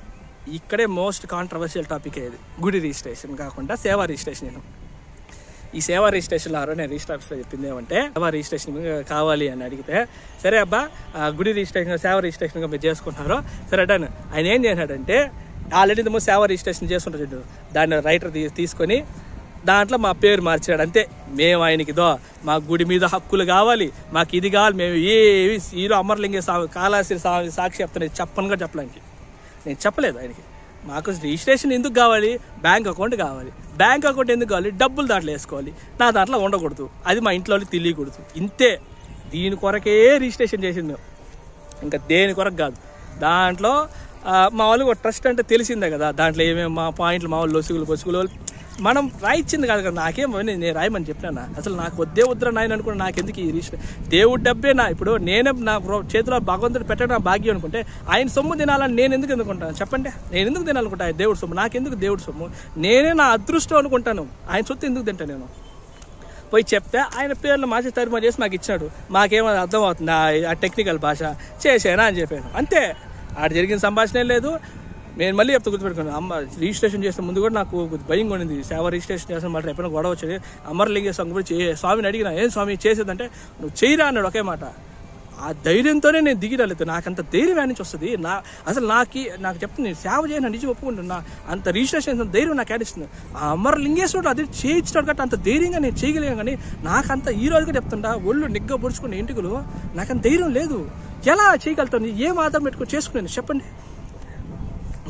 ఇక్కడే మోస్ట్ కాంట్రవర్షియల్ టాపిక్ అయ్యేది గుడి రిజిస్ట్రేషన్ కాకుండా సేవా రిజిస్ట్రేషన్. నేను ఈ సేవా రిజిస్ట్రేషన్లో నేను రిజిస్టర్ ఆఫీస్లో చెప్పింది ఏమంటే, సేవా రిజిస్ట్రేషన్ కావాలి అని అడిగితే, సరే అబ్బా గుడి రిజిస్ట్రేషన్ సేవా రిజిస్ట్రేషన్గా మీరు చేసుకుంటున్నారో సరే డన్. ఆయన ఏం చేశాడంటే, ఆల్రెడీ సేవా రిజిస్ట్రేషన్ చేసుకుంటాడు, దాన్ని రైటర్ తీసుకొని దాంట్లో మా పేరు మార్చాడు. అంతే, మేము ఆయనకిదో మా గుడి మీద హక్కులు కావాలి, మాకు ఇది కావాలి, మేము ఏవి హీరో అమర్లింగేశ్వర స్వామి కాళహస్తి స్వామి సాక్షి చెప్తాను, చెప్పను కూడా చెప్పడానికి నేను చెప్పలేదు ఆయనకి. మాకు రిజిస్ట్రేషన్ ఎందుకు కావాలి? బ్యాంక్ అకౌంట్ కావాలి. బ్యాంక్ అకౌంట్ ఎందుకు కావాలి? డబ్బులు దాంట్లో వేసుకోవాలి, నా దాంట్లో ఉండకూడదు, అది మా ఇంట్లో తెలియకూడదు. ఇంతే, దీని కొరకే రిజిస్ట్రేషన్ చేసింది మేము, ఇంకా దేని కొరకు కాదు. దాంట్లో మా వాళ్ళు ట్రస్ట్ అంటే తెలిసిందే కదా, దాంట్లో ఏమేమి మా పాయింట్లు మా వాళ్ళు లొసుగులు బొసుగులు మనం రాయిచ్చింది కాదు కదా, నాకేం నేను రాయమని చెప్పినా, అసలు నాకు వద్దురా నాయన అనుకున్నా, నాకెందుకు ఈ రిజిస్టర్? దేవుడి డబ్బే ఇప్పుడు నేనే నా చేతిలో భగవంతుడు పెట్టడం భాగ్యం అనుకుంటే ఆయన సొమ్ము తినాలని నేను ఎందుకు అనుకుంటాను చెప్పండి? నేను ఎందుకు తినాలనుకుంటా దేవుడి సొమ్ము? నాకెందుకు దేవుడి సొమ్ము? నేనే నా అదృష్టం అనుకుంటాను, ఆయన సొత్తు ఎందుకు తింటా నేను? పోయి చెప్తే ఆయన పేర్లు మార్చి తర్మా చేసి మాకు ఇచ్చాడు. మాకేమో అర్థం అవుతుంది ఆ టెక్నికల్ భాష, చేసేనా అని చెప్పాను. అంతే, ఆడ జరిగిన సంభాషణ లేదు. నేను మళ్ళీ చెప్తా గుర్తుపెట్టుకున్నాను, అమ్మ రిజిస్ట్రేషన్ చేసిన ముందు కూడా నాకు భయం కొనింది, సేవ రిజిస్ట్రేషన్ చేసిన మాట ఎప్పుడైనా గొడవ వచ్చేది. అమర్లింగేశ్వర స్వామి గురించి స్వామిని అడిగిన, ఏం స్వామి చేసేదంటే, నువ్వు చేయరా అన్నాడు ఒకే మాట. ఆ ధైర్యంతోనే నేను దిగిరాలేదు, నాకంత ధైర్యం నుంచి వస్తుంది. అసలు నాకు చెప్తుంది, నేను సేవ చేయను నిజం ఒప్పుకుంటున్నా, అంత రిజిస్ట్రేషన్ ధైర్యం నాకు ఆడిస్తుంది. ఆ అమర్లింగేశ్వరుడు అది చేయించినాడు కాబట్టి అంత ధైర్యంగా నేను చేయగలిగాను. కానీ నాకంత ఈ రోజుగా చెప్తుంటా, ఒళ్ళు నిగ్గా పొడుచుకునే ఇంటికులు, నాకంత ధైర్యం లేదు. ఎలా చేయగలుగుతాను? ఏం ఆధారం పెట్టుకుని చేసుకున్నాను చెప్పండి?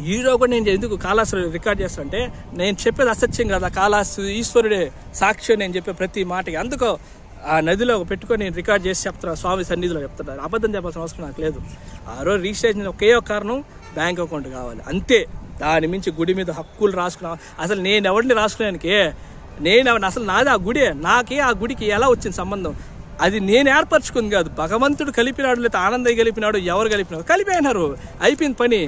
హీరో కూడా నేను ఎందుకు కాళహస్తి రికార్డ్ చేస్తానంటే, నేను చెప్పేది అసత్యం కదా, కాళహస్తి ఈశ్వరుడే సాక్ష్యం నేను చెప్పే ప్రతి మాటకి. అందుకో ఆ నదిలో పెట్టుకొని నేను రికార్డ్ చేసి చెప్తున్నా, స్వామి సన్నిధిలో చెప్తున్నారు, అబద్ధం చెప్పాల్సిన అవసరం నాకు లేదు. ఆ రోజు రిజిస్ట్రేషన్ ఒకే ఒక కారణం, బ్యాంక్ అకౌంట్ కావాలి, అంతే. దాని మించి గుడి మీద హక్కులు రాసుకున్నా, అసలు నేను ఎవరిని రాసుకున్నానికి, అసలు నాది ఆ గుడే, నాకే ఆ గుడికి ఎలా వచ్చింది సంబంధం? అది నేను ఏర్పరచుకుంది కాదు, భగవంతుడు కలిపినాడు, లేదా ఆనందయ్య కలిపినాడు, ఎవరు కలిపినాడు, కలిపినారు, అయిపోయింది పని.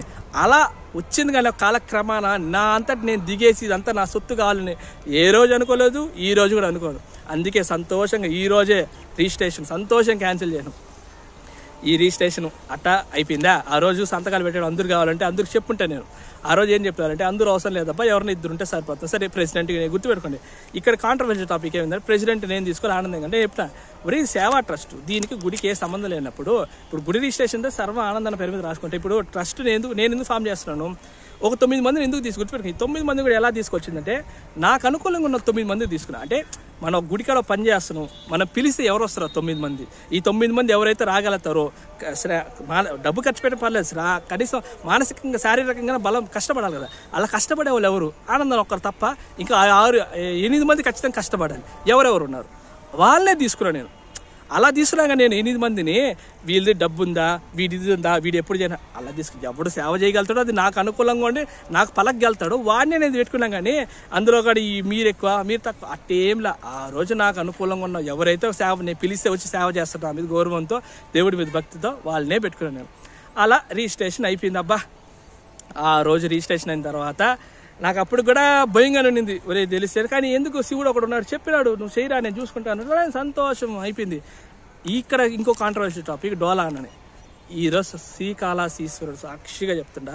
అలా వచ్చింది కానీ కాలక్రమాన నా అంతటి నేను దిగేసి ఇదంతా నా సొత్తు కావాలని ఏ రోజు అనుకోలేదు, ఈ రోజు కూడా అనుకోను. అందుకే సంతోషంగా ఈరోజే రిజిస్ట్రేషన్ సంతోషం క్యాన్సిల్ చేయను. ఈ రిజిస్ట్రేషన్ అట్టా అయిపోయిందా, ఆ రోజు సంతకాలు పెట్టాడు అందరు కావాలంటే అందరికి చెప్పుంటే నేను ఆ రోజు ఏం చెప్పారంటే అందరూ అవసరం లేదబ్బా, ఎవరిని ఇద్దరు ఉంటే సరిపోతుంది. సరే ప్రెసిడెంట్ గుర్తుపెట్టుకోండి, ఇక్కడ కాంట్రవర్షియల్ టాపిక్ ఏమిందంటే ప్రెసిడెంట్ నేను తీసుకొని ఆనందం అంటే చెప్తా ఒరే సేవా ట్రస్ట్ దీనికి గుడికి ఏ సంబంధం లేనప్పుడు ఇప్పుడు గుడి రిజిస్ట్రేషన్ సర్వ ఆనందాన్ని పేరు మీద రాసుకుంటే ఇప్పుడు ట్రస్ట్ నేను ఎందుకు ఫామ్ చేస్తున్నాను, ఒక 9 మందిని ఎందుకు గుర్తుపెట్టుకుని 9 మంది కూడా ఎలా తీసుకొచ్చిందంటే నాకు అనుకూలంగా ఉన్న 9 మంది తీసుకున్నా. అంటే మనం గుడికాడ పని చేస్తున్నాం, మనం పిలిస్తే ఎవరు వస్తారో 9 మంది, ఈ 9 మంది ఎవరైతే రాగలుగుతారో డబ్బు ఖర్చు పెట్టే పర్లేదు కనీసం మానసికంగా శారీరకంగా బలం కష్టపడాలి కదా, అలా కష్టపడే వాళ్ళు ఎవరు ఆనందం ఒక్కరు తప్ప ఇంకా 8 మంది ఖచ్చితంగా కష్టపడాలి. ఎవరెవరు ఉన్నారు వాళ్ళే తీసుకున్నాను నేను. అలా తీసుకున్నాక నేను 8 మందిని వీళ్ళది డబ్బు ఉందా వీడిది ఉందా వీడు ఎప్పుడు చేయను అలా తీసుకుని ఎవడు సేవ చేయగలుగుతాడో అది నాకు అనుకూలంగా ఉండి నాకు పలకగలుగుతాడు వాడిని నేను పెట్టుకున్నాం. కానీ అందులో కూడా ఈ మీరు ఎక్కువ మీరు తక్కువ అట్టేంలా ఆ రోజు నాకు అనుకూలంగా ఉన్న ఎవరైతే సేవ నేను పిలిస్తే వచ్చి సేవ చేస్తాడో మీద గౌరవంతో దేవుడి మీద భక్తితో వాళ్ళనే పెట్టుకున్నాను నేను. అలా రిజిస్ట్రేషన్ అయిపోయింది. అబ్బా ఆ రోజు రిజిస్ట్రేషన్ అయిన తర్వాత నాకు అప్పుడు కూడా భయంగానే ఉండింది, ఒరే తెలిసాను. కానీ ఎందుకు శివుడు ఒకడు ఉన్నాడు చెప్పినాడు నువ్వు చేయరా నేను చూసుకుంటాను, సంతోషం అయిపోయింది. ఇక్కడ ఇంకో కాంట్రవర్షియల్ టాపిక్ డోలా అన్నని. ఈరోజు శ్రీకాళహస్తీశ్వరుడు సాక్షిగా చెప్తుండా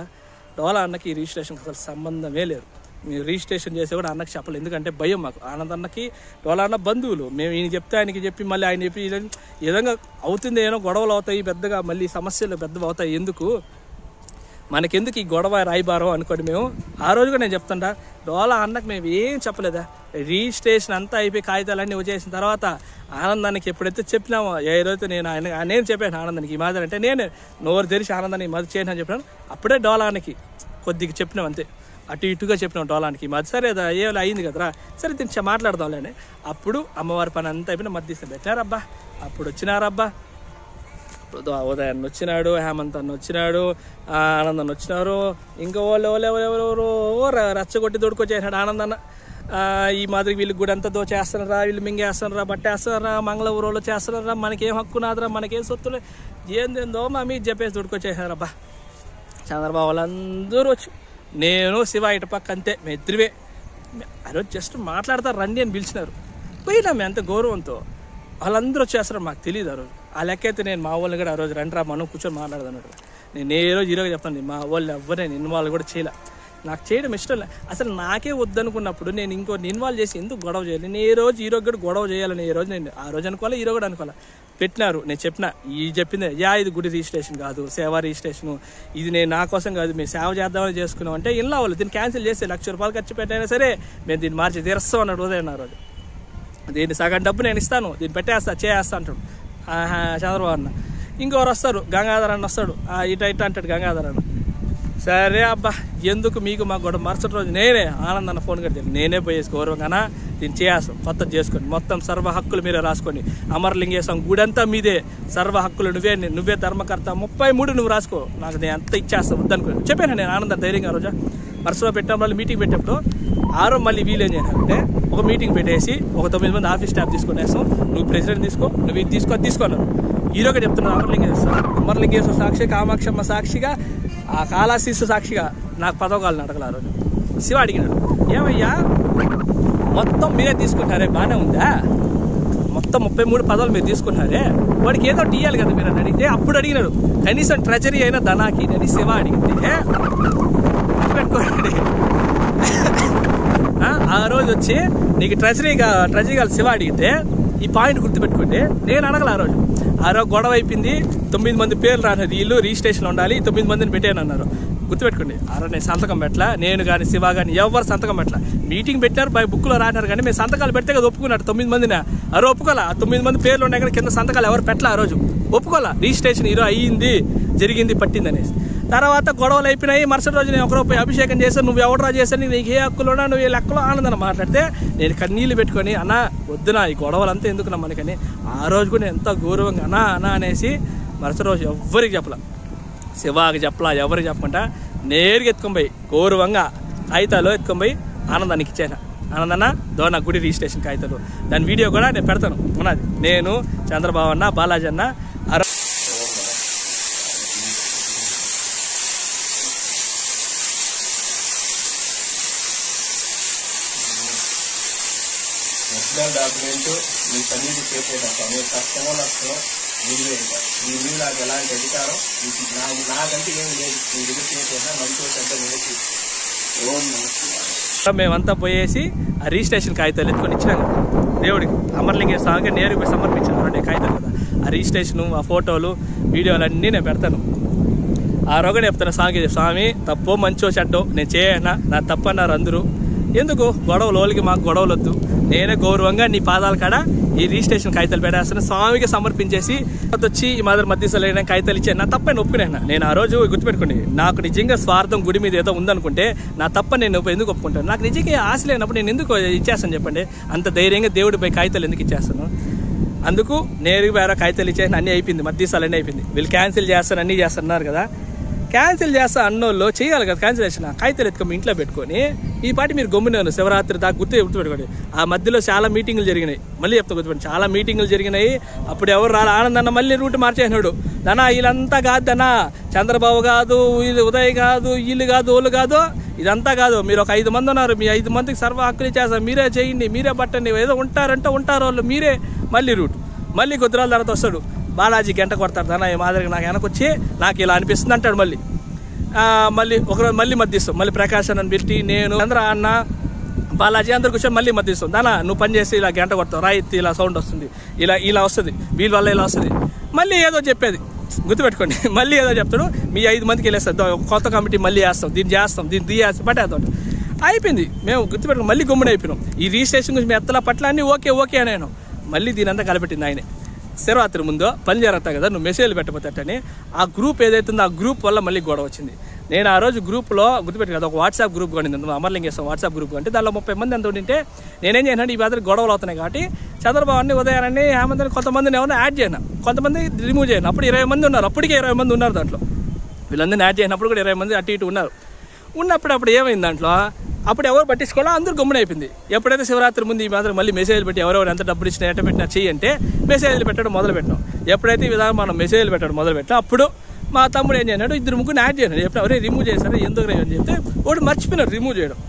డోలా అన్నకి ఈ రిజిస్ట్రేషన్కి అసలు సంబంధమే లేదు. మీరు రిజిస్ట్రేషన్ చేసే కూడా అన్నకి చెప్పలేదు, ఎందుకంటే భయం మాకు. ఆనందన్నకి డోలా అన్న బంధువులు, మేము ఈయన చెప్తే ఆయనకి చెప్పి మళ్ళీ ఆయన చెప్పి ఈ విధంగా అవుతుంది, ఏమో గొడవలు అవుతాయి పెద్దగా, మళ్ళీ సమస్యలు పెద్దగా అవుతాయి, ఎందుకు మనకెందుకు ఈ గొడవ రాయిబారం అనుకోండి. మేము ఆ రోజు కూడా నేను చెప్తుంటా డోలా అన్నకు మేము ఏం చెప్పలేదా, రిజిస్ట్రేషన్ అంతా అయిపోయి కాగితాలన్నీ వచ్చేసిన తర్వాత ఆనందానికి ఎప్పుడైతే చెప్పినామో ఏ రోజు నేను చెప్పాను ఆనందానికి ఈ మాదిరి అంటే నేను నోరు తెరిచి ఆనందాన్ని ఈ మాదిరి చేయను అని చెప్పినాను. అప్పుడే డోలానికి కొద్దిగా చెప్పినాం అంతే, అటు ఇటుగా చెప్పినాం డోలానికి ఈ మాది. సరే అది ఏదో అయింది కదరా సరే దీన్ని మాట్లాడదాంలేండి. అప్పుడు అమ్మవారి పని అంతా అయిపోయినా మధ్యస్థం పెట్టారబ్బా. అప్పుడు వచ్చినారబ్బా, ఉదయాన్న వచ్చినాడు, హేమంత్ అన్న వచ్చినాడు, ఆనందన్న వచ్చినారు, ఇంకా ఎవరెవరెవరు రచ్చగొట్టి దొడుకొచ్చేసాడు ఆనందన్న. ఈ మాదిరి వీళ్ళకి కూడా అంతా దోచేస్తున్నారా, వీళ్ళు మింగేస్తున్నారా, బట్టేస్తున్నారా, మంగళూరులో చేస్తున్నారా, మనకేం హక్కు నాదరా, మనకేం సొత్తులే ఏందేందో మా మీద చెప్పేసి దొడుకొచ్చేసారబ్బా. చంద్రబాబు వాళ్ళందరూ వచ్చి నేను శివ ఇటు పక్క అంతే మేము ఇద్దరివే ఆ రోజు జస్ట్ మాట్లాడతారు రండి అని పిలిచినారు. పోయినా మేము అంత గౌరవంతో వాళ్ళందరూ వచ్చేస్తారు, మాకు తెలియదు ఆ రోజు. ఆ లెక్క అయితే నేను మా వాళ్ళని కూడా ఆ రోజు రండి రా మనం కూర్చొని మాట్లాడదన్నాడు. నేను ఏ రోజు ఈరోజు చెప్తాను మా వాళ్ళు ఎవరైనా ఇన్వాల్వ్ కూడా చేయలే, నాకు చేయడం ఇష్టం లేదు. అసలు నాకే వద్దనుకున్నప్పుడు నేను ఇంకోటి ఇన్వాల్వ్ చేసి ఎందుకు గొడవ చేయాలి. నేను ఏ రోజు ఈరోజు కూడా గొడవ చేయాలని ఏ రోజు నేను ఆ రోజు అనుకోవాలి, ఈరోజు కూడా అనుకోవాలి. పెట్టినారు నేను చెప్పిన ఈ చెప్పింది ఇది గుడి రిజిస్ట్రేషన్ కాదు సేవా రిజిస్ట్రేషను, ఇది నేను నా కోసం కాదు మేము సేవ చేద్దామని చేసుకున్నాం అంటే ఇలా వాళ్ళు దీన్ని క్యాన్సిల్ చేస్తే 1,00,000 రూపాయలు ఖర్చు పెట్టైనా సరే మేము దీన్ని మార్చి తీరుస్తాం అన్నాడు ఉదయం. ఆ రోజు దీన్ని సగం డబ్బు నేను ఇస్తాను దీన్ని పెట్టేస్తా చేస్తా అంటాడు చంద్రబాబు అన్న. ఇంకొకరు వస్తారు గంగాధర్ అన్న వస్తాడు, ఇట అంటాడు గంగాధర్ అన్న. సరే అబ్బా ఎందుకు మీకు మాకు కూడా మరుసటి రోజు నేనే ఆనందన్న ఫోన్ కట్టి నేనే పోయేసి గౌరవంగానా దీన్ని చేయాల్సి కొత్తది చేసుకోండి, మొత్తం సర్వ హక్కులు మీరే రాసుకోండి, అమరలింగేశ్వరం గుడి అంతా మీదే, సర్వ హక్కులు నువ్వే ధర్మకర్త 33 నువ్వు రాసుకో, నాకు నేను అంత ఇచ్చేస్తా వద్దనుకో చెప్పాను నేను ఆనంద ధైర్యంగా. ఆ రోజు మరుసలో పెట్టడం వల్ల మీటింగ్ పెట్టేప్పుడు మళ్ళీ వీలేం చేయాలంటే ఒక మీటింగ్ పెట్టేసి ఒక 9 మంది ఆఫీస్ స్టాఫ్ తీసుకునేస్తాం, నువ్వు ప్రెసిడెంట్ తీసుకో, నువ్వు ఇది తీసుకున్నాను. ఈరోజు చెప్తున్నాను అమరలింగేశ్వర సాక్షి కామాక్షమ్మ సాక్షిగా ఆ కాళహస్తీశ్వర సాక్షిగా నాకు పదవకాలను అడగల. ఆ రోజు శివ అడిగినాడు ఏమయ్యా మొత్తం మీరే తీసుకుంటారే బాగానే ఉందా, మొత్తం 33 పదవులు మీరు తీసుకుంటారే వాడికి ఏదో ఇయ్యాలి కదా మీరు అని అడిగితే అప్పుడు అడిగినాడు కనీసం ట్రెజరీ అయినా ధనాకి అని శివ అడిగితే పెట్టుకోండి. ఆ రోజు వచ్చి నీకు ట్రెజరీ కాదు శివ అడిగితే ఈ పాయింట్ గుర్తుపెట్టుకుంటే నేను అడగల. ఆ రోజు గొడవ అయిపోయింది, 9 మంది పేర్లు రానది వీళ్ళు రిజిస్ట్రేషన్ ఉండాలి 9 మందిని పెట్టాను అన్నారు. గుర్తుపెట్టుకోండి ఆ రోజు నేను సంతకం పెట్టలా, నేను కానీ శివ కానీ ఎవరు సంతకం పెట్టలా. మీటింగ్ పెట్టారు బుక్లో రానారు కానీ మేము సంతకాలు పెడితే కదా ఒప్పుకున్నారు 9 మందిని. ఆ రోజు ఒప్పుకోవాలా 9 మంది పేర్లు ఉన్నాయి కానీ కింద సంతకాలు ఎవరు పెట్టలా. ఆ రోజు ఒప్పుకోవాలా రిజిస్ట్రేషన్ ఈరోజు అయ్యింది జరిగింది పట్టింది అనేసి. తర్వాత గొడవలు అయిపోయినాయి. మరుసటి రోజు నేను ఒకరో పోయి అభిషేకం చేశాను, నువ్వు ఎవడరా చేశాను, నీకు ఏ హక్కులోనా, నువ్వు ఏ లెక్కలో ఆనందన మాట్లాడితే నేను కన్నీళ్ళు పెట్టుకొని అన్నా వద్దునా ఈ గొడవలంతా ఎందుకున్నా మనకని. ఆ రోజు కూడా ఎంత గౌరవంగా అన్నా అనేసి మరుసటి రోజు ఎవ్వరికి చెప్పలా, శివాకి చెప్పలా, ఎవరికి చెప్పకుండా నేరుగా ఎత్తుకొని పోయి గౌరవంగా కాగితాలు ఎత్తుకొని పోయి ఆనందానికి ఇచ్చాను. ఆనందన్న దోన గుడి రిజిస్ట్రేషన్ కాగితాలు దాని వీడియో కూడా నేను పెడతాను ఉన్నది. నేను చంద్రబాబు అన్న బాలాజీ అన్న ఒరిజినల్ డాక్యుమెంట్ మీ సన్నిధి చేసేటప్పుడు నేను కష్టమో నష్టమో వీడియో మీ మీద నాకు ఎలాంటి అధికారం నాకంటే ఏమి లేదు. మీ దగ్గర చేసేదా మంచి చెడ్డ వేసి మేమంతా పోయేసి ఆ రిజిస్ట్రేషన్ కాగితాలు ఎత్తుకొని ఇచ్చినాం దేవుడికి. అమర్లింగేశ్వర స్వామికి నేరుగా సమర్పించాను రెండు కాగితాలు కదా. ఆ రిజిస్ట్రేషను, ఆ ఫోటోలు, వీడియోలు అన్నీ నేను పెడతాను. ఆ రోజునే చెప్తాను స్వామి తప్పో మంచో చెడ్డో నేను చేయనా, నా తప్పన్నారు అందరూ. ఎందుకు గొడవలు, వాళ్ళకి మాకు గొడవలు వద్దు. నేనే గౌరవంగా నీ పాదాల కాడ ఈ రిజిస్ట్రేషన్ కాగితాలు పెట్టేస్తాను, స్వామికి సమర్పించేసి వచ్చి ఈ మాదిరి మధ్యస్థులు కాగితాలు ఇచ్చాను. నా తప్పని ఒప్పుకునేనా. నేను ఆ రోజు గుర్తుపెట్టుకోండి, నాకు నిజంగా స్వార్థం గుడి మీద ఏదో ఉందనుకుంటే నా తప్ప నేను ఎందుకు ఒప్పుకుంటాను. నాకు నిజంగా ఆశ లేనప్పుడు నేను ఎందుకు ఇచ్చేస్తాను చెప్పండి. అంత ధైర్యంగా దేవుడిపై కాగితాలు ఎందుకు ఇచ్చేస్తాను. అందుకు నేరుగా వేరే కాగితాలు ఇచ్చేసిన అన్నీ అయిపోయింది, మధ్యస్థాలు అన్నీ అయిపోయింది. వీళ్ళు క్యాన్సిల్ చేస్తారు అన్నీ చేస్తున్నారు కదా. క్యాన్సిల్ చేస్తా అన్నోళ్ళు చేయాలి కదా. క్యాన్సిలేషన్ కాగితాలు ఎత్తుకొని ఇంట్లో పెట్టుకొని ఈ పాటి మీరు గమ్మునేను శివరాత్రి దాకా గుర్తుపెట్టుకోండి. ఆ మధ్యలో చాలా మీటింగులు జరిగినాయి, మళ్ళీ చెప్తా గుర్తుపెట్టి చాలా మీటింగులు జరిగినాయి. అప్పుడు ఎవరు రాలి ఆనందన్న మళ్ళీ రూట్ మార్చేసినాడు. దనా వీళ్ళంతా కాదు, దనా చంద్రబాబు కాదు, వీళ్ళు ఉదయ్ కాదు, వీళ్ళు కాదు, వాళ్ళు కాదు, ఇదంతా కాదు. మీరు ఒక 5 మంది ఉన్నారు, మీ 5 మందికి సర్వ హక్కులు చేస్తారు, మీరే చేయండి, మీరే పట్టండి, ఏదో ఉంటారంటే ఉంటారు వాళ్ళు, మీరే. మళ్ళీ రూట్ మళ్ళీ కొద్ది రోజుల తర్వాత వస్తాడు బాలాజీ గంట కొడతాడు. దాని ఈ మాదిరిగా నాకు వెనకొచ్చి నాకు ఇలా అనిపిస్తుంది అంటాడు. మళ్ళీ ఒకరోజు మళ్ళీ మధ్యస్తాం, మళ్ళీ ప్రకాశ్ అని పెట్టి నేను చంద్ర అన్న బాలాజీ అందరు కూర్చొని మళ్ళీ మధ్యస్తాం. దానా నువ్వు పని చేసి ఇలా గంట కొడతావు, రాయితీ ఇలా సౌండ్ వస్తుంది, ఇలా వస్తుంది, వీళ్ళ వల్ల ఇలా వస్తుంది. మళ్ళీ ఏదో చెప్పేది గుర్తుపెట్టుకోండి. మళ్ళీ ఏదో చెప్తాడు, మీ 5 మందికి వెళ్ళేస్తాం, కొత్త కమిటీ మళ్ళీ వేస్తాం, దీన్ని చేస్తాం, దీన్ని తీయేస్తాం, పట్టేద్దాం. అయిపోయింది. మేము గుర్తుపెట్టుకుని మళ్ళీ గమ్మున అయిపోయినాం. ఈ రిజిస్ట్రేషన్ గురించి ఎత్తల పట్ల అన్నీ ఓకే నేను మళ్ళీ దీని అంతా కలిపెట్టింది ఆయనే. శివరాత్రి ముందు పని జరుగుతాయి కదా, నువ్వు మెసేజ్లు పెట్టబోతేటని ఆ గ్రూప్ ఏదైతుందో ఆ గ్రూప్ వల్ల మళ్ళీ గొడవ వచ్చింది. నేను ఆ రోజు గ్రూప్లో గుర్తుపెట్టి కదా ఒక వాట్సాప్ గ్రూప్ కొనింది, అమర్లింగేశ్వరం వాట్సాప్ గ్రూప్ అంటే దానిలో 30 మంది ఎంత ఉంటే నేనేం చేయను, ఈ మాదిరి గొడవలు అవుతున్నాయి కాబట్టి చంద్రబాబుని ఉదయాన్ని హేమంత్ని కొంతమందిని ఏమైనా యాడ్ చేయను, కొంతమంది రిమూవ్ చేయను. అప్పుడు 20 మంది ఉన్నారు, అప్పటికే 20 మంది ఉన్నారు దాంట్లో. వీళ్ళందరినీ యాడ్ చేయనప్పుడు కూడా 20 మంది అటు ఇటు ఉన్నారు. ఉన్నప్పుడు ఏమైంది దాంట్లో, అప్పుడు ఎవరు పట్టించుకోవాలో అందరూ గమ్మున అయిపోయింది. ఎప్పుడైతే శివరాత్రి ముందు ఈ మాత్రం మళ్ళీ మెసేజ్లు పెట్టి ఎవరెవరు ఎంత డబ్బులు ఇచ్చినా ఎట్ట పెట్టినా చెయ్యంటే మెసేజ్లు పెట్టడం మొదలు పెట్టినాం. ఎప్పుడైతే ఈ విధంగా మనం మెసేజ్లు పెట్టడం మొదలు పెట్టినా అప్పుడు మా తమ్ముడు ఏం చేయనాడు, 2 ముగ్గురు యాడ్ చేయనాడు. ఎప్పుడు ఎవరే రిమూవ్ చేశారు, ఎందుకు అని చెప్తే వాడు మర్చిపోయినాడు రిమూవ్ చేయడం.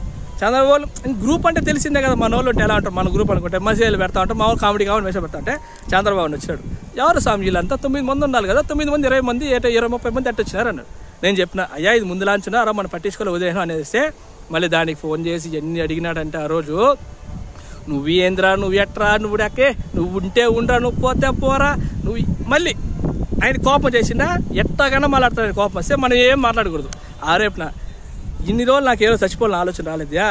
చంద్రబాబు గ్రూప్ అంటే తెలిసిందే కదా, మన వాళ్ళు ఉంటే ఎలా ఉంటారు, మన గ్రూప్ అనుకుంటే మెసేజ్లు పెడతా ఉంటాం, మా వాళ్ళు కామెడీ కావాలి మెసేజ్ పెడతా అంటే చంద్రబాబు వచ్చాడు. ఎవరు స్వామి వీళ్ళంతా 9 మంది ఉండాలి కదా, 9 మంది 20 మంది 20-30 మంది అట్ట వచ్చినారు అన్నాడు. నేను చెప్పిన అయ్యా ఇది ముందు లాంచున్నారా మనం పట్టించుకోవాలి ఉదయం అనేస్తే మళ్ళీ దానికి ఫోన్ చేసి ఎన్ని అడిగినాడంటే ఆ రోజు, నువ్వు ఏంద్రా, నువ్వు ఎట్రా, నువ్వు డక్కే, నువ్వు ఉంటే ఉండరా, నువ్వు పోతే పోరా, నువ్వు మళ్ళీ ఆయన కోపం చేసినా ఎట్టగానో మాట్లాడతాడు. కోపం వస్తే మనం ఏం మాట్లాడకూడదు. ఆ రేపున ఇన్ని రోజులు నాకు ఏదో చచ్చిపోవాలని ఆలోచన రాలేదా,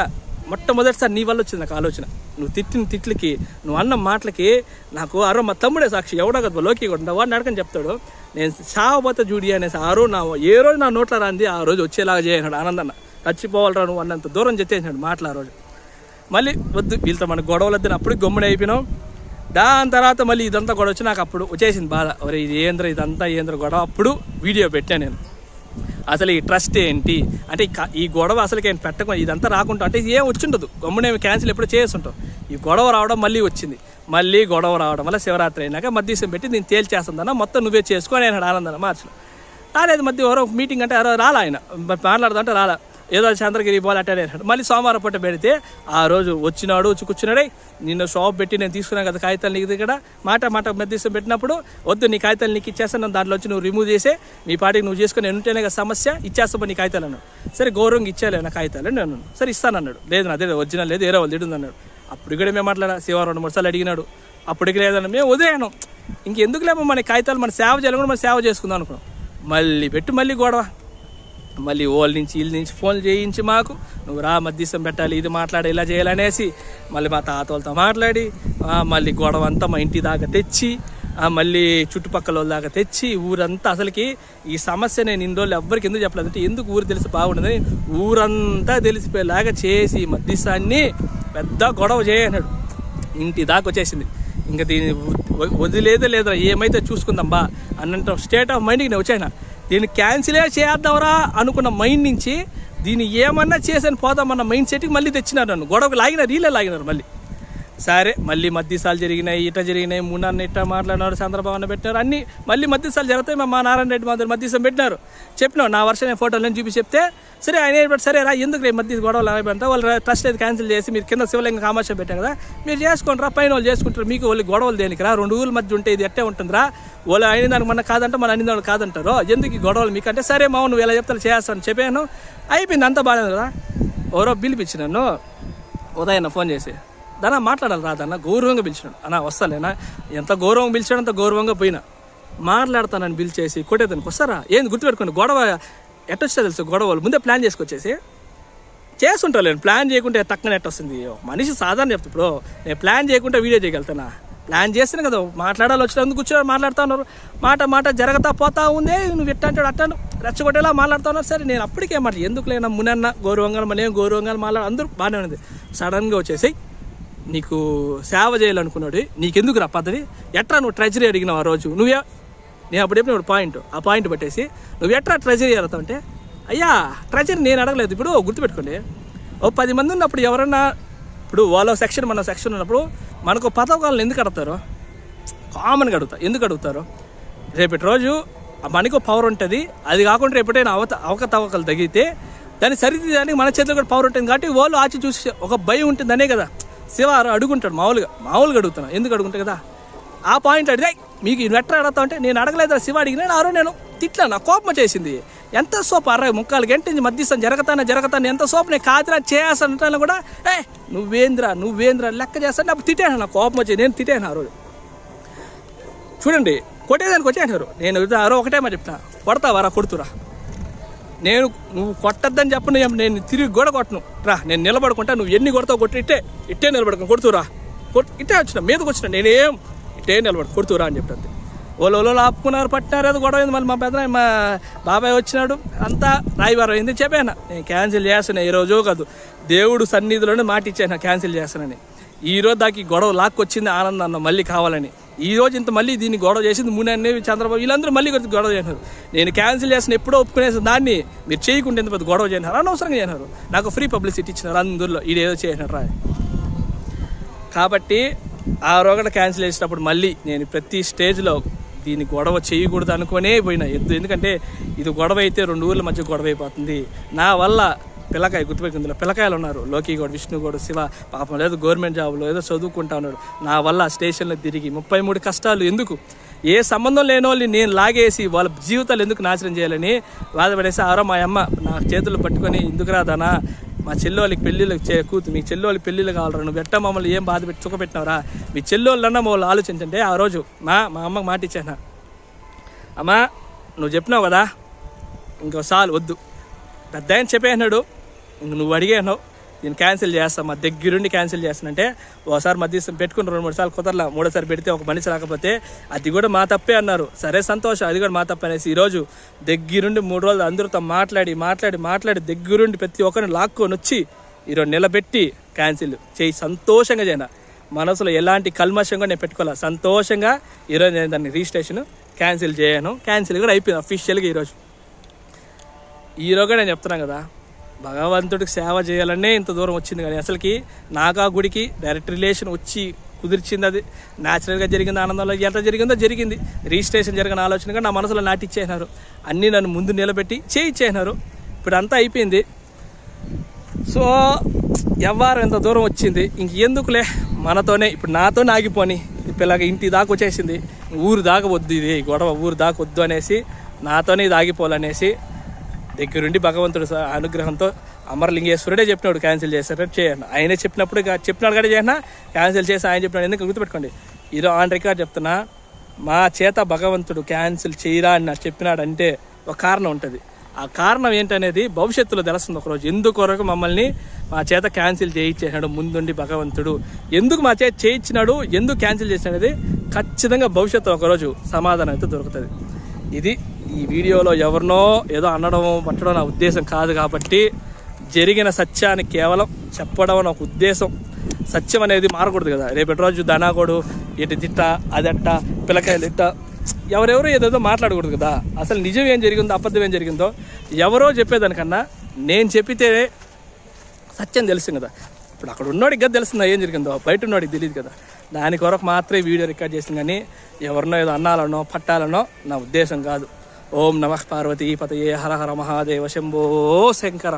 మొట్టమొదటిసారి నీ వల్ల వచ్చింది నాకు ఆలోచన. నువ్వు తిట్టిన తిట్లకి, నువ్వు అన్న మాటలకి నాకు మా తమ్ముడే సాక్షి, ఎవడో కదా లోకి కూడా వాడిని అడగని చెప్తాడు. నేను సావబోతే జూడి అనేసి ఆ రోజు ఏ రోజు నా నోట్లో రాంది ఆ రోజు వచ్చేలాగా చేయనాడు ఆనందన్న. చచ్చిపోవాలరా నువ్వు అన్నంత దూరం చెప్పేసినాడు మాటలు ఆ రోజు. మళ్ళీ వద్దు వీళ్ళతో మన గొడవలు వద్దని అప్పుడు గమ్మున అయిపోయినాం. దాని తర్వాత మళ్ళీ ఇదంతా గొడవ వచ్చి నాకు అప్పుడు వచ్చేసింది బాధ, ఒరే ఇది ఏంద్ర ఇదంతా ఏంద్ర గొడవ. అప్పుడు వీడియో పెట్టాను నేను, అసలు ఈ ట్రస్ట్ ఏంటి అంటే ఈ గొడవ అసలుకి ఏం పెట్టకుండా ఇదంతా రాకుండా అంటే ఏం వచ్చిండదు, గమ్మునేమి క్యాన్సిల్ ఎప్పుడు చేస్తుంటాం. ఈ గొడవ రావడం మళ్ళీ వచ్చింది, మళ్ళీ గొడవ రావడం వల్ల శివరాత్రి అయినాక మధ్యసం పెట్టి నేను తేల్చేస్తుందన్నా మొత్తం నువ్వే చేసుకొని ఆయన ఆనందన మార్చిలో రాలేదు. మధ్య ఎవరో మీటింగ్ అంటే రాలా, ఆయన మాట్లాడదంటే రాలా, ఏదో చంద్రగిరి పోవాలి అట్టే. మళ్ళీ సోమవారం పూట పెడితే ఆ రోజు వచ్చినాడు, వచ్చి కూర్చున్నాడే. నిన్ను షాప్ పెట్టి నేను తీసుకున్నాను కదా కాగితాలు నీకు ఇక్కడ మాట మధ్యస్థం పెట్టినప్పుడు వద్దు నీ కాగితాలు నీకు ఇచ్చేస్తాను, దాంట్లో వచ్చి నువ్వు రిమూవ్ చేసే మీ పాటికి నువ్వు చేసుకుని ఉంటేనే కదా సమస్య, ఇచ్చేస్తావు నీ కాగితాలు అన్నాడు. సరే గౌరవంగా ఇచ్చేలే నా కాగితాలు నేను సరే ఇస్తానన్నాడు. లేదు అదే ఒరిజినల్ లేదు, వేరే వాళ్ళు తిడుంది అన్నాడు. అప్పుడు ఇక్కడ మేము మాట్లాడా, శివారం 2-3 సార్లు అడిగినాడు, అప్పటికి లేదన్నా మేము వదిలేను. ఇంకెందుకు లేమో మన కాగితాలు మన సేవ చేయాలి కూడా మనం సేవ చేసుకుందాం అనుకున్నాం. మళ్ళీ పెట్టి మళ్ళీ గొడవ, మళ్ళీ వాళ్ళ నుంచి వీళ్ళ నుంచి ఫోన్లు చేయించి మాకు నువ్వు రా మధ్యస్థం పెట్టాలి, ఇది మాట్లాడి ఇలా చేయాలనేసి మళ్ళీ మా తాత వాళ్ళతో మాట్లాడి మళ్ళీ గొడవ అంతా మా ఇంటి దాకా తెచ్చి మళ్ళీ చుట్టుపక్కల వాళ్ళ దాకా తెచ్చి ఊరంతా అసలుకి ఈ సమస్య నేను ఇన్ని రోజులు ఎవ్వరికి ఎందుకు చెప్పలేదు అంటే ఎందుకు ఊరు తెలిసి బాగుండదని ఊరంతా తెలిసిపోయేలాగా చేసి మధ్యస్థాన్ని పెద్ద గొడవ చేయన్నాడు. ఇంటి దాకా వచ్చేసింది. ఇంకా దీన్ని వదిలేదే లేదా ఏమైతే చూసుకుందాం బా అన్నంత స్టేట్ ఆఫ్ మైండ్కి నేను వచ్చాను. దీన్ని క్యాన్సిలే చేద్దాంరా అనుకున్న మైండ్ నుంచి దీన్ని ఏమన్నా చేసాను పోదామన్న మైండ్ సెట్కి మళ్ళీ తెచ్చినారు. నన్ను గొడవకు లాగినారు, వీళ్ళే లాగినారు. మళ్ళీ సరే మళ్ళీ మధ్యసాలు జరిగినాయి, ఇట్ట జరిగినాయి, మున్నాన్ని ఇట్ట మాట్లాడినారు, చంద్రబాబు పెట్టినారు, అన్ని మళ్ళీ మధ్యసాలు జరుగుతాయి. మా నారాయణ రెడ్డి మాత్రం మధ్యసం పెట్టినారు. చెప్పినావు నా వర్షం నేను ఫోటోలు చూపి చెప్తే సరే ఆయన సరే రా ఎందుకు రేపు మధ్య గొడవలు అయిపోతా వాళ్ళు ట్రస్ట్ అయితే క్యాన్సిల్ చేసి మీరు కింద శివలింగ కామాక్ష పెట్టారు కదా మీరు చేసుకోండి రా, పైన వాళ్ళు చేసుకుంటారు, మీకు వాళ్ళు గొడవలు దేనికి రా, 2 ఊళ్ళ మధ్య ఉంటే ఇది ఎట్టే ఉంటుందిరా, వాళ్ళు అయిన దానికి మన కాదంటే మన అన్ని దానికి కాదంటారు, ఎందుకు ఈ గొడవలు మీకు అంటే సరే మావు నువ్వు ఇలా చెప్తాను చేస్తాను చెప్పాను, అయిపోయింది అంతా బాగాలేదు కదా. ఎవరో పిలిపించి నన్ను ఉదయం ఫోన్ చేసి దానా మాట్లాడాలి రాదన్న గౌరవంగా పిలిచినాడు, అన్న వస్తలేనా ఎంత గౌరవంగా పిలిచాడు అంత గౌరవంగా పోయినా మాట్లాడతానని పిలిచేసి కొట్టేదానికి వస్తారా ఏంది గుర్తుపెట్టుకోండి. గొడవ ఎట్టొచ్చా తెలుసు, గొడవలు ముందే ప్లాన్ చేసుకొచ్చేసి చేస్తుంటాను. నేను ప్లాన్ చేయకుంటే తక్కువ నెట్ వస్తుంది, మనిషి సాధారణ చెప్తా. ఇప్పుడు నేను ప్లాన్ చేయకుంటే వీడియో చేయగలుగుతానా, ప్లాన్ చేస్తేనే కదా మాట్లాడాలి, వచ్చినందుకు కూర్చొని మాట్లాడుతూ ఉన్నారు, మాట జరగతా పోతా ఉంది, నువ్వు ఎట్టంటాడు అట్టాను రెచ్చగొట్టేలా మాట్లాడుతూ ఉన్నారు. సరే నేను అప్పటికే మాట్లాడు ఎందుకు లేనా మునన్న గౌరవంగా మనం గౌరవంగా మాట్లాడు అందరూ బాగానే ఉంది. సడన్గా వచ్చేసి నీకు సేవ చేయాలనుకున్నాడు, నీకెందుకు రా పద్ధతి ఎట్రా నువ్వు ట్రెజరీ అడిగినావు ఆ రోజు నువ్వే, నేను అప్పుడు చెప్పిన పాయింట్ ఆ పాయింట్ పట్టేసి నువ్వు ఎట్రా ట్రెజరీ అడుగుతావు అంటే అయ్యా ట్రెజరీ నేను అడగలేదు. ఇప్పుడు గుర్తుపెట్టుకోండి, ఓ 10 మంది ఉన్నప్పుడు ఎవరన్నా ఇప్పుడు వాళ్ళ సెక్షన్ మన సెక్షన్ ఉన్నప్పుడు మనకు పథకాలను ఎందుకు అడుగుతారో కామన్గా ఎందుకు అడుగుతారో రేపటి రోజు మనకు పవర్ ఉంటుంది, అది కాకుండా రేపటైనా అవకతవకలు తగిలితే దాన్ని సరిదిద్దడానికి మన చేతిలో కూడా పవర్ ఉంటుంది కాబట్టి వాళ్ళు ఆచి చూసి ఒక భయం ఉంటుంది అనే కదా శివ అడుగుంటాడు. మామూలుగా అడుగుతాను ఎందుకు అడుగుంటా కదా ఆ పాయింట్ అడిగితే మీకు ఎట్లా అడుగుతా అంటే నేను అడగలేదు శివ అడిగినా ఆరో నేను తిట్లా నా కోపం చేసింది ఎంత సోపు 60 గంటల నుంచి మధ్యస్థం జరగతాను ఎంత సోపు నేను కాదురా చేస్తాను కూడా నువ్వేంద్రా లెక్క చేస్తాను అప్పుడు తిట్టాను, నా కోపం వచ్చి నేను తిట్టాను ఆ రోజు. చూడండి కొట్టేదానికి వచ్చేసారు, నేను ఆరో ఒకటే మాట చెప్తా కొడతావారా కొడుతురా, నువ్వు కొట్టద్దని చెప్పను, నేను తిరిగి కూడా కొట్టను రా, నేను నిలబడుకుంటా, నువ్వు ఎన్ని కొడతావు కొట్టి ఇట్టే నిలబడుకుని కొడుతురా ఇట్టే వచ్చిన మీదకి వచ్చిన నేనేం ఇట్టే నిలబడు కొడుతురా అని చెప్తుంది. వాళ్ళు ఆపుకున్నారు పట్టినారు అది గొడవ అయింది. మళ్ళీ మా పెద్ద మా బాబాయ్ వచ్చినాడు అంతా రాయివారం అయింది చెప్పాను నేను క్యాన్సిల్ చేస్తాను, ఈ రోజు కాదు దేవుడు సన్నిధిలోనే మాట ఇచ్చాను క్యాన్సిల్ చేస్తానని. ఈ రోజు దాకా ఈ గొడవ లాక్కొచ్చింది ఆనందం అన్న మళ్ళీ కావాలని, ఈ రోజు ఇంత మళ్ళీ దీన్ని గొడవ చేసింది మునన్నే చంద్రబాబు వీళ్ళందరూ మళ్ళీ గొడవ చేసినారు. నేను క్యాన్సిల్ చేసిన ఎప్పుడో ఒప్పుకునేసి దాన్ని మీరు చేయకుండా ఎంత పెద్ద గొడవ చేసినారు, అనవసరంగా చేసినారు, నాకు ఫ్రీ పబ్లిసిటీ ఇచ్చినారు అందరిలో ఇదేదో చేసినారు రా. కాబట్టి ఆ రోజు క్యాన్సిల్ చేసినప్పుడు మళ్ళీ నేను ప్రతి స్టేజ్లో దీన్ని గొడవ చేయకూడదు అనుకునే పోయినా ఎందుకంటే ఇది గొడవ అయితే 2 ఊర్ల మధ్య గొడవ అయిపోతుంది. నా వల్ల పిల్లకాయ గుర్తుపెట్టిందిలో పిల్లకాయలు ఉన్నారు, లోకి గౌడ్ విష్ణు గౌడ్ శివ పాపం లేదు గవర్నమెంట్ జాబ్లో ఏదో చదువుకుంటా ఉన్నాడు, నా వల్ల స్టేషన్లో తిరిగి 33 కష్టాలు ఎందుకు, ఏ సంబంధం లేని వాళ్ళని నేను లాగేసి వాళ్ళ జీవితాలు ఎందుకు నాశనం చేయాలని బాధపడేసి ఆరో మా అమ్మ నా చేతులు పట్టుకొని ఎందుకు రాదానా మా చెల్లోళ్ళకి పెళ్ళిళ్ళకి మీ చెల్లోళ్ళకి పెళ్ళిళ్ళు కావాలరా, నువ్వు ఎట్టా మమ్మల్ని ఏం బాధ పెట్టి చుక్కపెట్టినావురా, మీ చెల్లోళ్ళన్నా వాళ్ళు ఆలోచించండి. ఆ రోజు మా అమ్మకి మాట ఇచ్చాను, అమ్మా నువ్వు చెప్పినావు కదా ఇంకోసారి వద్దు పెద్ద ఆయన చెప్పేసినాడు, ఇంక నువ్వు అడిగాను నేను క్యాన్సిల్ చేస్తాను, మా దగ్గరుండి క్యాన్సిల్ చేస్తానంటే ఒకసారి మధ్యస్థం పెట్టుకుని 2-3 సార్లు కుదరలా, 3వ సారి పెడితే ఒక మనిషి రాకపోతే అది కూడా మా తప్పే అన్నారు. సరే సంతోషం అది కూడా మా తప్పే అనేసి ఈరోజు దగ్గరుండి 3 రోజులు అందరితో మాట్లాడి దగ్గరుండి ప్రతి ఒక్కరిని లాక్కొని వచ్చి ఈరోజు నిలబెట్టి క్యాన్సిల్ చేయి సంతోషంగా చేయను, మనసులో ఎలాంటి కల్మషంగా నేను పెట్టుకోవాలి, సంతోషంగా ఈరోజు నేను దాన్ని రిజిస్ట్రేషన్ క్యాన్సిల్ చేయను, క్యాన్సిల్ కూడా అయిపోయింది అఫీషియల్గా ఈరోజు కూడా నేను చెప్తున్నాను కదా భగవంతుడికి సేవ చేయాలనే ఇంత దూరం వచ్చింది. కానీ అసలుకి నాకు ఆ గుడికి డైరెక్ట్ రిలేషన్ వచ్చి కుదిర్చింది, అది న్యాచురల్గా జరిగింది, ఆనందంలో ఎంత జరిగిందో జరిగింది, రిజిస్ట్రేషన్ జరిగిన ఆలోచనగా నా మనసులో నాటిచ్చేసినారు, అన్నీ నన్ను ముందు నిలబెట్టి చేయించేసినారు, ఇప్పుడు అంతా అయిపోయింది. సో వ్యవహారం ఎంత దూరం వచ్చింది ఇంక ఎందుకులే మనతోనే ఇప్పుడు నాతో ఆగిపోని పిల్లగా ఇంటి దాకా వచ్చేసింది, ఊరు దాకా వద్దు ఇది గొడవ ఊరు దాకా వద్దు అనేసి నాతోనే ఇది ఆగిపోవాలనేసి దగ్గరుండి భగవంతుడు అనుగ్రహంతో అమరలింగేశ్వరుడే చెప్పినాడు క్యాన్సిల్ చేశారు చేయను, ఆయనే చెప్పినాడు కూడా చేయనా క్యాన్సిల్ చేసి ఆయన చెప్పినాడు. ఎందుకు గుర్తుపెట్టుకోండి ఈరోజు ఆన్ రికార్డ్ చెప్తున్నా, మా చేత భగవంతుడు క్యాన్సిల్ చేయరా అని నాకు చెప్పినాడంటే ఒక కారణం ఉంటుంది, ఆ కారణం ఏంటనేది భవిష్యత్తులో తెలుస్తుంది ఒకరోజు. ఎందుకొరకు మమ్మల్ని మా చేత క్యాన్సిల్ చేయించేసినాడు ముందుండి భగవంతుడు, ఎందుకు మా చేత చేయించినాడు, ఎందుకు క్యాన్సిల్ చేసినది ఖచ్చితంగా భవిష్యత్తులో ఒకరోజు సమాధానం అయితే దొరుకుతుంది. ఇది ఈ వీడియోలో ఎవరినో ఏదో అనడం పట్టడం నా ఉద్దేశం కాదు, కాబట్టి జరిగిన సత్యాన్ని కేవలం చెప్పడం నా ఉద్దేశం. సత్యం అనేది మారకూడదు కదా, రేపటి రోజు ధనాకోడు ఎటు తిట్ట అదట్ట పిల్లకాయలు తిట్ట ఎవరెవరో ఏదేదో మాట్లాడకూడదు కదా. అసలు నిజం ఏం జరిగిందో అబద్ధం ఏం జరిగిందో ఎవరో చెప్పేదానికన్నా నేను చెప్పితే సత్యం తెలుసు కదా. ఇప్పుడు అక్కడ ఉన్నోడికి కదా తెలుస్తుందా ఏం జరిగిందో, బయట ఉన్నోడికి తెలియదు కదా. దాని కొరకు మాత్రమే వీడియో రికార్డ్ చేసింది, కానీ ఎవరినో ఏదో అన్నాలనో పట్టాలనో నా ఉద్దేశం కాదు. ఓం నమః పార్వతీ పతయే హర హర మహాదేవ శంభో శంకర.